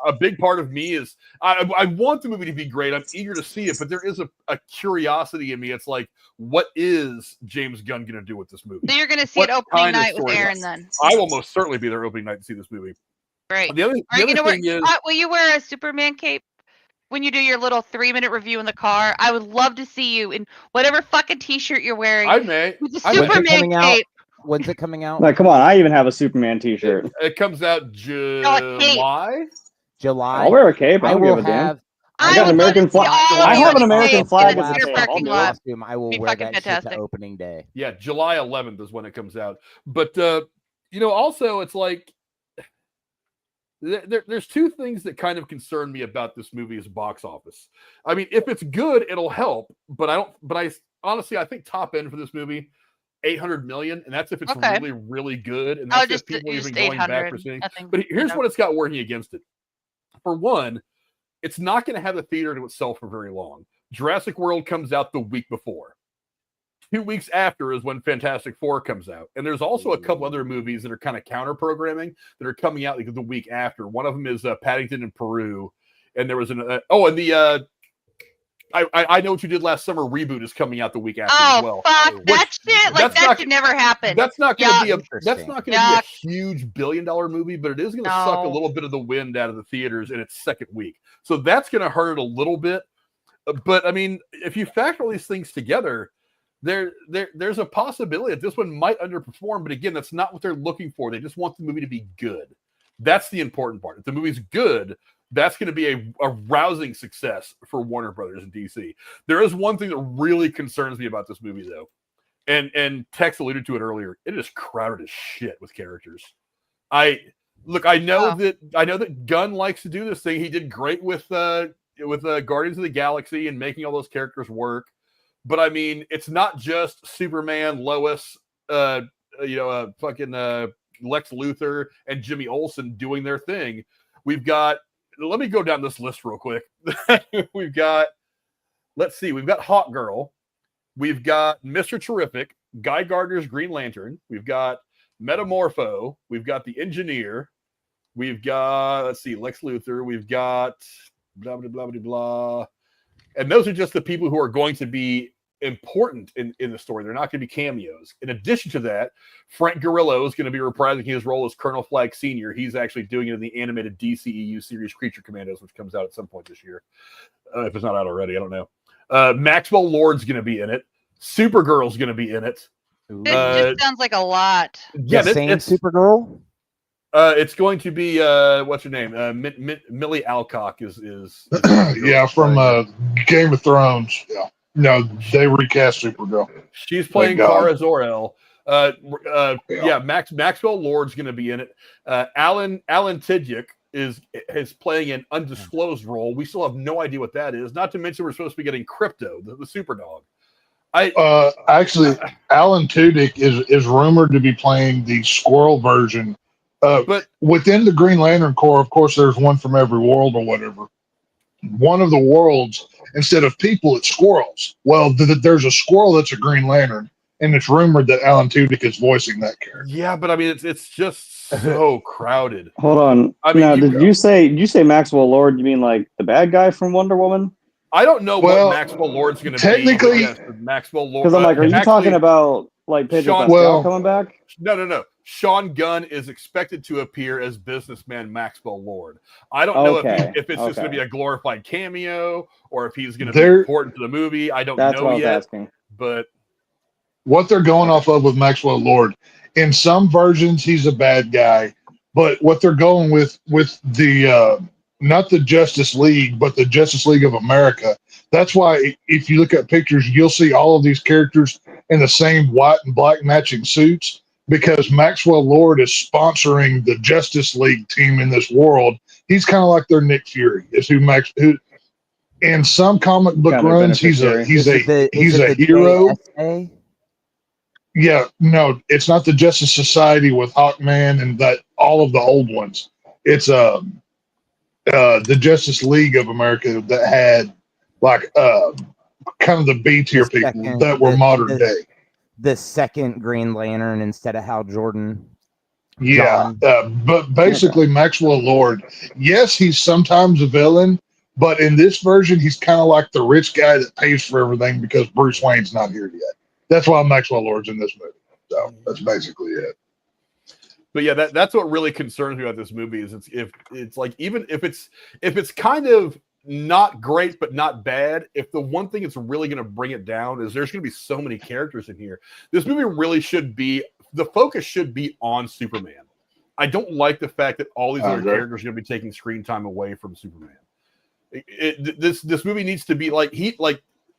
a big part of me is I want the movie to be great. I'm eager to see it, but there is a curiosity in me. It's like, what is James Gunn going to do with this movie? So you're going to see it opening night with Aaron then? I will most certainly be there opening night to see this movie. Great. The other thing is, will you wear a Superman cape when you do your little 3-minute review in the car? I would love to see you in whatever fucking t-shirt you're wearing. I may. With the Superman cape. When's it coming out? Like, come on, I even have a Superman t-shirt. It comes out July. July. I'll wear a cape. I don't give a damn. I got an American flag. I have an American flag as a costume. I will wear that shit to opening day. Yeah, July 11th is when it comes out. But you know, also it's like there's two things that kind of concern me about this movie's box office. I mean, if it's good, it'll help. But I honestly think top end for this movie, 800 million, and that's if it's really, really good, and that's if people even going back for seeing. But here's what it's got working against it. For one, it's not going to have a theater to itself for very long. Jurassic World comes out the week before. 2 weeks after is when Fantastic Four comes out. And there's also a couple other movies that are kind of counter-programming that are coming out like the week after. One of them is Paddington in Peru. And there was I Know What You Did Last Summer reboot is coming out the week after as well. Oh, fuck. That shit? Like, that should never happen. That's not going to be a huge $1 billion movie, but it is going to suck a little bit of the wind out of the theaters in its second week. So that's going to hurt it a little bit. But, I mean, if you factor all these things together, there's a possibility that this one might underperform. But, again, that's not what they're looking for. They just want the movie to be good. That's the important part. If the movie's good, that's going to be a rousing success for Warner Brothers and DC. There is one thing that really concerns me about this movie, though, and Tex alluded to it earlier. It is crowded as shit with characters. I know that Gunn likes to do this thing. He did great with Guardians of the Galaxy and making all those characters work. But I mean, it's not just Superman, Lois, fucking Lex Luthor, and Jimmy Olsen doing their thing. Let me go down this list real quick. We've got Hawk Girl. We've got Mr. Terrific, Guy Gardner's Green Lantern. We've got Metamorpho. We've got the Engineer. We've got, Lex Luthor. We've got blah, blah, blah, blah, blah. And those are just the people who are going to be important in the story. They're not going to be cameos. In addition to that, Frank Grillo is going to be reprising his role as Colonel Flag Sr. He's actually doing it in the animated DCEU series Creature Commandos, which comes out at some point this year. If it's not out already, I don't know. Maxwell Lord's going to be in it. Supergirl's going to be in it. It just sounds like a lot. Yeah, it's Supergirl. It's going to be what's her name? Millie Alcock is yeah, from Game of Thrones. Yeah. No, they recast Supergirl. She's playing Kara Zor-El. Maxwell Lord's going to be in it. Alan Tidjik is playing an undisclosed role. We still have no idea what that is. Not to mention we're supposed to be getting Crypto, the super dog. Actually, Alan Tudyk is rumored to be playing the squirrel version. But within the Green Lantern Corps, of course, there's one from every world or whatever. One of the worlds, instead of people, it's squirrels. Well, there's a squirrel that's a Green Lantern, and it's rumored that Alan Tudyk is voicing that character. Yeah, but I mean, it's just so crowded. Hold on. Did you say Maxwell Lord? You mean like the bad guy from Wonder Woman? I don't know Well, what Maxwell Lord's going to technically- be. Yes, Maxwell Lord. Because I'm like, are you talking about like Pedro Sean- Pascal coming back? No. Sean Gunn is expected to appear as businessman Maxwell Lord. I don't know if it's just going to be a glorified cameo or if he's going to be important to the movie. I don't That's know what I was yet. asking. But what they're going off of with Maxwell Lord, in some versions he's a bad guy, but what they're going with the not the Justice League, but the Justice League of America. That's why if you look at pictures, you'll see all of these characters in the same white and black matching suits, because Maxwell Lord is sponsoring the Justice League team in this world. He's kind of like their Nick Fury, is who in some comic book runs he's a hero. JSA? Yeah, no, it's not the Justice Society with Hawkman and that all of the old ones. It's the Justice League of America that had like kind of the B tier people that were modern day. The second Green Lantern instead of Hal Jordan. Yeah, but basically Maxwell Lord, yes, he's sometimes a villain, but in this version, he's kind of like the rich guy that pays for everything because Bruce Wayne's not here yet. That's why Maxwell Lord's in this movie. So that's basically it. But yeah, that's what really concerns me about this movie is it's like, even if it's kind of not great but not bad, if the one thing that's really going to bring it down is there's going to be so many characters in here. This movie really should be, the focus should be on Superman. I don't like the fact that all these other characters are going to be taking screen time away from Superman. This movie needs to be like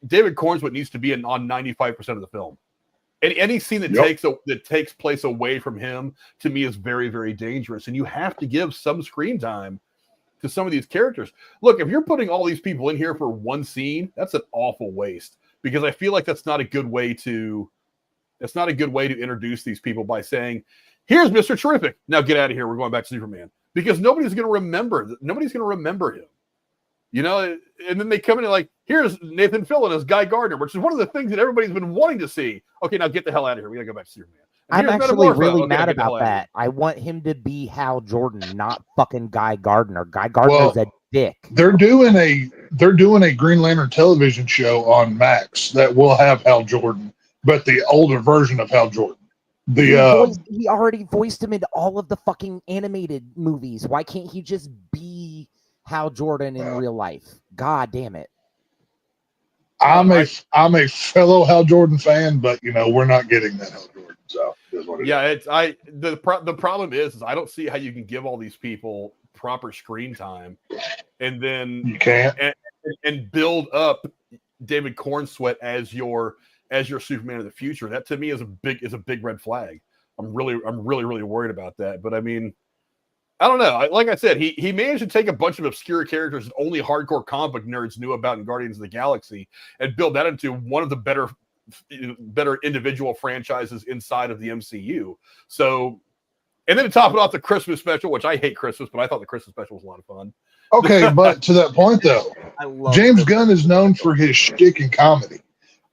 David Cornswood needs to be on 95% of the film. And any scene that takes place away from him, to me, is very, very dangerous. And you have to give some screen time to some of these characters. Look, if you're putting all these people in here for one scene, that's an awful waste, because I feel like that's not a good way to introduce these people by saying, here's Mr. Terrific. Now get out of here. We're going back to Superman, because nobody's going to remember him. You know, and then they come in and like, here's Nathan Fillion as Guy Gardner, which is one of the things that everybody's been wanting to see. Okay, now get the hell out of here. We gotta go back to Superman. I'm actually really mad about that. I want him to be Hal Jordan, not fucking Guy Gardner. Guy Gardner's a dick. They're doing a Green Lantern television show on Max that will have Hal Jordan, but the older version of Hal Jordan. He already voiced him in all of the fucking animated movies. Why can't he just be Hal Jordan in real life? God damn it. I'm a fellow Hal Jordan fan, but you know, we're not getting that Hal Jordan. So the problem is I don't see how you can give all these people proper screen time and then you can't and build up David Cornsweet as your Superman of the future. That to me is a big red flag. I'm really worried about that. But I mean, I don't know. Like I said, he managed to take a bunch of obscure characters that only hardcore comic book nerds knew about in Guardians of the Galaxy and build that into one of the better individual franchises inside of the MCU. So, and then to top it off, the Christmas special, which I hate Christmas, but I thought the Christmas special was a lot of fun. Okay, but to that point though, James Gunn is known for his shtick and comedy.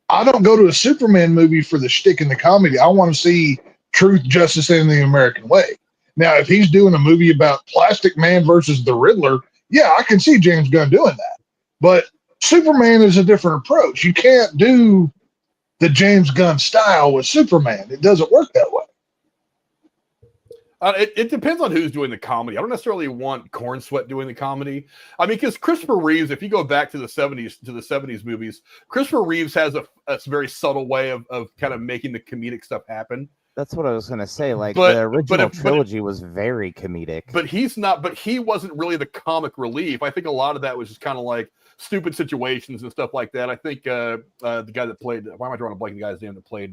I don't go to a Superman movie for the shtick and the comedy. I want to see truth, justice, and the American way. Now, if he's doing a movie about Plastic Man versus the Riddler, yeah, I can see James Gunn doing that. But Superman is a different approach. You can't do the James Gunn style with Superman. It doesn't work that way. It depends on who's doing the comedy. I don't necessarily want Cornsweet doing the comedy. I mean, because Christopher Reeves, if you go back to the 70s movies, Christopher Reeves has a very subtle way of kind of making the comedic stuff happen. That's what I was gonna say. Like the original trilogy was very comedic. But he wasn't really the comic relief. I think a lot of that was just kind of like stupid situations and stuff like that. I think the guy that played, why am I drawing a blank? The guy's name that played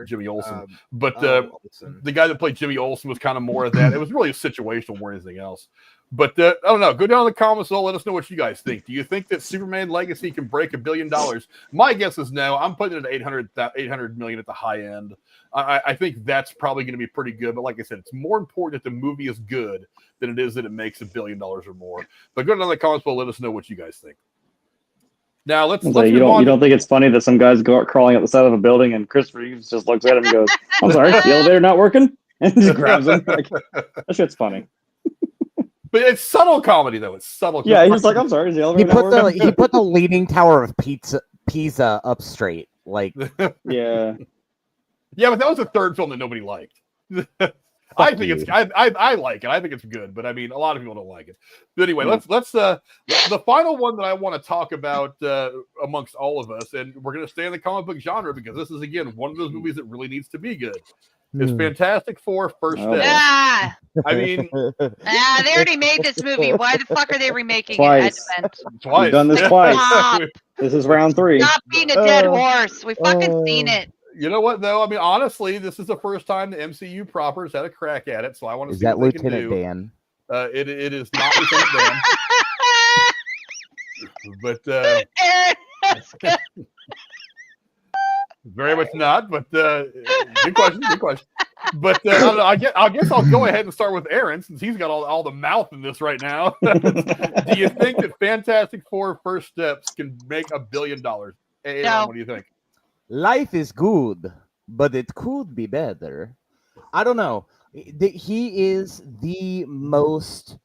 Jimmy Olsen. The guy that played Jimmy Olsen was kind of more of that. It was really situational more than anything else. But I don't know. Go down in the comments and let us know what you guys think. Do you think that Superman Legacy can break $1 billion? My guess is no. I'm putting it at 800 million at the high end. I think that's probably going to be pretty good. But like I said, it's more important that the movie is good than it is that it makes $1 billion or more. But go down in the comments below. Let us know what you guys think. Now let's you don't think it's funny that some guys go crawling up the side of a building and Chris Reeves just looks at him and goes, "I'm sorry, the elevator not working," and just grabs him. Like, that shit's funny. But it's subtle comedy, though. It's subtle. Yeah, he's like, I'm sorry, is the elevator He put the Leaning Tower of Pisa up straight. Like, yeah. Yeah, but that was the third film that nobody liked. I think it's I like it. I think it's good, but I mean, a lot of people don't like it. But anyway, let's the final one that I want to talk about amongst all of us, and we're going to stay in the comic book genre because this is again one of those movies that really needs to be good. It's Fantastic Four: First Step. Ah, I mean, they already made this movie. Why the fuck are they remaking Twice. it? Twice. We've done this twice. Stop. This is round 3. Stop being a dead horse. We fucking seen it. You know what, though? I mean, honestly, this is the first time the MCU proper has had a crack at it, so I want to see that what they can Lieutenant do. Dan? It is not Lieutenant Dan. But very much not. But good question. But I don't know. I guess I'll go ahead and start with Aaron since he's got all the mouth in this right now. Do you think that Fantastic Four: First Steps can make $1 billion? Aaron, No. what do you think? Life is good, but it could be better. I don't know. He is the most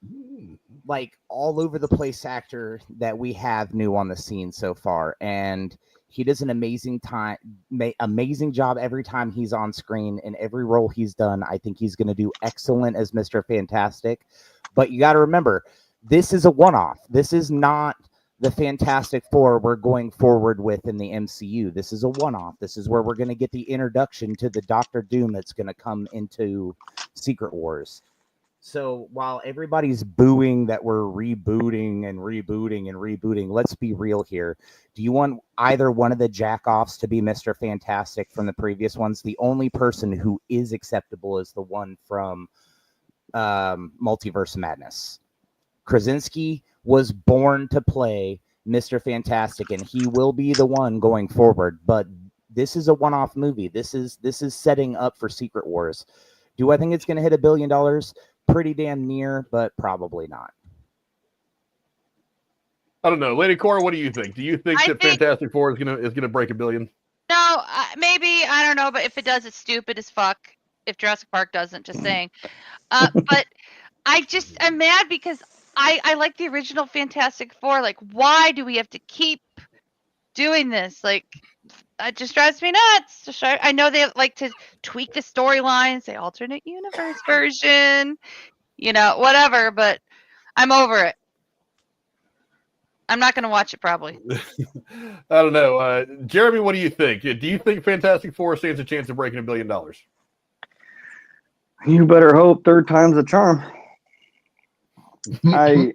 like all over the place actor that we have new on the scene so far, and he does an amazing job every time he's on screen. In every role he's done, I think he's going to do excellent as Mr. Fantastic. But you got to remember, this is a one-off. This is not the Fantastic Four we're going forward with in the MCU. This is a one-off. This is where we're going to get the introduction to the Doctor Doom that's going to come into Secret Wars. So while everybody's booing that we're rebooting, let's be real here. Do you want either one of the jack-offs to be Mr. Fantastic from the previous ones? The only person who is acceptable is the one from Multiverse of Madness. Krasinski was born to play Mr. Fantastic, and he will be the one going forward. But this is a one-off movie. This is setting up for Secret Wars. Do I think it's going to hit $1 billion? Pretty damn near, but probably not. I don't know, Lady Cora. What do you think? Do you think that Fantastic Four is gonna break $1 billion? No, maybe, I don't know, but if it does, it's stupid as fuck. If Jurassic Park doesn't, just saying. But I'm mad because I like the original Fantastic Four. Like, why do we have to keep doing this? Like, it just drives me nuts. I know they like to tweak the storylines, say alternate universe version, whatever, but I'm over it. I'm not going to watch it probably. I don't know. Jeremy, what do you think? Do you think Fantastic Four stands a chance of breaking $1 billion? You better hope third time's the charm. I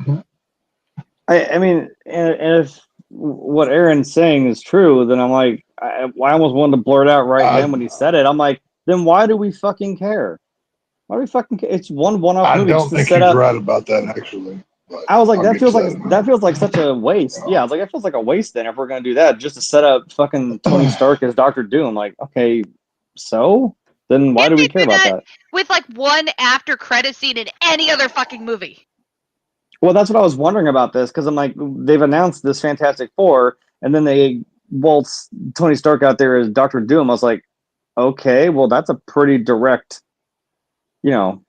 mean, and if what Aaron's saying is true, then I'm like, I almost wanted to blurt out right then when he said it. I'm like, then why do we fucking care? Why do we fucking care? It's one-off movie. I don't think he's right about that, actually. I was like, that feels like such a waste. Yeah, I was like, that feels like a waste then if we're gonna do that just to set up fucking Tony Stark as Doctor Doom. Like, okay, so then why do we care about that? With like one after credit scene in any other fucking movie. Well, that's what I was wondering about this, because I'm like, they've announced this Fantastic Four, and then they waltz Tony Stark out there as Doctor Doom. I was like, okay, well, that's a pretty direct,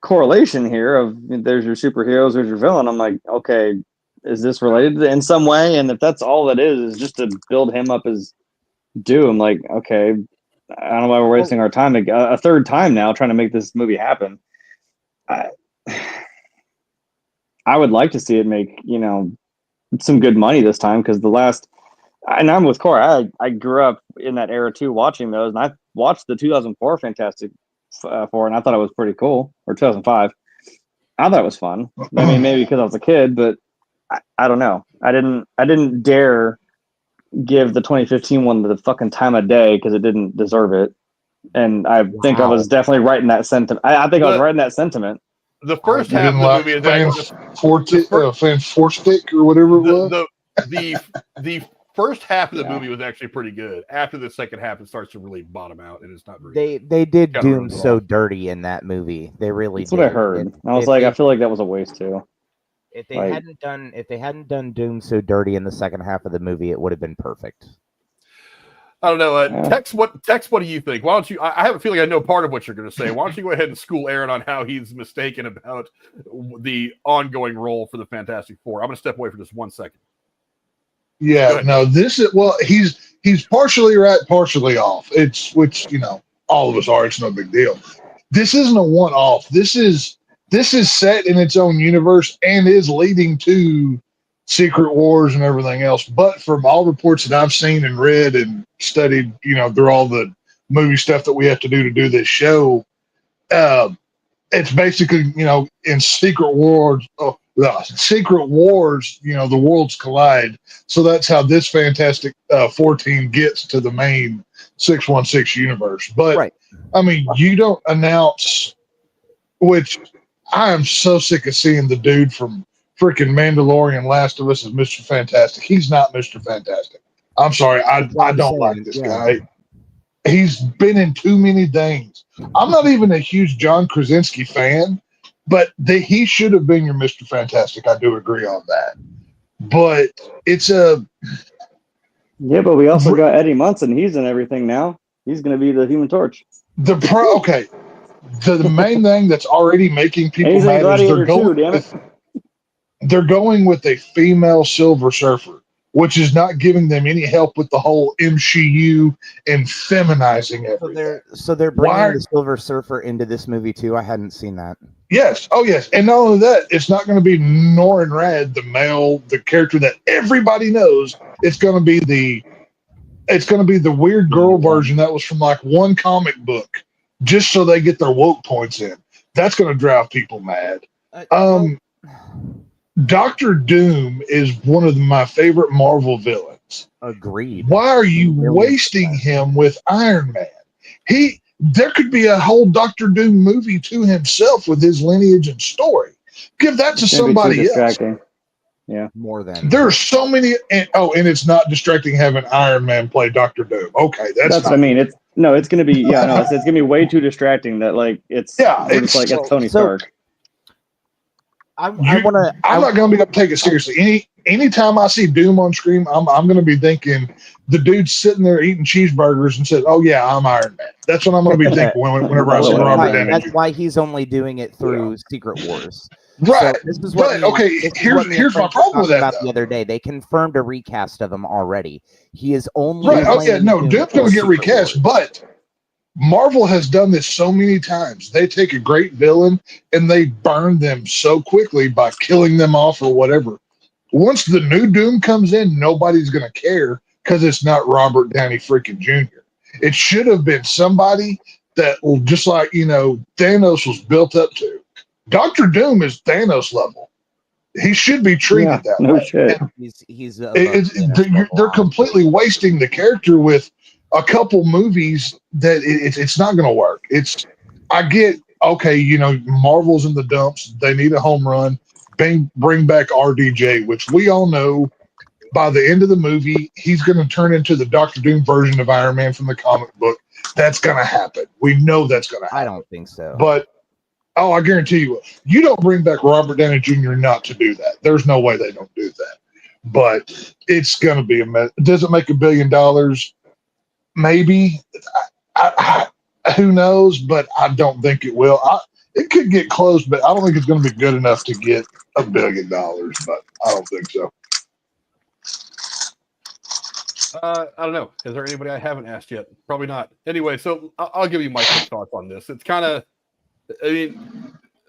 correlation here of there's your superheroes, there's your villain. I'm like, okay, is this related in some way? And if that's all it is just to build him up as Doom, like, okay, I don't know why we're wasting our time a third time now trying to make this movie happen. I would like to see it make, some good money this time, because and I'm with Cora. I grew up in that era too, watching those, and I watched the 2004 Fantastic Four, and I thought it was pretty cool, or 2005. I thought it was fun. I mean, maybe because I was a kid, but I don't know. I didn't dare give the 2015 one the fucking time of day because it didn't deserve it. And I think I was definitely right in that sentiment. I think I was right in that sentiment. The first half of the movie is Fantastic or whatever it was. The first half of the movie was actually pretty good. After the second half, it starts to really bottom out, and it's not very. They did Doom so dirty in that movie. They really. That's what I heard. I was like, I feel like that was a waste too. If they hadn't done Doom so dirty in the second half of the movie, it would have been perfect. I don't know. Tex, what do you think? Why don't you? I have a feeling I know part of what you're going to say. Why don't you go ahead and school Aaron on how he's mistaken about the ongoing role for the Fantastic Four? I'm going to step away for just 1 second. Yeah, no, this is he's partially right, partially off. Which all of us are. It's no big deal. This isn't a one-off. This is set in its own universe and is leading to Secret Wars and everything else. But from all reports that I've seen and read and studied, through all the movie stuff that we have to do this show, it's basically, in Secret Wars, the worlds collide. So that's how this Fantastic Four team gets to the main 616 universe. But Right. I mean, you don't announce, which I am so sick of seeing the dude from freaking Mandalorian Last of Us as Mr. Fantastic. He's not Mr. Fantastic. I'm sorry. I don't like this guy. He's been in too many things. I'm not even a huge John Krasinski fan, but he should have been your Mr. Fantastic. I do agree on that. But it's a... Yeah, but we also got Eddie Munson. He's in everything now. He's going to be the Human Torch. The main thing that's already making people mad is they're going with a female Silver Surfer, which is not giving them any help with the whole MCU and feminizing everything. So they're bringing the Silver Surfer into this movie too. I hadn't seen that. Yes. Oh, yes. And not only that, it's not going to be Norrin Rad, the character that everybody knows. It's going to be the weird girl version that was from like one comic book, just so they get their woke points in. That's going to drive people mad. Dr. Doom is one of my favorite Marvel villains. Agreed. Why are you wasting him with Iron Man? There could be a whole Dr. Doom movie to himself with his lineage and story. Give that to somebody else. Yeah, more than there are so many. And it's not distracting having Iron Man play Dr. Doom. Okay, that's what I mean. It's going to be it's going to be way too distracting. That it's Tony Stark. I'm not going to be able to take it seriously. Anytime I see Doom on screen, I'm going to be thinking the dude's sitting there eating cheeseburgers and says, "Oh yeah, I'm Iron Man." That's what I'm going to be thinking whenever I see Robert Downey. That's why he's only doing it through Secret Wars. Right. So this is what here's my problem with that. The other day, they confirmed a recast of him already. He is only right. Oh yeah, no, Doom's going to get recast, but Marvel has done this so many times. They take a great villain and they burn them so quickly by killing them off or whatever. Once the new Doom comes in, nobody's going to care because it's not Robert Downey freaking Jr. It should have been somebody that, just like, Thanos was built up to. Dr. Doom is Thanos level. He should be treated that way. Shit. They're completely wasting the character with a couple movies that it's not going to work. I get, Marvel's in the dumps. They need a home run. Bring back RDJ, which we all know by the end of the movie, he's going to turn into the Dr. Doom version of Iron Man from the comic book. That's going to happen. We know that's going to happen. I don't think so. But, I guarantee you don't bring back Robert Downey Jr. not to do that. There's no way they don't do that. But it's going to be a mess. Does it make $1 billion? Maybe. Who knows? But I don't think it will. It could get close, but I don't think it's going to be good enough to get $1 billion. But I don't think so. I don't know. Is there anybody I haven't asked yet? Probably not. Anyway, so I'll give you my quick thoughts on this. It's kind of,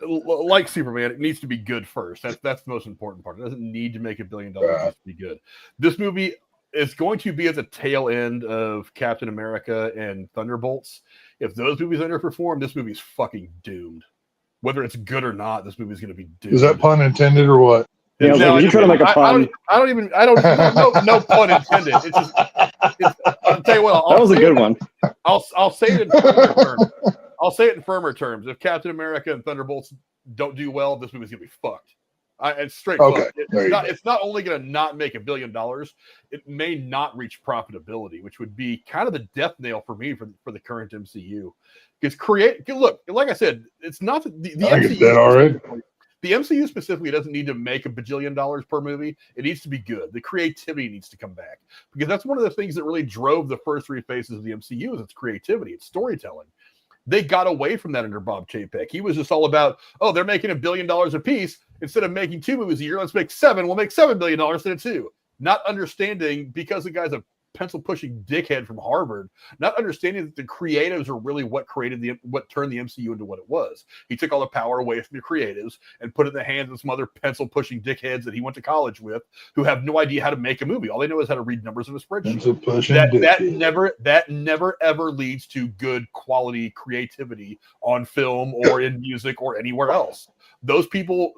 like Superman, it needs to be good first. That's the most important part. It doesn't need to make $1 billion. It needs to be good. This movie is going to be at the tail end of Captain America and Thunderbolts. If those movies underperform, this movie's fucking doomed. Whether it's good or not, this movie's going to be doomed. Is that pun intended or what? Yeah, no, you trying to make a pun? I don't no pun intended. It's just, I'll tell you what. That was a good one. I'll say it in firmer terms. I'll say it in firmer terms. If Captain America and Thunderbolts don't do well, this movie's gonna be fucked. It's straight. Okay. It's not only gonna not make $1 billion, it may not reach profitability, which would be kind of the death nail for me for the current MCU. Because look, like I said, it's not the MCU. That all right. The MCU specifically doesn't need to make $1 bajillion per movie. It needs to be good. The creativity needs to come back, because that's one of the things that really drove the first 3 phases of the MCU is its creativity, its storytelling. They got away from that under Bob Chapek. He was just all about, oh, they're making $1 billion a piece. Instead of making 2 movies a year, let's make 7. We'll make $7 billion instead of 2. Not understanding, because the guy's a pencil-pushing dickhead from Harvard, not understanding that the creatives are really what turned the MCU into what it was. He took all the power away from the creatives and put it in the hands of some other pencil-pushing dickheads that he went to college with, who have no idea how to make a movie. All they know is how to read numbers in a spreadsheet. That never ever leads to good quality creativity on film or in music or anywhere else. Those people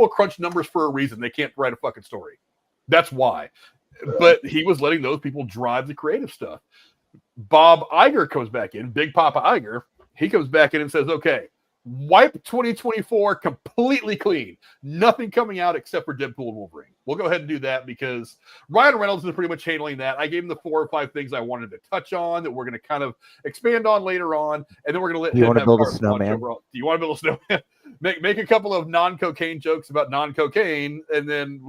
crunch numbers for a reason. They can't write a fucking story. That's why. But he was letting those people drive the creative stuff. Bob Iger comes back in, Big Papa Iger. He comes back in and says, okay, wipe 2024 completely clean. Nothing coming out except for Deadpool and Wolverine. We'll go ahead and do that because Ryan Reynolds is pretty much handling that. I gave him the 4 or 5 things I wanted to touch on that we're going to kind of expand on later on, and then we're going to let him have build a snowman. Do you want to build a snowman? Make a couple of non-cocaine jokes about non-cocaine, and then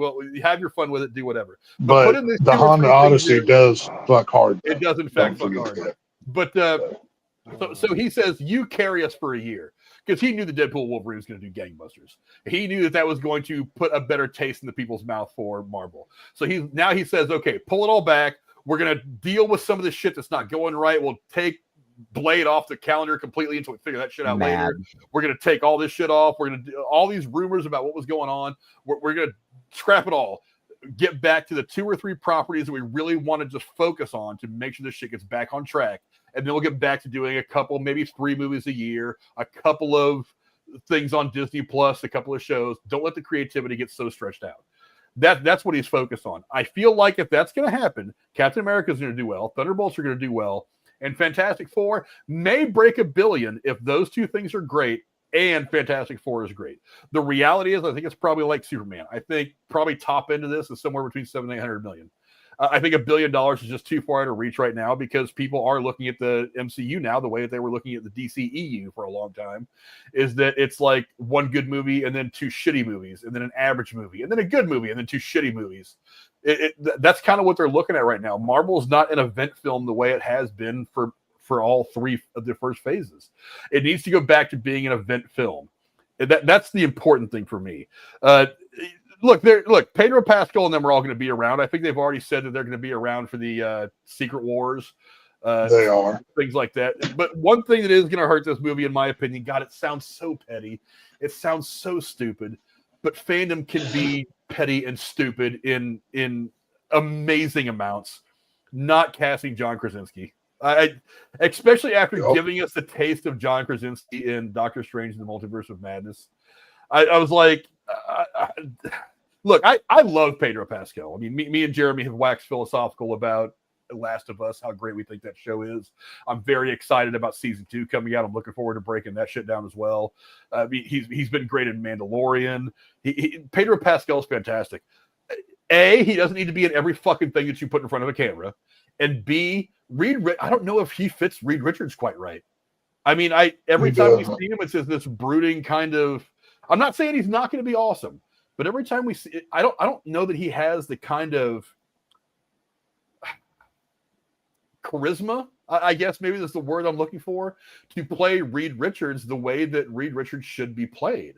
have your fun with it. Do whatever. But the Honda Odyssey does fuck hard. It does in fact fuck hard. But so he says, you carry us for a year, because he knew the Deadpool Wolverine was going to do gangbusters. He knew that was going to put a better taste in the people's mouth for Marvel. So he says, okay, pull it all back. We're going to deal with some of the shit that's not going right. We'll take Blade off the calendar completely until we figure that shit out later. We're going to take all this shit off. We're going to do all these rumors about what was going on. We're going to scrap it all. Get back to the 2 or 3 properties that we really want to just focus on to make sure this shit gets back on track. And then we'll get back to doing a couple, maybe 3 movies a year, a couple of things on Disney Plus, a couple of shows. Don't let the creativity get so stretched out. That's what he's focused on. I feel like if that's going to happen, Captain America is going to do well. Thunderbolts are going to do well. And Fantastic Four may break $1 billion if those 2 things are great and Fantastic Four is great. The reality is, I think it's probably like Superman. I think probably top end of this is somewhere between 700 and 800 million. I think $1 billion is just too far out of reach right now, because people are looking at the MCU now the way that they were looking at the DCEU for a long time, is that it's like 1 good movie and then 2 shitty movies and then an average movie and then a good movie and then 2 shitty movies. That's kind of what they're looking at right now. Marvel's not an event film the way it has been for all 3 of the first phases. It needs to go back to being an event film. That's the important thing for me. Look, Pedro Pascal and them are all going to be around. I think they've already said that they're going to be around for the Secret Wars. They are. Things like that. But one thing that is going to hurt this movie, in my opinion, God, it sounds so petty. It sounds so stupid. But fandom can be petty and stupid in amazing amounts. Not casting John Krasinski. Especially after giving us the taste of John Krasinski in Doctor Strange and the Multiverse of Madness. I was like... Look, I love Pedro Pascal. I mean, me and Jeremy have waxed philosophical about Last of Us, how great we think that show is. I'm very excited about season 2 coming out. I'm looking forward to breaking that shit down as well. He's been great in Mandalorian. Pedro Pascal's fantastic. A, he doesn't need to be in every fucking thing that you put in front of a camera. And B, I don't know if he fits Reed Richards quite right. I mean, every time we see him, it's this brooding kind of... I'm not saying he's not going to be awesome, but every time we see it, I don't know that he has the kind of charisma, I guess maybe that's the word I'm looking for, to play Reed Richards the way that Reed Richards should be played.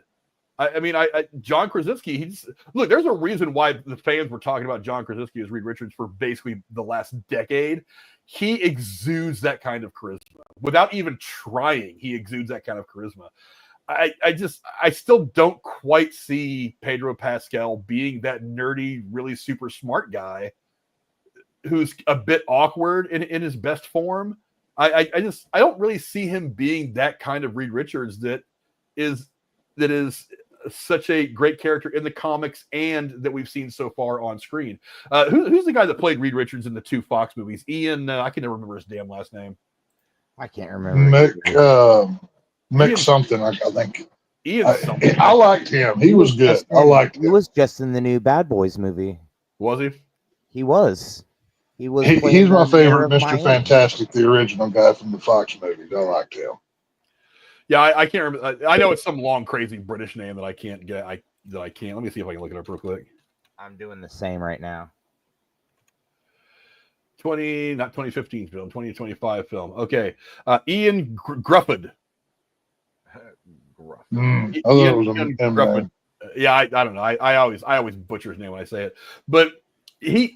John Krasinski, there's a reason why the fans were talking about John Krasinski as Reed Richards for basically the last decade. He exudes that kind of charisma. Without even trying, he exudes that kind of charisma. I still don't quite see Pedro Pascal being that nerdy, really super smart guy who's a bit awkward in his best form. I don't really see him being that kind of Reed Richards that is such a great character in the comics and that we've seen so far on screen. Who's the guy that played Reed Richards in the 2 Fox movies? Ian, I can never remember his damn last name. I can't remember. Mick something, I think. Ian something. I liked him. He was good. I liked him. He was just in the new Bad Boys movie. Was he? He was. He's my favorite Mr. Fantastic, the original guy from the Fox movies. I liked him. Yeah, I can't remember. I know it's some long, crazy British name that I can't get. that I can't. Let me see if I can look it up real quick. I'm doing the same right now. Not 2015 film, 2025 film. Okay. Ian Grufford. I thought it was Ian a Grufford. Yeah, I don't know. I always butcher his name when I say it. But he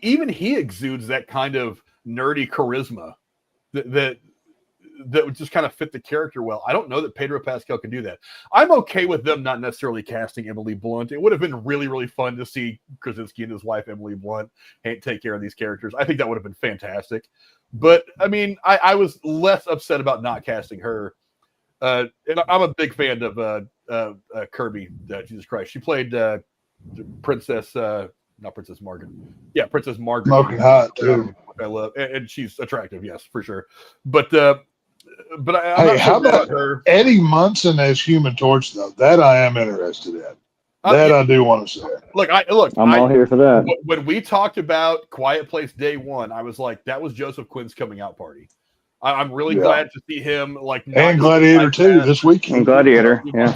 exudes that kind of nerdy charisma that would just kind of fit the character well. I don't know that Pedro Pascal can do that. I'm okay with them not necessarily casting Emily Blunt. It would have been really, really fun to see Krasinski and his wife Emily Blunt take care of these characters. I think that would have been fantastic. But I mean, I was less upset about not casting her. And I'm a big fan of Kirby. Jesus Christ, she played Princess. Not Princess Margaret. Yeah, Princess Margaret. Smoking hot too. I love, and she's attractive, yes, for sure. But I'm Hey, not how sure about her. Eddie Munson as Human Torch though? That I am interested in. That I do want to say. Look. I'm all here for that. When we talked about Quiet Place Day One, I was like, that was Joseph Quinn's coming out party. I'm really glad to see him and Gladiator 2 this weekend. And Gladiator, yeah.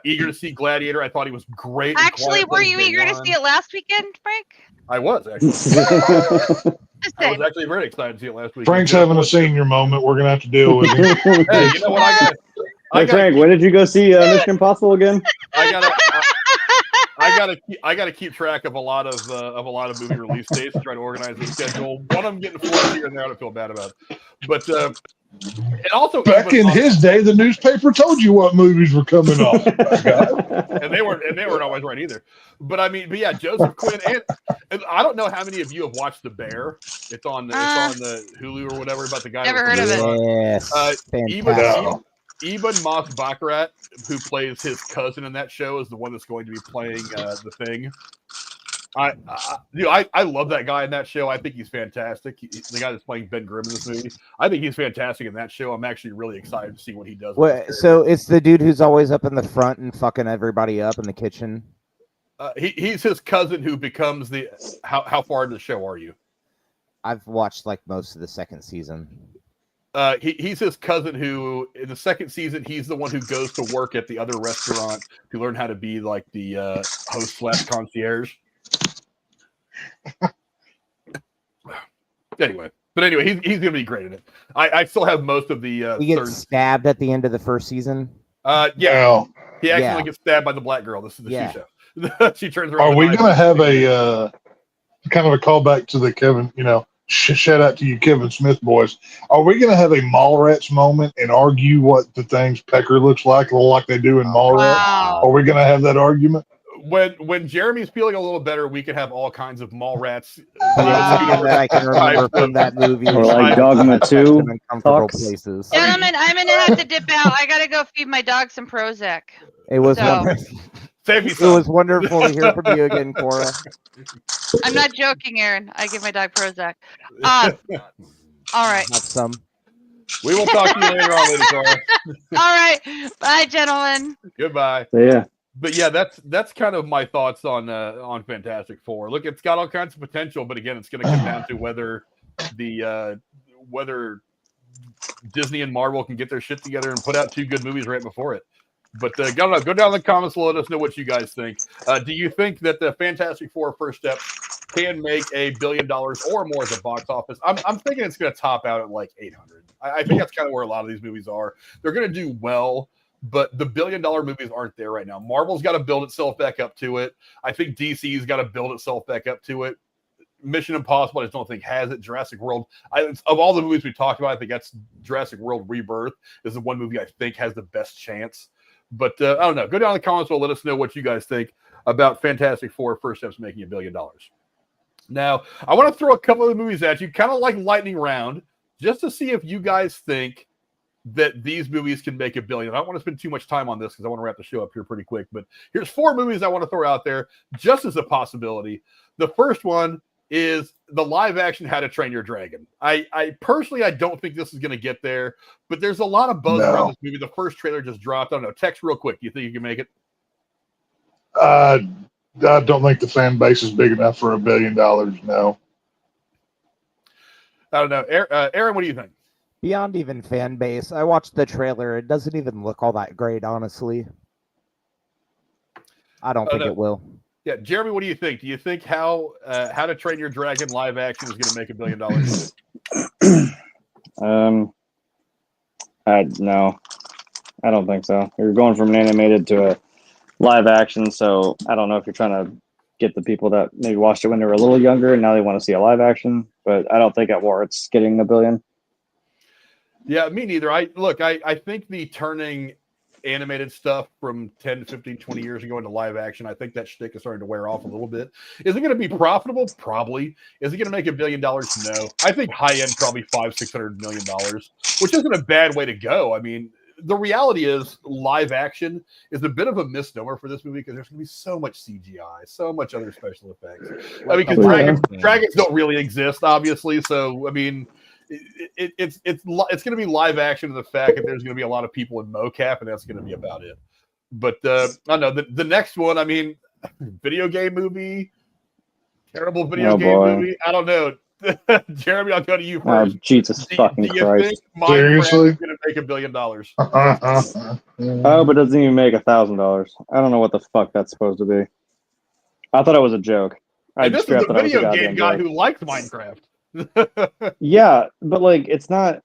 Eager to see Gladiator. I thought he was great. Actually, were you eager to see it last weekend, Frank? I was actually. I was actually very excited to see it last week. Frank's having a senior moment. We're gonna have to deal with him. Hey, you know what? Frank, when did you go see Mission Impossible again? I gotta keep track of a lot of movie release dates to try to organize the schedule. One of them getting forced here and there, I don't feel bad about it. But and also back in his day, the newspaper told you what movies were coming off, and they weren't always right either. But I mean, Joseph Quinn and I don't know how many of you have watched The Bear. It's on the Hulu or whatever about the guy. Never heard of it. Yes, Eben Moss Baccarat, who plays his cousin in that show, is the one that's going to be playing the Thing. I love that guy in that show. I think he's fantastic. The guy that's playing Ben Grimm in this movie. I think he's fantastic in that show. I'm actually really excited to see what he does. So it's the dude who's always up in the front and fucking everybody up in the kitchen. He's his cousin who becomes the. How far into the show are you? I've watched like most of the second season. He's his cousin who, in the second season, he's the one who goes to work at the other restaurant to learn how to be like the host/concierge. Anyway, he's gonna be great in it. I still have most of the. He gets stabbed at the end of the first season. Yeah, he accidentally gets stabbed by the black girl. This is the show. She turns around. Are we gonna have a kind of a callback to the Kevin? Shout out to you, Kevin Smith boys. Are we going to have a Mallrats moment and argue what the Thing's pecker looks like they do in Mallrats? Wow. Are we going to have that argument? When Jeremy's feeling a little better, we can have all kinds of Mallrats. That I can remember from that movie. Or like Dogma 2. Uncomfortable places. Gentlemen, I'm going to have to dip out. I got to go feed my dog some Prozac. It was wonderful to hear from you again, Cora. I'm not joking, Aaron. I give my dog Prozac. All right. Have some. We will talk to you later on, Lady Cora. All right. Bye, gentlemen. Goodbye. Yeah. But yeah, that's kind of my thoughts on Fantastic Four. Look, it's got all kinds of potential, but again, it's going to come down to whether Disney and Marvel can get their shit together and put out two good movies right before it. But go down in the comments and let us know what you guys think. Do you think that the Fantastic Four First Step can make $1 billion or more at the box office? I'm thinking it's going to top out at like 800. I think that's kind of where a lot of these movies are. They're going to do well, but the $1 billion movies aren't there right now. Marvel's got to build itself back up to it. I think DC's got to build itself back up to it. Mission Impossible, I just don't think has it. Jurassic World, of all the movies we talked about, I think that's Jurassic World Rebirth is the one movie I think has the best chance. But I don't know. Go down in the comments and let us know what you guys think about Fantastic Four First Steps making $1 billion. Now, I want to throw a couple of the movies at you, kind of like lightning round, just to see if you guys think that these movies can make $1 billion. I don't want to spend too much time on this because I want to wrap the show up here pretty quick. But here's 4 movies I want to throw out there just as a possibility. The first one is the live action How to Train Your Dragon. I personally, I don't think this is going to get there, but there's a lot of buzz around this movie. The first trailer just dropped. I don't know. Text real quick. Do you think you can make it? I don't think the fan base is big enough for $1 billion. No. I don't know. Aaron, what do you think? Beyond even fan base, I watched the trailer. It doesn't even look all that great, honestly. I don't think it will. Yeah, Jeremy, what do you think? Do you think How to Train Your Dragon live action is going to make $1 billion? No, I don't think so. You're going from an animated to a live action, so I don't know if you're trying to get the people that maybe watched it when they were a little younger and now they want to see a live action, but I don't think it warrants getting $1 billion. Yeah, me neither. I think the turning animated stuff from 10 to 15, 20 years ago into live action, I think that shtick is starting to wear off a little bit. Is it going to be profitable? Probably. Is it going to make $1 billion? No. I think high end probably $500-600 million, which isn't a bad way to go. I mean, the reality is live action is a bit of a misnomer for this movie because there's going to be so much CGI, so much other special effects. I mean, because dragons don't really exist, obviously. So, I mean, it's going to be live action, and the fact that there's going to be a lot of people in mocap, and that's going to be about it. But I don't know the next one. I mean, video game movie, terrible video game movie. I don't know. Jeremy, I'll go to you first. Oh, Jesus fucking Christ! Seriously, going to make $1 billion? Oh, but it doesn't even make $1,000. I don't know what the fuck that's supposed to be. I thought it was a joke. And this is a video game guy who likes Minecraft. Yeah, but like, it's not.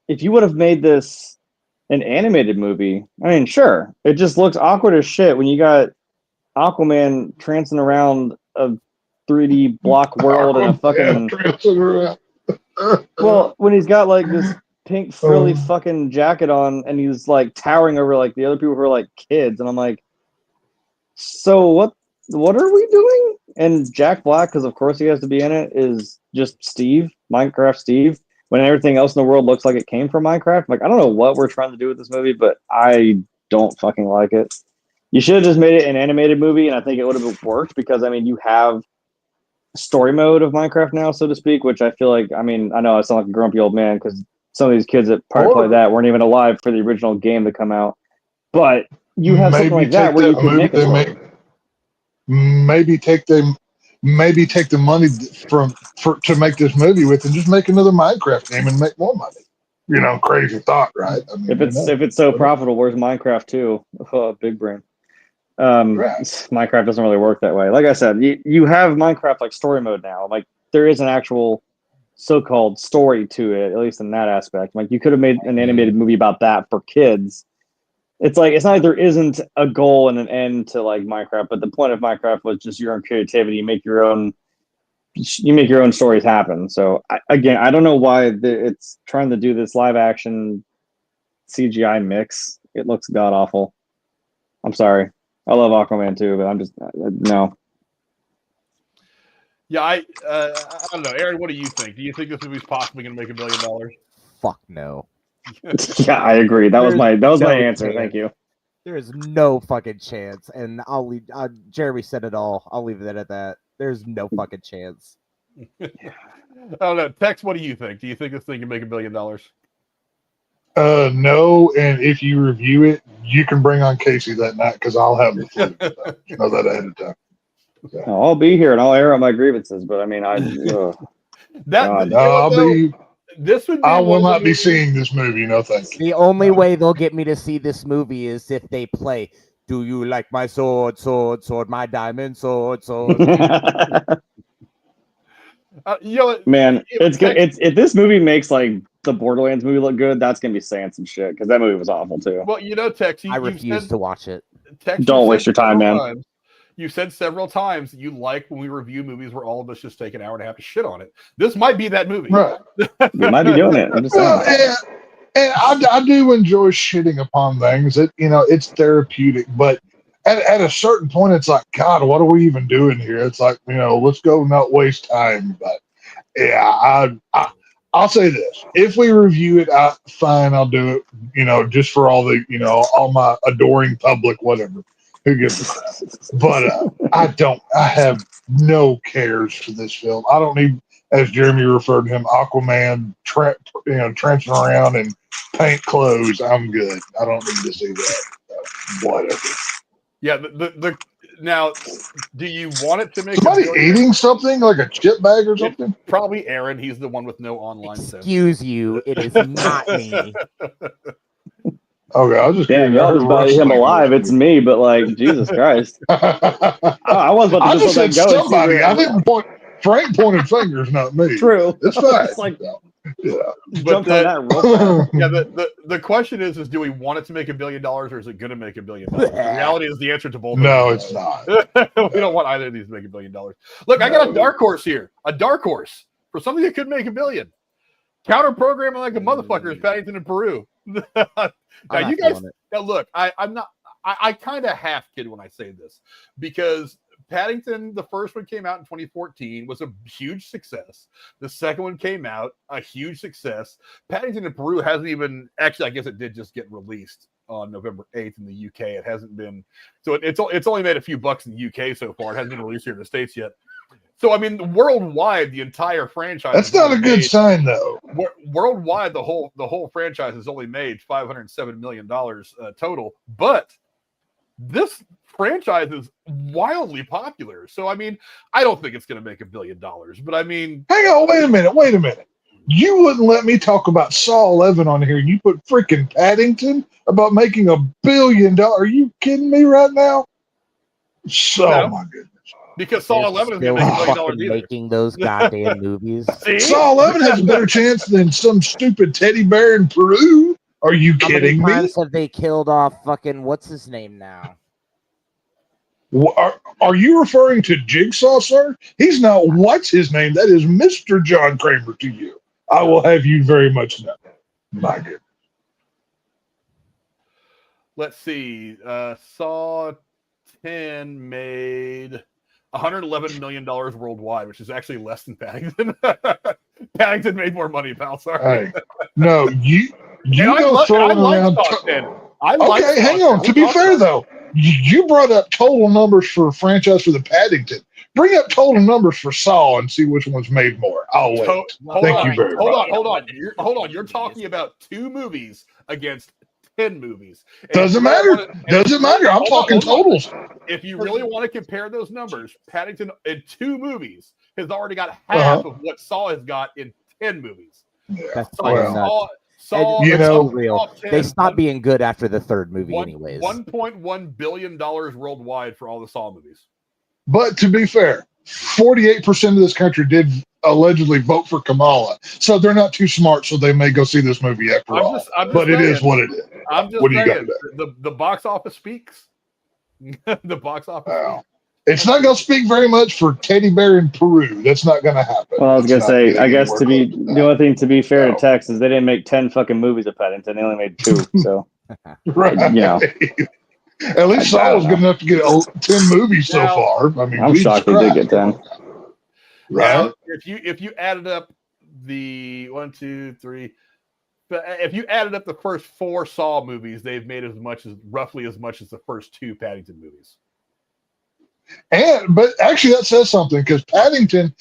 If you would have made this an animated movie, I mean, sure, it just looks awkward as shit when you got Aquaman trancing around a 3D block world and a fucking. Well, when he's got like this pink frilly fucking jacket on and he's like towering over like the other people who are like kids, and I'm like, so what are we doing? And Jack Black, because of course he has to be in it, is just Steve, Minecraft Steve, when everything else in the world looks like it came from Minecraft. Like, I don't know what we're trying to do with this movie, but I don't fucking like it. You should have just made it an animated movie, and I think it would have worked because, I mean, you have story mode of Minecraft now, so to speak, which I feel like, I mean, I know I sound like a grumpy old man because some of these kids that probably play that weren't even alive for the original game to come out. But you have something like that where you can make a story. Maybe take the money to make this movie with and just make another Minecraft game and make more money. You know, crazy thought, right? I mean, if it's so profitable, where's Minecraft 2? Oh, big brain. Minecraft doesn't really work that way. Like I said, you have Minecraft like story mode now. Like there is an actual so-called story to it, at least in that aspect. Like you could have made an animated movie about that for kids. It's like it's not like there isn't a goal and an end to like Minecraft, but the point of Minecraft was just your own creativity. You make your own stories happen. So I don't know why it's trying to do this live action CGI mix. It looks god awful. I'm sorry. I love Aquaman too, but I'm just no. Yeah, I don't know, Aaron. What do you think? Do you think this movie's possibly going to make $1 billion? Fuck no. Yeah, I agree. That was my answer. Chance. Thank you. There is no fucking chance, and I'll leave. Jeremy said it all. I'll leave it at that. There's no fucking chance. I don't know. Tex, what do you think? Do you think this thing can make $1 billion? No, and if you review it, you can bring on Casey that night because I'll have the flu. You know that ahead of time. Yeah. I'll be here and I'll air out my grievances, but I mean, I will not be seeing this movie. No, thank you. The only way they'll get me to see this movie is if they play "Do you like my sword, sword, sword, my diamond sword, sword." Man, it's good. If this movie makes like the Borderlands movie look good, that's gonna be saying some shit because that movie was awful too. Well, you know, Tex, I refuse to watch it. Tex, don't waste your time, man. You said several times that you like when we review movies where all of us just take an hour and a half to shit on it. This might be that movie. Right. We might be doing it. I'm just saying. And I do enjoy shitting upon things. It's therapeutic, but at a certain point, it's like, God, what are we even doing here? It's like, let's go not waste time. But yeah, I'll say this: if we review it, fine, I'll do it. Just for all the all my adoring public, whatever. Who gives a crap? But I have no cares for this film. I don't need, as Jeremy referred to him, Aquaman trancing around in paint clothes. I'm good. I don't need to see that. Whatever. Yeah. Now, do you want it to make somebody eating something like a chip bag or something? It's probably Aaron. He's the one with no online. Excuse you. It is not me. Okay, I was just Damn, y'all just buried him alive. It's me, but like, Jesus Christ. I was about to I just just let said that go. somebody. I didn't point. Frank pointed fingers, not me. True. It's fine. Like, yeah. Jumped on that real fast. Yeah, the question is do we want it to make $1 billion or is it going to make $1 billion? The reality is the answer to both. No, it's not. We don't want either of these to make $1 billion. Look, I got a dark horse here. A dark horse for something that could make $1 billion. Counter programming like a motherfucker is Paddington in Peru. Now you guys, now look, I'm not. I kind of half kid when I say this because Paddington, the first one came out in 2014, was a huge success. The second one came out, a huge success. Paddington in Peru hasn't even actually. I guess it did just get released on November 8th in the UK. It hasn't been, so it's only made a few bucks in the UK so far. It hasn't been released here in the States yet. So I mean, worldwide, the entire franchise. That's not a good sign, though. Worldwide, the whole franchise has only made $507 million total, but this franchise is wildly popular. So I mean, I don't think it's going to make $1 billion, but I mean, hang on, wait a minute. You wouldn't let me talk about Saw 11 on here, and you put freaking Paddington about making $1 billion. Are you kidding me right now? So No. my goodness. Because Saw 11 is going to make $1 billion either. Making those goddamn movies. Saw 11 has a better chance than some stupid teddy bear in Peru. Are you How kidding many me? times have they killed off fucking what's his name now? Are you referring to Jigsaw, sir? He's not what's his name. That is Mr. John Kramer to you. I will have you very much know. My goodness. Let's see. Saw 10 made $111 million worldwide, which is actually less than Paddington. Paddington made more money, pal. Sorry. Hey, no, you go throwing around. Okay, hang on. To be fair, though, you brought up total numbers for franchise for the Paddington. Bring up total numbers for Saw and see which one's made more. I'll wait. Thank you very much. Hold on. You're talking about 2 movies against 10 movies. Doesn't matter. Doesn't matter. I'm talking totals. If you really want to compare those numbers, Paddington in 2 movies has already got half of what Saw has got in 10 movies. That's Saw, you know, real. They stopped being good after the 3rd movie, anyways. $1.1 billion worldwide for all the Saw movies. But to be fair, 48% of this country did allegedly vote for Kamala, so they're not too smart. So they may go see this movie after all. But it is what it is. I'm just saying, the box office speaks. The box office. Speaks. It's not going to speak very much for Teddy Bear in Peru. That's not going to happen. Well, I was going to say, I guess the only thing to be fair to Texas, they didn't make 10 fucking movies of Paddington. They only made 2. So, right. You know. At least Saw was good enough to get 10 movies so far. I mean, I'm shocked they did get 10. Right. Now, if you added up the 1, 2, 3, if you added up the first 4 Saw movies, they've made roughly as much as the first 2 Paddington movies. But actually, that says something because Paddington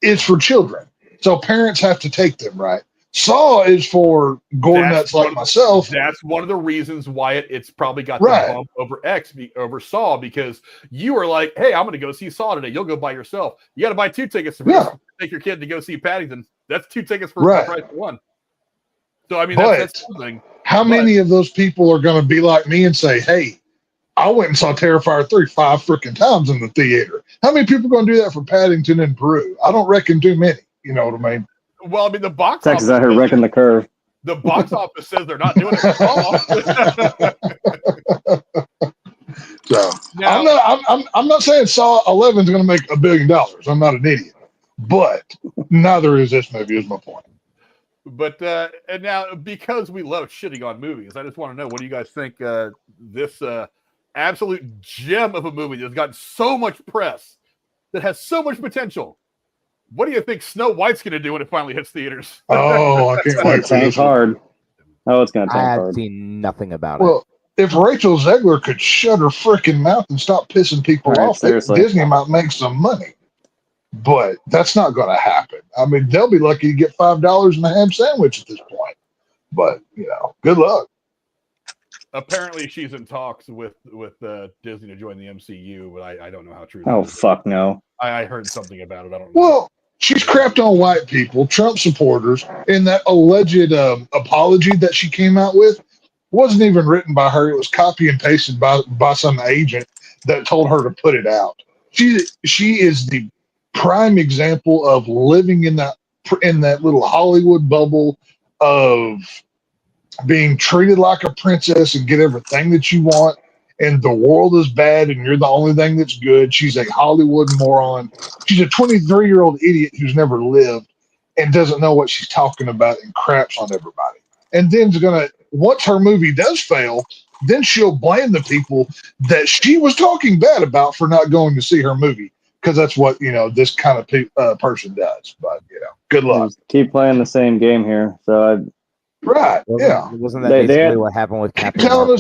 is for children, so parents have to take them, right? Saw is for gore nuts like myself. That's one of the reasons why it's probably got the bump over Saw, because you were like, hey, I'm going to go see Saw today. You'll go by yourself. You got to buy 2 tickets to take your kid to go see Paddington. That's 2 tickets for the price of 1. So, I mean, that's something. How many of those people are going to be like me and say, hey, I went and saw Terrifier 3 5 freaking times in the theater? How many people are going to do that for Paddington in Peru? I don't reckon too many. You know what I mean? Well, I mean, the box Texas out here wrecking the curve. The box office says they're not doing it for Saw. So now, I'm not saying Saw 11 is going to make $1 billion. I'm not an idiot, but neither is this movie. Is my point. But and now, because we love shitting on movies, I just want to know, what do you guys think? This absolute gem of a movie that's gotten so much press, that has so much potential. What do you think Snow White's going to do when it finally hits theaters? Oh, I can't wait for this. Hard. Oh, it's going to tank hard. I have seen nothing about it. Well, if Rachel Zegler could shut her freaking mouth and stop pissing people off, Disney might make some money. But that's not going to happen. I mean, they'll be lucky to get $5 in a ham sandwich at this point. But, you know, good luck. Apparently, she's in talks with Disney to join the MCU, but I don't know how true. Oh, fuck no. I heard something about it. I don't know. Well, she's crapped on white people, Trump supporters, in that alleged apology that she came out with. wasn't even written by her. It was copy and pasted by some agent that told her to put it out. She is the prime example of living in that little Hollywood bubble of being treated like a princess and get everything that you want, and the world is bad and you're the only thing that's good. She's a Hollywood moron. She's a 23-year-old idiot who's never lived and doesn't know what she's talking about and craps on everybody. And then once her movie does fail, then she'll blame the people that she was talking bad about for not going to see her movie, because that's what this kind of person does. But good luck. Just keep playing the same game here. So right, wasn't that basically what happened with Captain Marvel?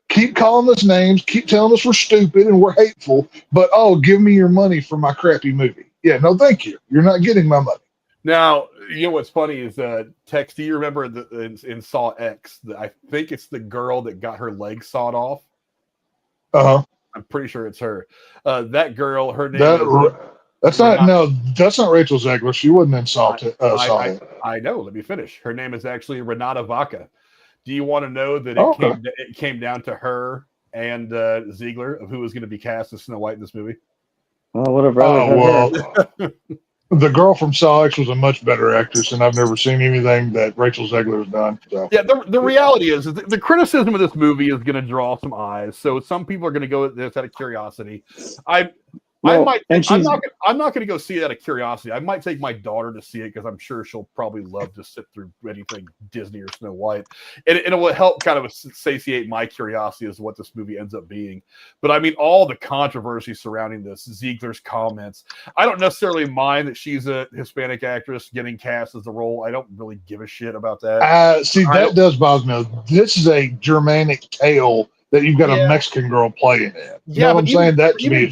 Keep calling us names, keep telling us we're stupid and we're hateful, but give me your money for my crappy movie. Yeah, no, thank you. You're not getting my money. Now, what's funny is Tex, do you remember in Saw X, I think it's the girl that got her leg sawed off? Uh-huh. I'm pretty sure it's her. That girl, her name that's not Rachel Zegler. She wasn't in Saw X. I know. Let me finish. Her name is actually Renata Vaca. Do you want to know that it came down to her and Ziegler of who was going to be cast as Snow White in this movie? Well, what a brother. The girl from Saw X was a much better actress, and I've never seen anything that Rachel Zegler has done. So. Yeah, the reality is the criticism of this movie is going to draw some eyes. So some people are going to go at this out of curiosity. I'm not going to go see it out of curiosity. I might take my daughter to see it because I'm sure she'll probably love to sit through anything Disney or Snow White. And it will help kind of satiate my curiosity as to what this movie ends up being. But I mean, all the controversy surrounding this, Ziegler's comments, I don't necessarily mind that she's a Hispanic actress getting cast as the role. I don't really give a shit about that. That does bother me. This is a Germanic tale that you've got a Mexican girl playing it. You know what I'm saying? That to me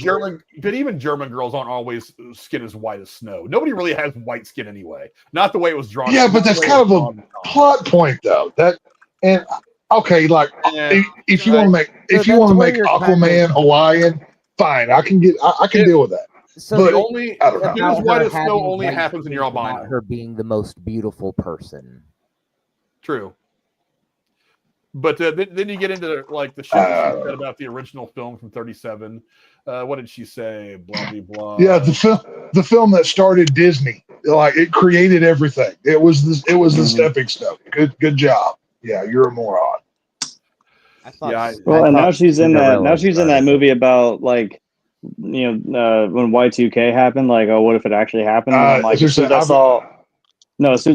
but even German girls aren't always skin as white as snow. Nobody really has white skin anyway. Not the way it was drawn. Yeah, but that's kind of a plot point, though. If you want to make Aquaman Hawaiian, fine. I can deal with that. So but I don't know. Skin as white as snow only happens in your albino. Her being the most beautiful person. True. But then you get into like the shit that she said about the original film from '37. What did she say? Blah blah blah. Yeah, the film that started Disney. Like it created everything. It was the stepping stone. Good job. Yeah, you're a moron. Now she's in that. Now she's in that movie about like, when Y2K happened. Like, what if it actually happened? And I'm like, as soon as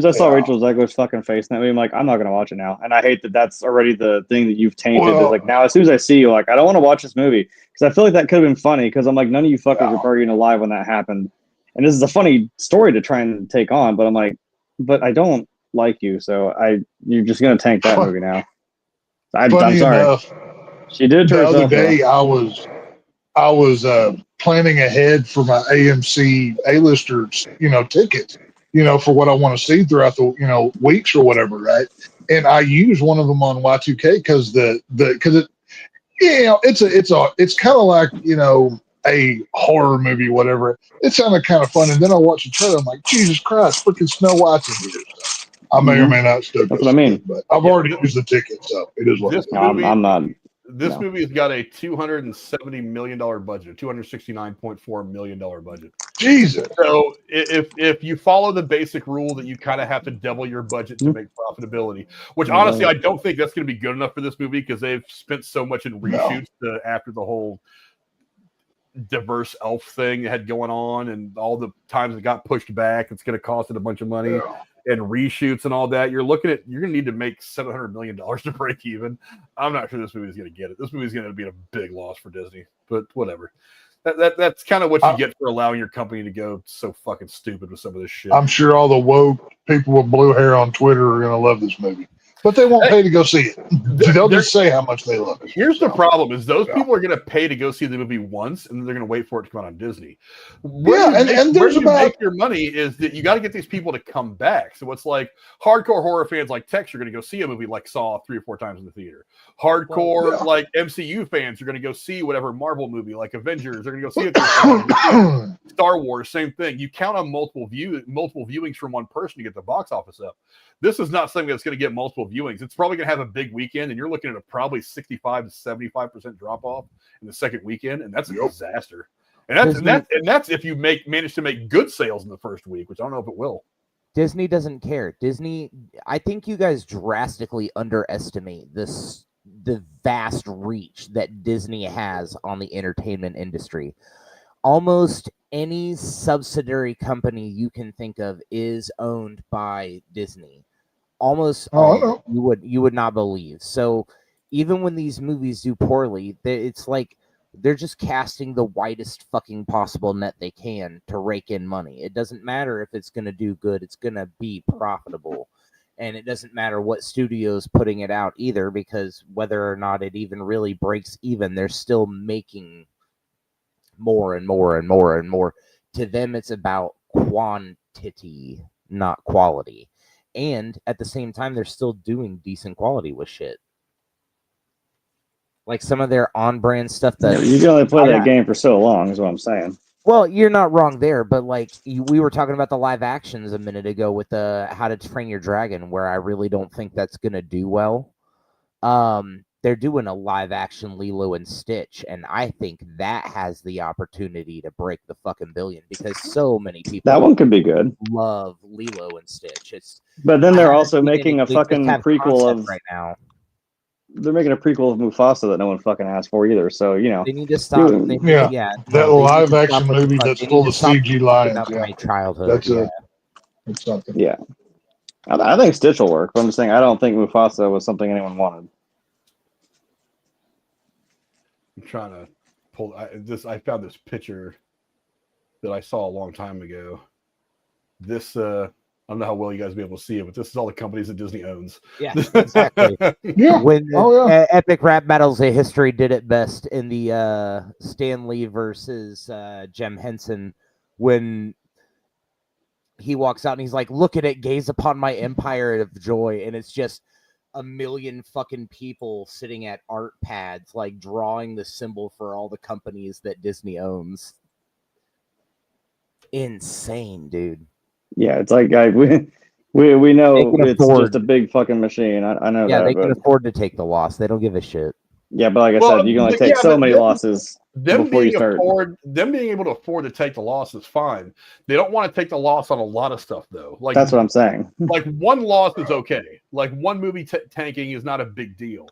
I saw Rachel Zegler's fucking face in that movie, I'm like, I'm not gonna watch it now. And I hate that that's already the thing that you've tainted. Like now, as soon as I see you, like, I don't want to watch this movie because I feel like that could have been funny. Because I'm like, none of you fuckers were probably alive when that happened, and this is a funny story to try and take on. But I'm like, but I don't like you, so you're just gonna tank that movie now. I'm sorry. Enough, she did. The other day, I was planning ahead for my AMC A-listers, tickets. For what I want to see throughout the, weeks or whatever, right? And I use one of them on Y2K because it's kind of like, a horror movie, whatever. It sounded kind of fun. And then I watched the trailer. I'm like, Jesus Christ, freaking Snow White's in here. I may or may not still go. That's what I mean. But I've already used the ticket, so it is what it is. I'm not. This movie has got a $270 million budget, $269.4 million budget. Jesus. So if you follow the basic rule that you kind of have to double your budget to make profitability, which honestly I don't think that's going to be good enough for this movie because they've spent so much in reshoots after the whole diverse elf thing had going on and all the times it got pushed back. It's going to cost it a bunch of money. Yeah. And reshoots and all that, you're going to need to make $700 million to break even. I'm not sure this movie is going to get it. This movie is going to be a big loss for Disney, but whatever. That's kind of what you get for allowing your company to go so fucking stupid with some of this shit. I'm sure all the woke people with blue hair on Twitter are going to love this movie. But they won't pay to go see it. They'll just say how much they love it. Here's the problem: is those people are going to pay to go see the movie once, and they're going to wait for it to come out on Disney. Where you make your money is that you got to get these people to come back. So it's like hardcore horror fans like Tex are going to go see a movie like Saw 3 or 4 times in the theater. Hardcore like MCU fans are going to go see whatever Marvel movie like Avengers. They're going to go see it. Star Wars, same thing. You count on multiple viewings from one person to get the box office up. This is not something that's going to get multiple viewings. It's probably going to have a big weekend, and you're looking at a probably 65 to 75% drop off in the second weekend, and that's a disaster. And that's if you manage to make good sales in the first week, which I don't know if it will. Disney doesn't care. I think you guys drastically underestimate the vast reach that Disney has on the entertainment industry. Almost any subsidiary company you can think of is owned by Disney. Almost all you would not believe. So even when these movies do poorly, it's like they're just casting the widest fucking possible net they can to rake in money. It doesn't matter if it's going to do good, it's going to be profitable. And it doesn't matter what studio's putting it out either, because whether or not it even really breaks even, they're still making more and more and more and more. To them, it's about quantity, not quality. And at the same time, they're still doing decent quality with shit. Like some of their on-brand stuff that you can only play that game for so long, is what I'm saying. Well, you're not wrong there, but like we were talking about the live actions a minute ago with the How to Train Your Dragon, where I really don't think that's gonna do well. They're doing a live action Lilo and Stitch, and I think that has the opportunity to break the fucking billion because so many people that one could be good. Love Lilo and Stitch. But then they're also making a fucking prequel of right now. They're making a prequel of Mufasa that no one fucking asked for either. So they need to stop. That live action movie that's full of CG lions. My childhood. That's something. Yeah, I think Stitch will work. But I'm just saying I don't think Mufasa was something anyone wanted. I'm trying to pull this. I found this picture that I saw a long time ago. This I don't know how well you guys will be able to see it, but this is all the companies that Disney owns. Yeah, exactly. When Epic Rap Battles of History did it best in the Stan Lee versus Jem Henson, when he walks out and he's like, "Look at it, gaze upon my empire of joy," and it's just a million fucking people sitting at art pads, like drawing the symbol for all the companies that Disney owns. Insane, dude. Yeah, it's like we know it's just a big fucking machine. I know that. Yeah, they can afford to take the loss. They don't give a shit. Yeah, but like I said, you can only take so many losses before you start. Them being able to afford to take the loss is fine. They don't want to take the loss on a lot of stuff, though. Like that's what I'm saying. Like one loss is okay. Like one movie tanking is not a big deal.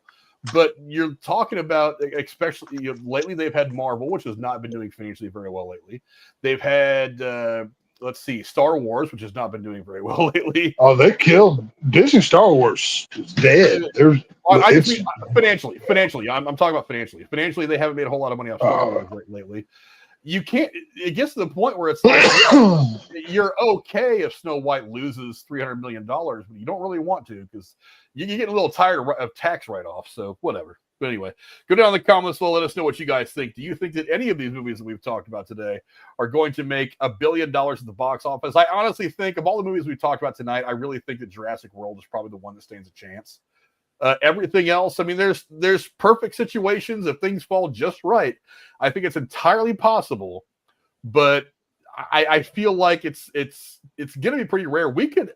But you're talking about, especially lately, they've had Marvel, which has not been doing financially very well lately. They've had, let's see, Star Wars, which has not been doing very well lately. Oh, they killed Disney. Star Wars is dead. Financially, I'm talking about financially. Financially, they haven't made a whole lot of money off Star Wars lately. You can't. It gets to the point where it's like you're okay if Snow White loses $300 million, but you don't really want to because you get a little tired of tax write-offs. So whatever. But anyway, go down in the comments below. Let us know what you guys think. Do you think that any of these movies that we've talked about today are going to make $1 billion at the box office? I honestly think of all the movies we've talked about tonight, I really think that Jurassic World is probably the one that stands a chance. Everything else, I mean, there's perfect situations if things fall just right. I think it's entirely possible, but I feel like it's going to be pretty rare. We could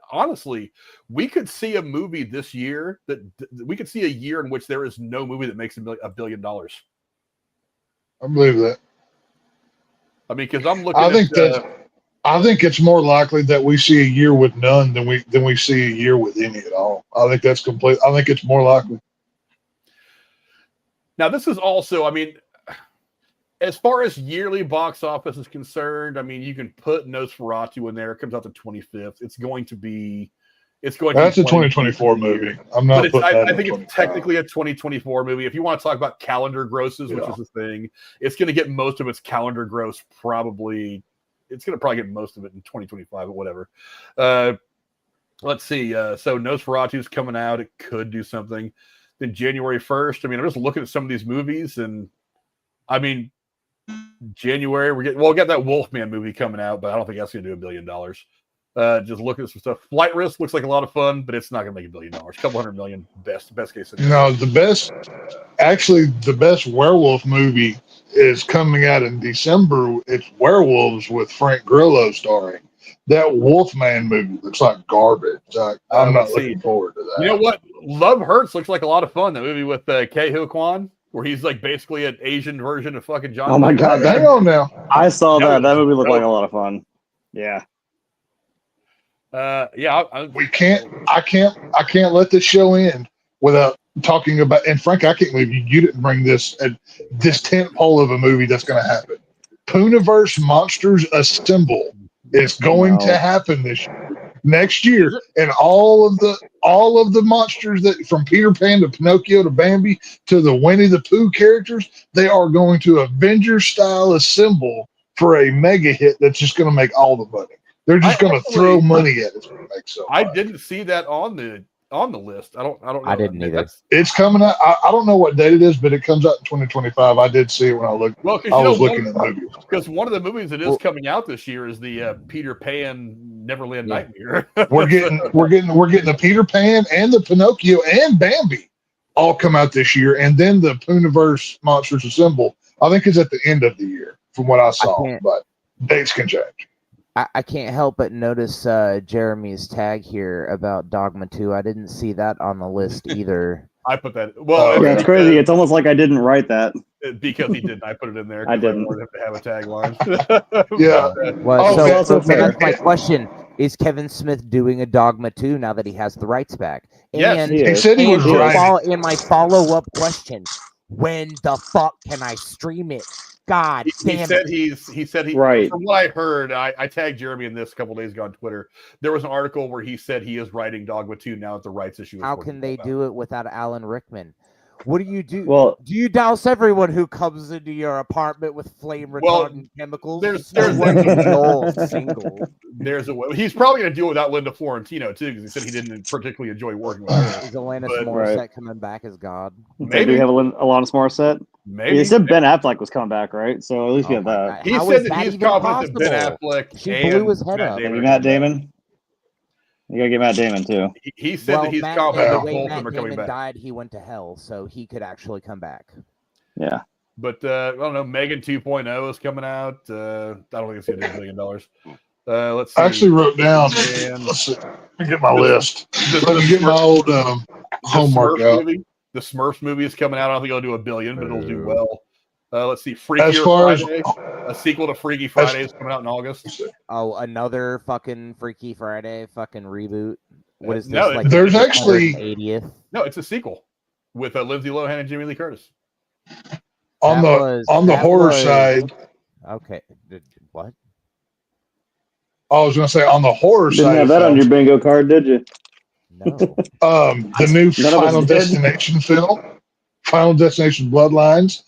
see a movie this year we could see a year in which there is no movie that makes $1 billion. I believe that. I mean, because I'm looking. I think it's more likely that we see a year with none than we see a year with any at all. I think that's complete. I think it's more likely. Now, this is also, I mean, as far as yearly box office is concerned, I mean, you can put Nosferatu in there. It comes out the 25th. That's a 2024 movie. I'm not. I think it's technically a 2024 movie. If you want to talk about calendar grosses, which is the thing, it's going to get most of its calendar gross probably. It's going to probably get most of it in 2025 or whatever. Let's see. So Nosferatu's coming out. It could do something. Then January 1st. I mean, I'm just looking at some of these movies, and I mean, January we got that Wolfman movie coming out, but I don't think that's going to do $1 billion. Just looking at some stuff. Flight Risk looks like a lot of fun, but it's not going to make $1 billion. A couple $100 million, best case scenario. No, the best werewolf movie is coming out in December. It's Werewolves with Frank Grillo starring. That Wolfman movie looks like garbage. I'm not looking forward to that. You know what? Love Hurts looks like a lot of fun. That movie with Ke-Huy Quan, where he's like basically an Asian version of fucking John. Oh my god! Hang on now. I saw that. That movie looked like a lot of fun. Yeah. Yeah. We can't. I can't let this show end without talking about. And Frank, I can't believe you didn't bring this tentpole of a movie that's going to happen. Pooniverse Monsters Assemble is going to happen next year, and all of the monsters that from Peter Pan to Pinocchio to Bambi to the Winnie the Pooh characters, they are going to Avengers style assemble for a mega hit that's just going to make all the money. They're just going to throw money at it to make so much. I didn't see that on the list. I don't know. I didn't either. It's coming out. I don't know what date it is, but it comes out in 2025. I did see it when I looked. Well, I was looking at movies. Because one of the movies that is coming out this year is the Peter Pan Neverland Nightmare. we're getting the Peter Pan and the Pinocchio and Bambi all come out this year, and then the Pooniverse Monsters Assemble. I think it's at the end of the year, from what I saw, but dates can change. I can't help but notice Jeremy's tag here about Dogma 2. I didn't see that on the list either. I put that. Well, yeah, it's crazy. It's almost like I didn't write that because he didn't. I put it in there. I didn't. I wanted him to have a tagline. Yeah. Well, so that's my question: is Kevin Smith doing a Dogma 2 now that he has the rights back? Yes, he said he was right. In my follow-up question, when the fuck can I stream it? God damn it. He said he right. From what I heard, I tagged Jeremy in this a couple days ago on Twitter. There was an article where he said he is writing Dogma 2 now that the rights issue is. How can they do it without Alan Rickman? What do you do? Well, do you douse everyone who comes into your apartment with flame retardant chemicals? There's single. There's a way. He's probably going to do it without Linda Florentino too, because he said he didn't particularly enjoy working with her. Is Alanis Morissette coming back as God? Maybe. Do we have Alanis Morissette? Maybe. He said Ben Affleck was coming back, right? So at least we have that. He said that he's confident that Ben Affleck. She blew his head up. Matt Damon. You gotta get Matt Damon too. He said that he's confident that both of them are coming back. Died, he went to hell, so he could actually come back. Yeah. But I don't know. Megan 2.0 is coming out. I don't think it's gonna do $1 billion. Let's see. I actually wrote down. Let's see. Let me get my list. Let me get my old homework out. The Smurfs movie is coming out. I don't think it'll do $1 billion, but it'll do well. Let's see. Freaky Friday, a sequel to Freaky Friday is coming out in August. Oh, another fucking Freaky Friday fucking reboot. What is this? No, like there's actually 80th. No, it's a sequel with Lindsay Lohan and Jamie Lee Curtis. On the horror side. Okay. What? I was going to say on the horror side. Didn't have that on your bingo card, did you? No. The new Final Destination film, Final Destination Bloodlines.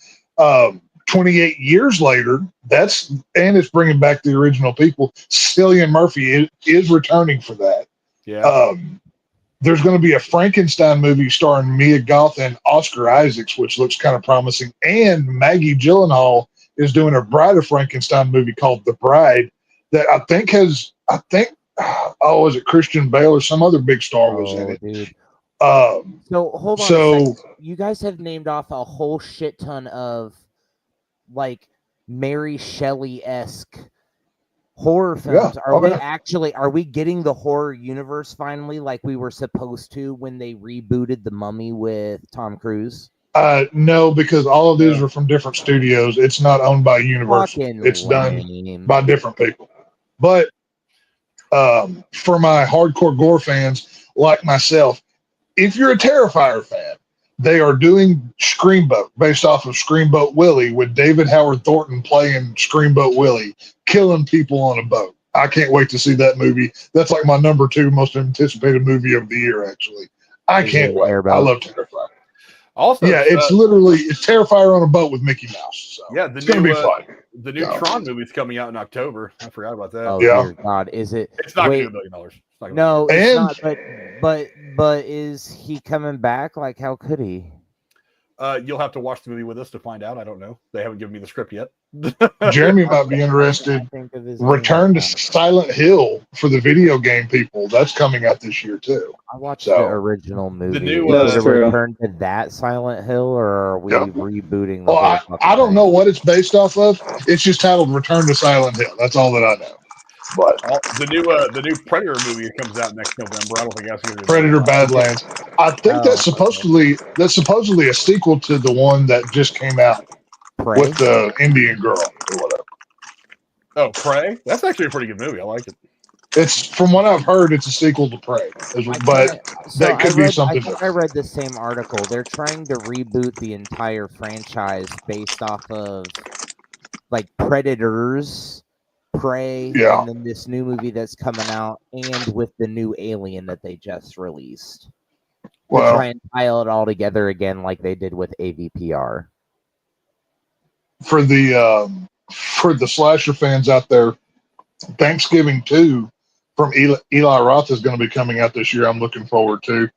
28 years later, it's bringing back the original people. Cillian Murphy is returning for that. Yeah. There's going to be a Frankenstein movie starring Mia Goth and Oscar Isaacs, which looks kind of promising. And Maggie Gyllenhaal is doing a Bride of Frankenstein movie called The Bride that I think is it Christian Bale or some other big star was in it. Dude. So hold on. So you guys have named off a whole shit ton of like Mary Shelley-esque horror films. Are we getting the horror universe finally like we were supposed to when they rebooted The Mummy with Tom Cruise? No, because all of these are from different studios. It's not owned by Universal. It's done by different people. But for my hardcore gore fans like myself, if you're a Terrifier fan, they are doing Screamboat based off of Screamboat Willie with David Howard Thornton playing Screamboat Willie, killing people on a boat. I can't wait to see that movie. That's like my number 2 most anticipated movie of the year, actually. I can't wait. I love Terrifier. Also, it's Terrifier on a boat with Mickey Mouse. So yeah, it's going to be fun. The new Tron movie is coming out in October. I forgot about that. Oh, dear God. Is it? It's not going to do $1 billion. No, it's not. But is he coming back? Like, how could he? You'll have to watch the movie with us to find out. I don't know. They haven't given me the script yet. Jeremy might be interested. Return to Silent Hill for the video game people. That's coming out this year too. I watched the original movie. The new return to that Silent Hill, or are we rebooting? I don't know what it's based off of. It's just titled Return to Silent Hill. That's all that I know. But the new Predator movie comes out next November. I don't think that's going to be Predator Badlands. I think that's supposedly a sequel to the one that just came out with the Indian girl or whatever. Oh, Prey? That's actually a pretty good movie. I like it. It's from what I've heard, it's a sequel to Prey, but that could be something. I read the same article. They're trying to reboot the entire franchise based off of like Predators, Prey, and then this new movie that's coming out, and with the new Alien that they just released. Well, to try and pile it all together again, like they did with AVPR. For the slasher fans out there, Thanksgiving 2 from Eli Roth is going to be coming out this year. I'm looking forward to.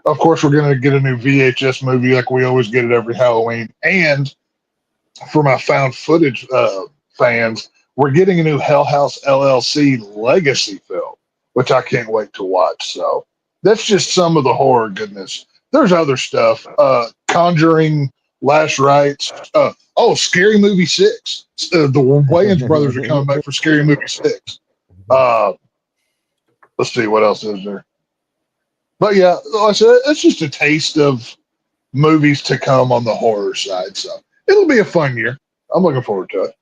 Of course, we're going to get a new VHS movie like we always get it every Halloween. And for my found footage fans, we're getting a new Hell House LLC legacy film, which I can't wait to watch. So that's just some of the horror goodness. There's other stuff. Conjuring, Last Rites. Scary Movie 6. The Wayans brothers are coming back for Scary Movie 6. Let's see what else is there. But yeah, like I said, it's just a taste of movies to come on the horror side. So it'll be a fun year. I'm looking forward to it.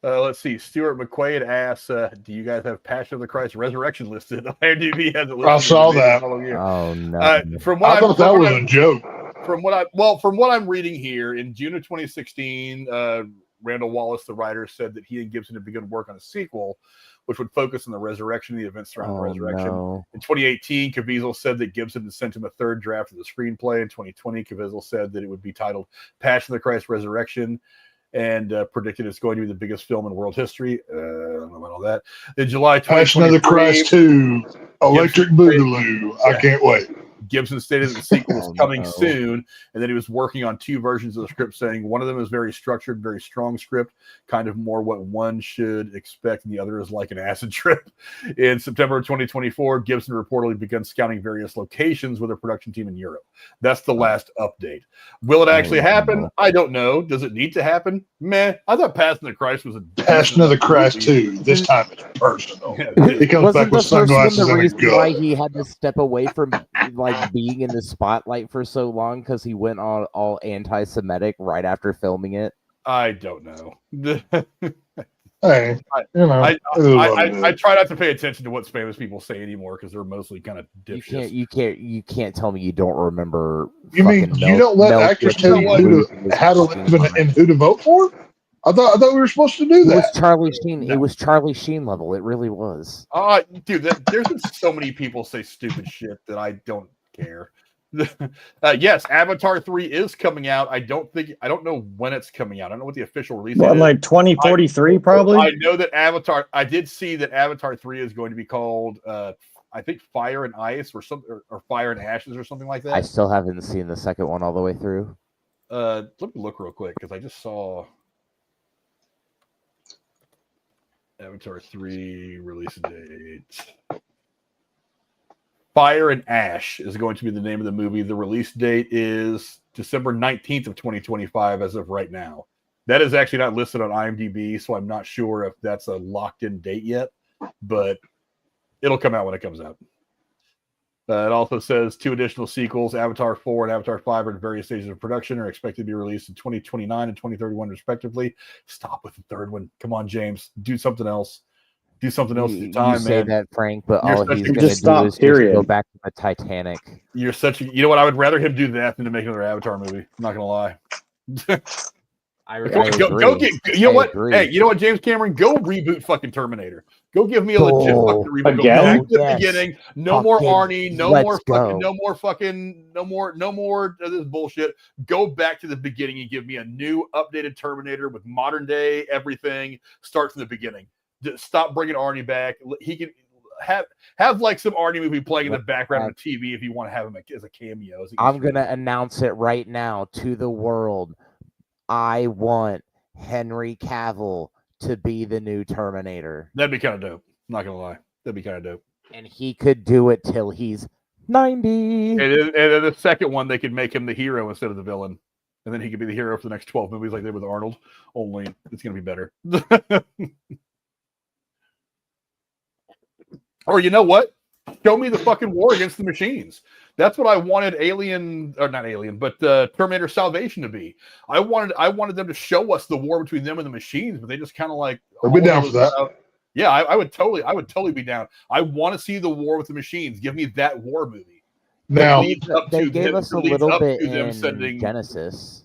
Let's see. Stuart McQuaid asks, do you guys have Passion of the Christ Resurrection listed? IMDb has it listed. I saw that. Oh, no. I thought that was a joke. From what I'm reading here, in June of 2016, Randall Wallace, the writer, said that he and Gibson had begun work on a sequel, which would focus on the resurrection and the events surrounding the resurrection. No. In 2018, Caviezel said that Gibson had sent him a third draft of the screenplay. In 2020, Caviezel said that it would be titled Passion of the Christ Resurrection and predicted it's going to be the biggest film in world history. I don't know about all that. In July 2023, Passion of the Christ 2, Electric Boogaloo. I can't wait. Gibson stated that the sequel was coming soon, and that he was working on 2 versions of the script, saying one of them is very structured, very strong script, kind of more what one should expect, and the other is like an acid trip. In September of 2024, Gibson reportedly began scouting various locations with a production team in Europe. That's the last update. Will it actually happen? I don't know. Does it need to happen? Meh. I thought Passion of the Christ was a Passion of the Christ 2. This time it's personal. He comes back with sunglasses and a gun. Why he had to step away from being in the spotlight for so long because he went all anti-Semitic right after filming it? I don't know. Hey, I try not to pay attention to what Spanish people say anymore because they're mostly kind of dipshits. You can't tell me you don't remember. You mean you don't let actors tell you how to live and who to vote for? I thought we were supposed to do that. It was Charlie Sheen. No. It was Charlie Sheen level. It really was. Dude, there's been so many people say stupid shit that I don't care. Yes, Avatar 3 is coming out. I don't know when it's coming out. I don't know what the official release is. Like 2043 probably? I know that I did see that Avatar 3 is going to be called I think Fire and Ice or something, or Fire and Ashes or something like that. I still haven't seen the second one all the way through. Let me look real quick because I just saw Avatar 3 release date. Fire and Ash is going to be the name of the movie. The release date is December 19th of 2025 as of right now. That is actually not listed on IMDb, so I'm not sure if that's a locked-in date yet, but it'll come out when it comes out. It also says 2 additional sequels, Avatar 4 and Avatar 5, are in various stages of production, are expected to be released in 2029 and 2031, respectively. Stop with the third one. Come on, James. Do something else. Do something else with your time, you say man. that, Frank, but all he's going to do is just go back to the Titanic. You're such a... You know what? I would rather him do that than to make another Avatar movie. I'm not going to lie. Go get... You know what? Hey, you know what, James Cameron? Go reboot fucking Terminator. Go give me a legit fucking reboot. Go back to the beginning. No more Arnie. No more of this bullshit. Go back to the beginning and give me a new, updated Terminator with modern day everything. Start from the beginning. Stop bringing Arnie back. He can have like some Arnie movie playing in the background of the TV if you want to have him as a cameo. I'm going to announce it right now to the world. I want Henry Cavill to be the new Terminator. That'd be kind of dope. I'm not going to lie. That'd be kind of dope. And he could do it till he's 90. And in the second one, they could make him the hero instead of the villain. And then he could be the hero for the next 12 movies like they did with Arnold. Only it's going to be better. Or you know what? Show me the fucking war against the machines. That's what I wanted Terminator Salvation to be. I wanted them to show us the war between them and the machines, but they just kind of like. I'd be down for that. Yeah, I would totally be down. I want to see the war with the machines. Give me that war movie. Now they gave us a little bit in Genesis.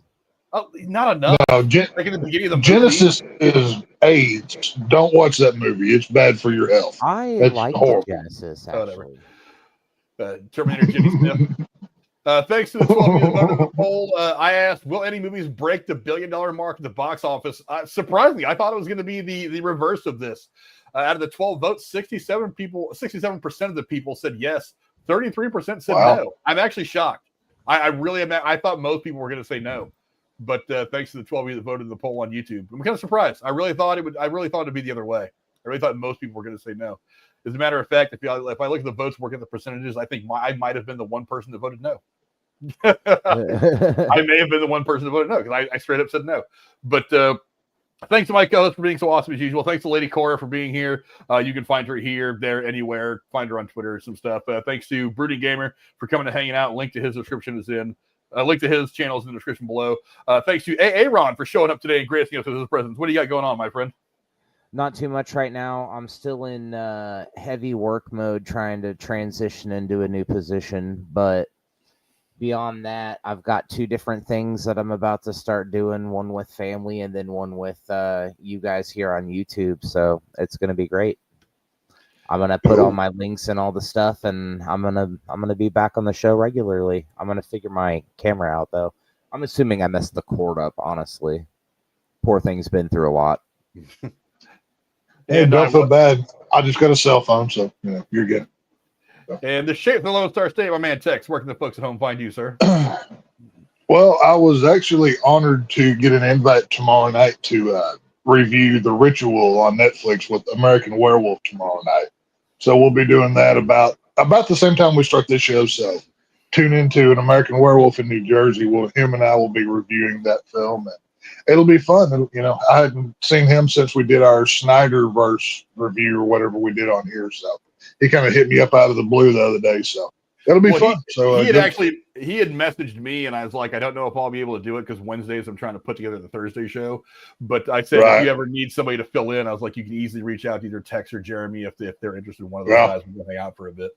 Oh, not enough. No, like in the beginning of the Genesis is AIDS. Don't watch that movie. It's bad for your health. I like Genesis, actually. Terminator Jimmy Smith. Thanks to the 12 that voted the poll, I asked, will any movies break the $1 billion mark at the box office? Surprisingly, I thought it was going to be the reverse of this. Out of the 12 votes, 67% of the people said yes. 33% said no. I'm actually shocked. I really am. I thought most people were going to say no. But thanks to the 12 of you that voted in the poll on YouTube, I'm kind of surprised. I really thought it'd be the other way. I really thought most people were going to say no. As a matter of fact, if I look at the votes, work at the percentages, I think I might have been the one person that voted no. I may have been the one person that voted no because I straight up said no. But thanks to my co-host for being so awesome as usual. Thanks to Lady Cora for being here. You can find her here, there, anywhere. Find her on Twitter, some stuff. Thanks to Brooding Gamer for coming and hanging out. Link to his description is in. Link to his channel is in the description below. Thanks to Aaron for showing up today and gracing us with his presence. What do you got going on, my friend? Not too much right now. I'm still in heavy work mode trying to transition into a new position. But beyond that, I've got 2 different things that I'm about to start doing, one with family and then one with you guys here on YouTube. So it's going to be great. I'm going to put all my links and all the stuff, and I'm going to be back on the show regularly. I'm going to figure my camera out, though. I'm assuming I messed the cord up, honestly. Poor thing's been through a lot. And don't feel bad. I just got a cell phone, so you're good. And the shape of the Lone Star State, my man Tex, where can the folks at home find you, sir? Well, I was actually honored to get an invite tomorrow night to review The Ritual on Netflix with American Werewolf tomorrow night. So we'll be doing that about the same time we start this show. So tune into An American Werewolf in New Jersey. Him and I will be reviewing that film, and it'll be fun. I hadn't seen him since we did our Snyderverse review or whatever we did on here. So he kind of hit me up out of the blue the other day. So it'll be fun. He had messaged me, and I was like, I don't know if I'll be able to do it because Wednesdays I'm trying to put together the Thursday show. But I said, if you ever need somebody to fill in, I was like, you can easily reach out to either Tex or Jeremy if they're interested in one of those guys. We're going to hang out for a bit.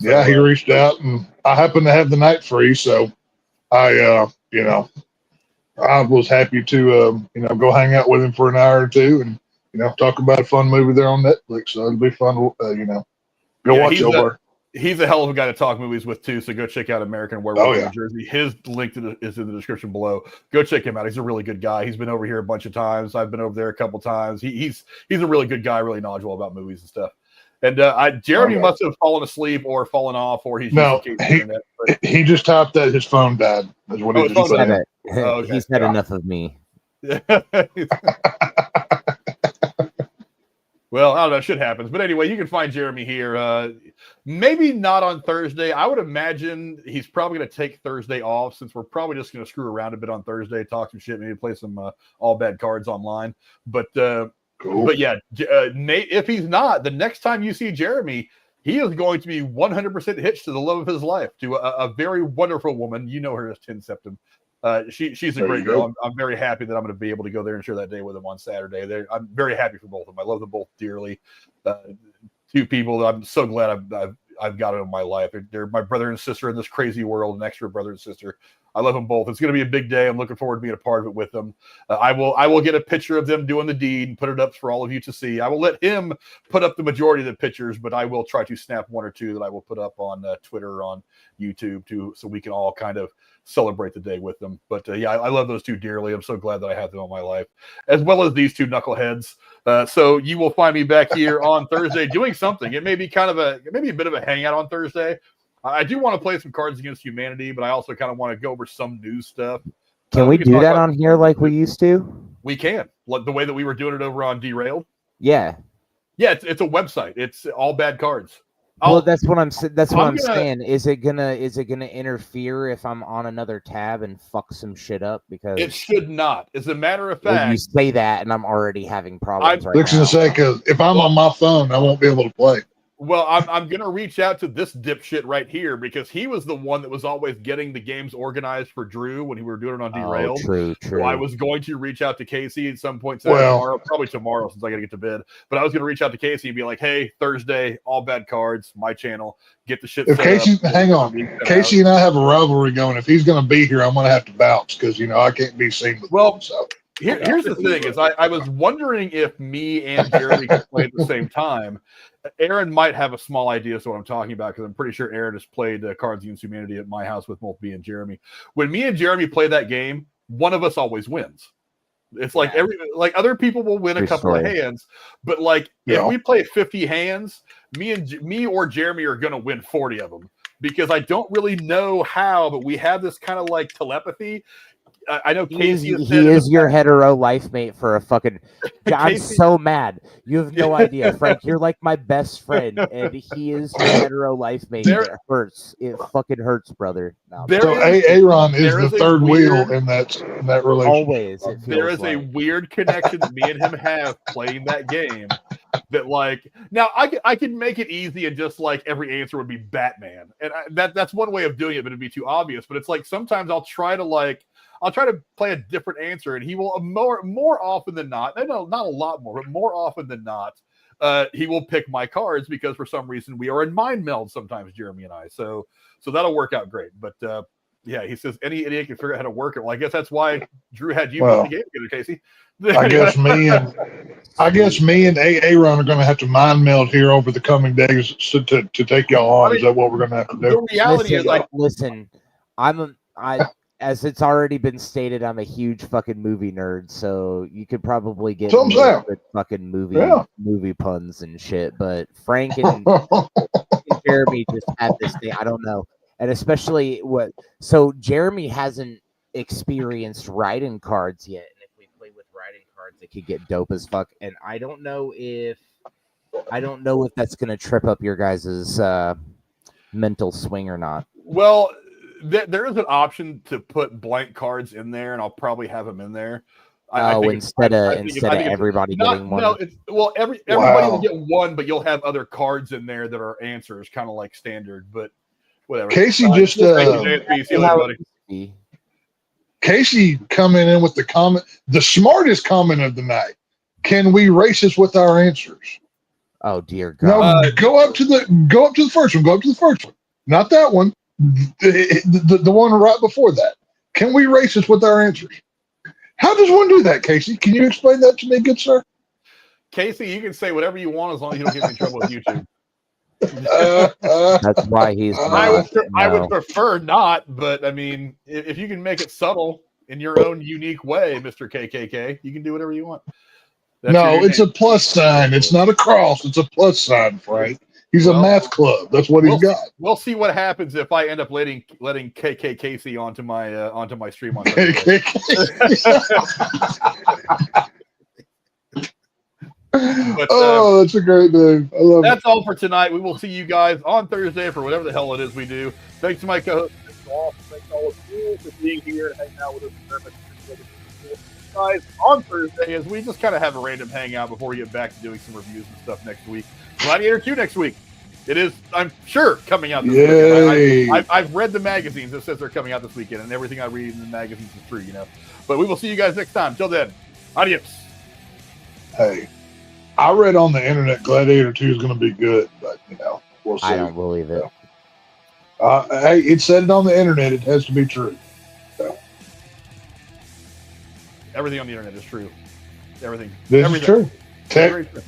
So, he reached out, and I happen to have the night free, so I was happy to go hang out with him for an hour or two, and talk about a fun movie there on Netflix. So it'll be fun. Go watch over. He's a hell of a guy to talk movies with too. So go check out American Werewolf in New Jersey. His link is in the description below. Go check him out. He's a really good guy. He's been over here a bunch of times. I've been over there a couple times. He's a really good guy, really knowledgeable about movies and stuff. And Jeremy must have fallen asleep or fallen off, or he just typed that his phone died. That's what he just said. He's had enough of me. Well, I don't know. Shit happens. But anyway, you can find Jeremy here. Maybe not on Thursday. I would imagine he's probably going to take Thursday off since we're probably just going to screw around a bit on Thursday, talk some shit, maybe play some all bad cards online. But But yeah, Nate, if he's not, the next time you see Jeremy, he is going to be 100% hitched to the love of his life, to a very wonderful woman. You know her as Tin Septim. She's a great girl. I'm very happy that I'm going to be able to go there and share that day with them on Saturday. I'm very happy for both of them. I love them both dearly. 2 people that I'm so glad I've got in my life. They're my brother and sister in this crazy world, an extra brother and sister. I love them both. It's going to be a big day. I'm looking forward to being a part of it with them. I will get a picture of them doing the deed and put it up for all of you to see. I will let him put up the majority of the pictures, but I will try to snap 1 or 2 that I will put up on Twitter or on YouTube too, so we can all kind of celebrate the day with them. But I love those 2 dearly. I'm so glad that I have them in my life, as well as these 2 knuckleheads. So you will find me back here on Thursday doing something. It may be a bit of a hangout on Thursday. I do want to play some Cards Against Humanity, but I also kind of want to go over some news stuff. Can we do that on here like we used to? We can. Like the way that we were doing it over on Derailed. Yeah. Yeah, it's a website. It's all bad cards. Well, that's what I'm saying. Is it gonna interfere if I'm on another tab and fuck some shit up? Because it should not. As a matter of fact, you say that, and I'm already having problems. I'm fixing to say, because if I'm on my phone, I won't be able to play. Well, I'm gonna reach out to this dipshit right here because he was the one that was always getting the games organized for Drew when we were doing it on Derailed. True. So I was going to reach out to Casey at some point tomorrow, probably tomorrow since I got to get to bed. But I was going to reach out to Casey and be like, "Hey, Thursday, all bad cards, my channel. Get the shit." If Casey, hang on, Casey and I have a rivalry going. If he's going to be here, I'm going to have to bounce because I can't be seen with him. So. Here's the thing: is I was wondering if me and Jeremy could play at the same time. Aaron might have a small idea of what I'm talking about because I'm pretty sure Aaron has played Cards Against Humanity at my house with both me and Jeremy. When me and Jeremy play that game, one of us always wins. It's like other people will win a couple of hands, but if we play 50 hands, me or Jeremy are going to win 40 of them because I don't really know how, but we have this kind of like telepathy. I know Casey is your hetero life mate for a fucking. I'm so mad. You have no idea, Frank. You're like my best friend, and he is your hetero life mate. It hurts. It fucking hurts, brother. No. Aaron is the third wheel in that relationship. Always. There is a weird connection that me and him have playing that game. That now I can make it easy and just every answer would be Batman, and that's one way of doing it, but it'd be too obvious. But it's sometimes I'll try to play a different answer, and he will more often than not. No, not a lot more, but more often than not, he will pick my cards because for some reason we are in mind meld sometimes, Jeremy and I. So that'll work out great. But yeah, he says any idiot can figure out how to work it. Well, I guess that's why Drew had you in the game together, Casey. I guess me and Aaron are going to have to mind meld here over the coming days to take y'all on. Is that what we're going to have to do? The reality is listen, as it's already been stated, I'm a huge fucking movie nerd, so you could probably get good fucking movie puns and shit. But Frank and Jeremy just had this thing. I don't know, and especially so Jeremy hasn't experienced writing cards yet, and if we play with writing cards, it could get dope as fuck. And I don't know if that's gonna trip up your guys' mental swing or not. Well. There is an option to put blank cards in there, and I'll probably have them in there. Instead of everybody getting one. No, everybody will get one, but you'll have other cards in there that are answers, kind of like standard. But whatever. Casey Casey coming in with the comment, the smartest comment of the night. Can we race this with our answers? Oh dear God! No, go up to the first one. Go up to the first one. Not that one. The one right before that. Can we race this with our answers? How does one do that, Casey? Can you explain that to me, good sir? Casey, you can say whatever you want as long as you don't get me in trouble with YouTube. That's why he's. I would prefer not, but I mean, if you can make it subtle in your own unique way, Mr. KKK, you can do whatever you want. It's a plus sign. It's not a cross. It's a plus sign, Frank. He's a math club. That's what he's got. We'll see what happens if I end up letting KK Casey onto my stream on Thursday. That's a great name. I love it. That's all for tonight. We will see you guys on Thursday for whatever the hell it is we do. Thanks to my co-host. Thanks to all of you for being here and hanging out with us. Guys, on Thursday, as we just kind of have a random hangout before we get back to doing some reviews and stuff next week. Gladiator 2 next week. It is, I'm sure, coming out this weekend. I've read the magazines that says they're coming out this weekend, and everything I read in the magazines is true, But we will see you guys next time. Till then, adios. Hey, I read on the internet Gladiator 2 is going to be good, but, we'll see. I don't believe it. Hey, it said it on the internet. It has to be true. So. Everything on the internet is true. Everything. This is true. Very true.